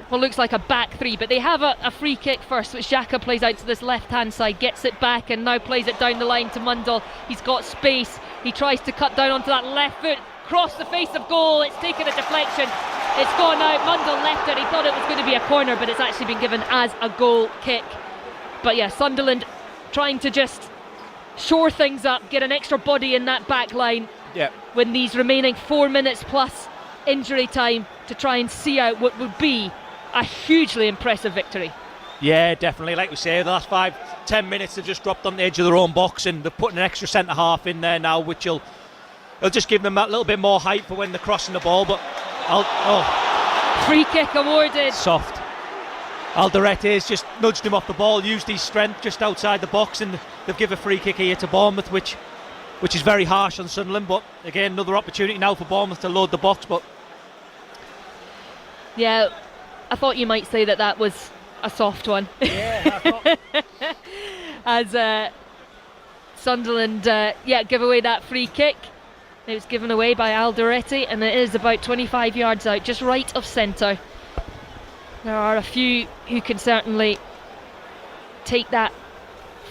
what looks like a back three, but they have a free kick first, which Xhaka plays out to this left hand side, gets it back and now plays it down the line to Mundle. He's got space, he tries to cut down onto that left foot, cross the face of goal, it's taken a deflection, it's gone out. Mundle left it, he thought it was going to be a corner, but it's actually been given as a goal kick. But yeah, Sunderland trying to just shore things up, get an extra body in that back line when these remaining 4 minutes plus injury time to try and see out what would be a hugely impressive victory. Yeah, definitely. Like we say, the last 5-10 minutes they've just dropped on the edge of their own box, and they're putting an extra centre half in there now, which will just give them that little bit more height for when they're crossing the ball. But free kick awarded. Soft. Alderete's just nudged him off the ball, used his strength just outside the box, and they've given a free kick here to Bournemouth, which is very harsh on Sunderland. But again, another opportunity now for Bournemouth to load the box. But yeah, I thought you might say that was a soft one. Yeah, as Sunderland give away that free kick. It was given away by Alderete, and it is about 25 yards out, just right of centre. There are a few who can certainly take that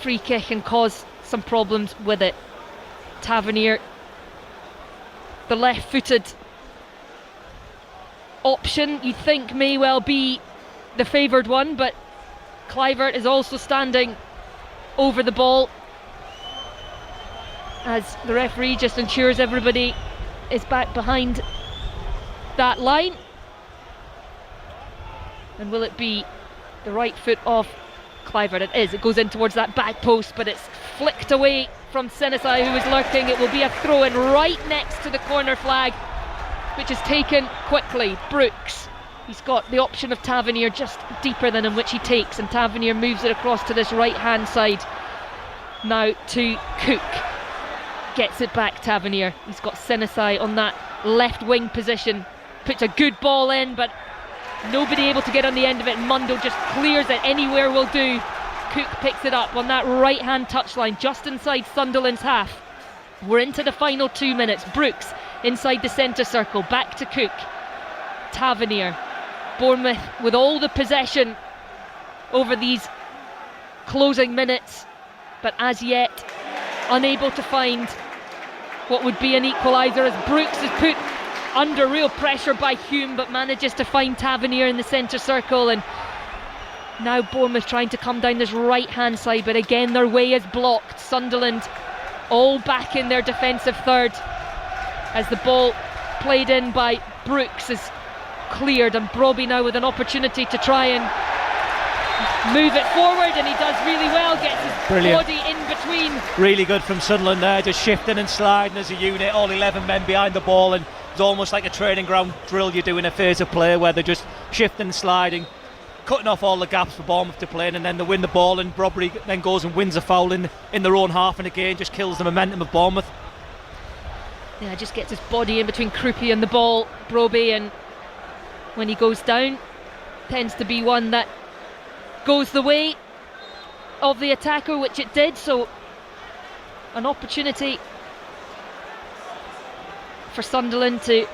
free kick and cause some problems with it. Tavernier, the left-footed option, you think may well be the favoured one, but Kluivert is also standing over the ball as the referee just ensures everybody is back behind that line. And will it be the right foot of Kluivert? It is. It goes in towards that back post, but it's flicked away from Senesi, who is lurking. It will be a throw in right next to the corner flag, which is taken quickly. Brooks, he's got the option of Tavernier just deeper than him, which he takes, and Tavernier moves it across to this right hand side now to Cook. Gets it back, Tavernier. He's got Senesi on that left wing position, puts a good ball in, but nobody able to get on the end of it. Mundle just clears it, anywhere will do. Cook picks it up on that right hand touchline just inside Sunderland's half. We're into the final 2 minutes. Brooks inside the centre circle, back to Cook. Tavernier. Bournemouth with all the possession over these closing minutes, but as yet unable to find what would be an equaliser, as Brooks is put under real pressure by Hume, but manages to find Tavernier in the centre circle. And Now Bournemouth trying to come down this right hand side, but again their way is blocked. Sunderland all back in their defensive third as the ball played in by Brooks is cleared, and Brobby now with an opportunity to try and move it forward, and he does really well, gets his body in between. Really good from Sunderland there, just shifting and sliding as a unit, all 11 men behind the ball, and it's almost like a training ground drill you do in a phase of play where they're just shifting and sliding, cutting off all the gaps for Bournemouth to play in, and then they win the ball, and Brobby then goes and wins a foul in their own half, and again just kills the momentum of Bournemouth. Yeah, just gets his body in between Krupi and the ball, Brobby, and when he goes down, tends to be one that goes the way of the attacker, which it did. So an opportunity for Sunderland to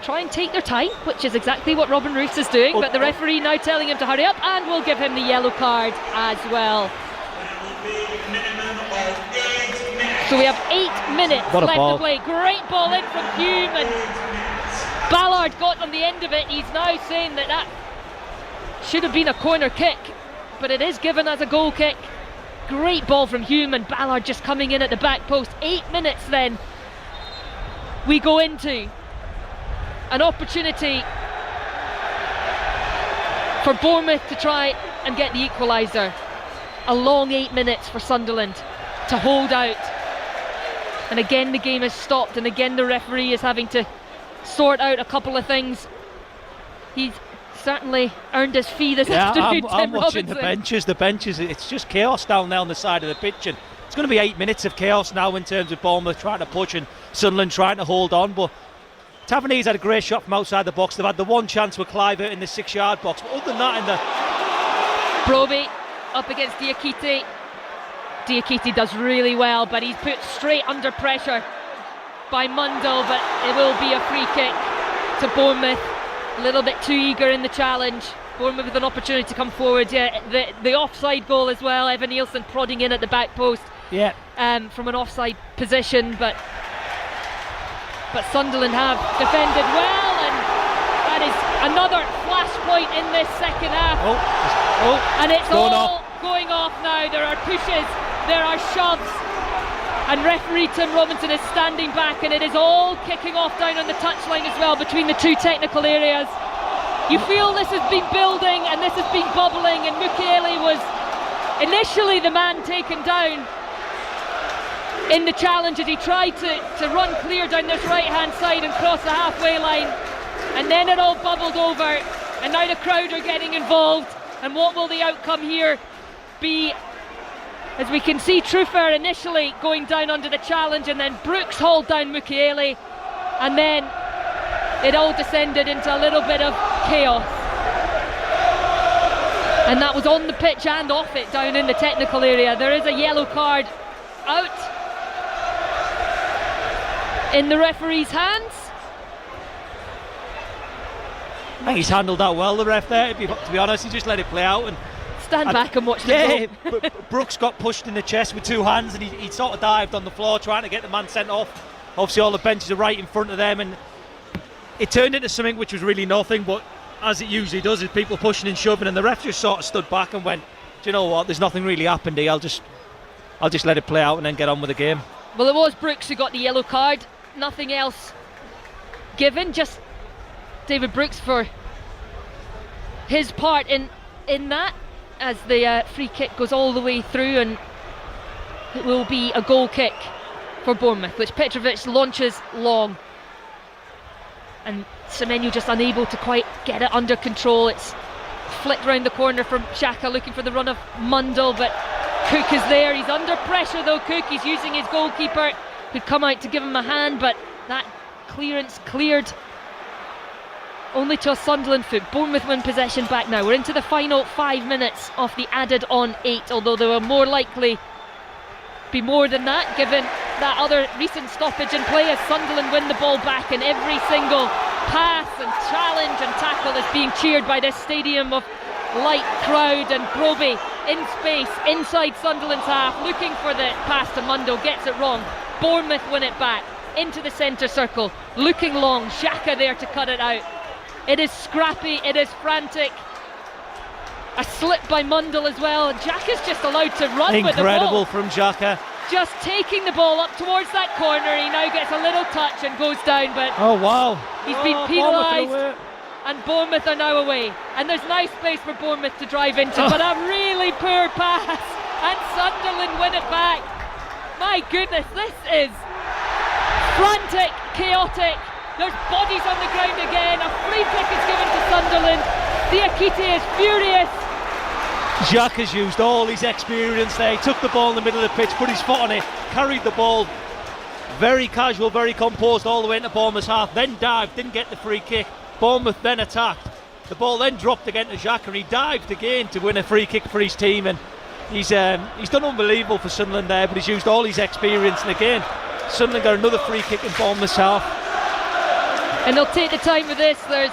try and take their time, which is exactly what Robin Roos is doing, but the referee now telling him to hurry up, and will give him the yellow card as well. So we have 8 minutes left to play. Great ball in from Hume, and Ballard got on the end of it. He's now saying that should have been a corner kick, but it is given as a goal kick. Great ball from Hume, and Ballard just coming in at the back post. 8 minutes then we go into an opportunity for Bournemouth to try and get the equaliser. A long 8 minutes for Sunderland to hold out, and again the game is stopped, and again the referee is having to sort out a couple of things. He's certainly earned his fee this afternoon. I'm watching the benches, it's just chaos down there on the side of the pitch, and it's going to be 8 minutes of chaos now in terms of Bournemouth trying to push and Sunderland trying to hold on. But Taverniers had a great shot from outside the box. They've had the one chance with Clive in the 6-yard box, but other than that, in the Brobby up against Diakite. Diakite does really well, but he's put straight under pressure by Mundell, but it will be a free kick to Bournemouth. A little bit too eager in the challenge. Bournemouth with an opportunity to come forward. Yeah, the offside goal as well. Evan Nielsen prodding in at the back post. Yeah. From an offside position, but Sunderland have defended well, and that is another flashpoint in this second half. And it's all going off now. There are pushes, there are shoves, and referee Tim Robinson is standing back, and it is all kicking off down on the touchline as well between the two technical areas. You feel this has been building and this has been bubbling, and Mukiele was initially the man taken down in the challenge as he tried to run clear down this right hand side and cross the halfway line, and then it all bubbled over, and now the crowd are getting involved. And what will the outcome here be? As we can see, Trufer initially going down under the challenge, and then Brooks hauled down Mukiele, and then it all descended into a little bit of chaos. And that was on the pitch and off it down in the technical area. There is a yellow card out in the referee's hands. I think he's handled that well, the ref there, to be honest. He just let it play out and stand back and watch the goal. Brooks got pushed in the chest with two hands, and he sort of dived on the floor trying to get the man sent off. Obviously all the benches are right in front of them, and it turned into something which was really nothing, but as it usually does, is people pushing and shoving, and the ref just sort of stood back and went, do you know what, there's nothing really happened here, I'll just let it play out and then get on with the game. Well, it was Brooks who got the yellow card, nothing else given, just David Brooks for his part in that, as the free kick goes all the way through, and it will be a goal kick for Bournemouth, which Petrovic launches long, and Semenyo just unable to quite get it under control. It's flicked round the corner from Xhaka looking for the run of Mundell, but Cook is there. He's under pressure though, Cook. He's using his goalkeeper who'd come out to give him a hand, but that clearance cleared only to a Sunderland foot. Bournemouth win possession back now. We're into the final 5 minutes of the added on 8, although there will more likely be more than that given that other recent stoppage in play as Sunderland win the ball back, and every single pass and challenge and tackle is being cheered by this stadium of light crowd. And Brobby in space inside Sunderland's half looking for the pass to Mundell, gets it wrong. Bournemouth win it back into the centre circle, looking long, Xhaka there to cut it out. It is scrappy, it is frantic, A slip by Mundle as well. And Jack is just allowed to run with the ball. Incredible from Xhaka. Just taking the ball up towards that corner. He now gets a little touch and goes down, but oh wow, he's been penalised, and Bournemouth are now away. And there's now space for Bournemouth to drive into, but a really poor pass, and Sunderland win it back. My goodness, this is frantic, chaotic. There's bodies on the ground again. A free kick is given to Sunderland. Diakite is furious. Xhaka's used all his experience there. He took the ball in the middle of the pitch, put his foot on it, carried the ball, very casual, very composed all the way into Bournemouth's half, then dived, didn't get the free kick. Bournemouth then attacked. The ball then dropped again to Xhaka, and he dived again to win a free kick for his team. And he's done unbelievable for Sunderland there, but he's used all his experience. And again, Sunderland got another free kick in Bournemouth's half. And they'll take the time with this. There's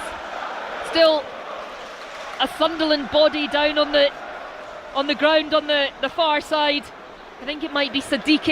still a Sunderland body down on the ground on the far side. I think it might be Sadiq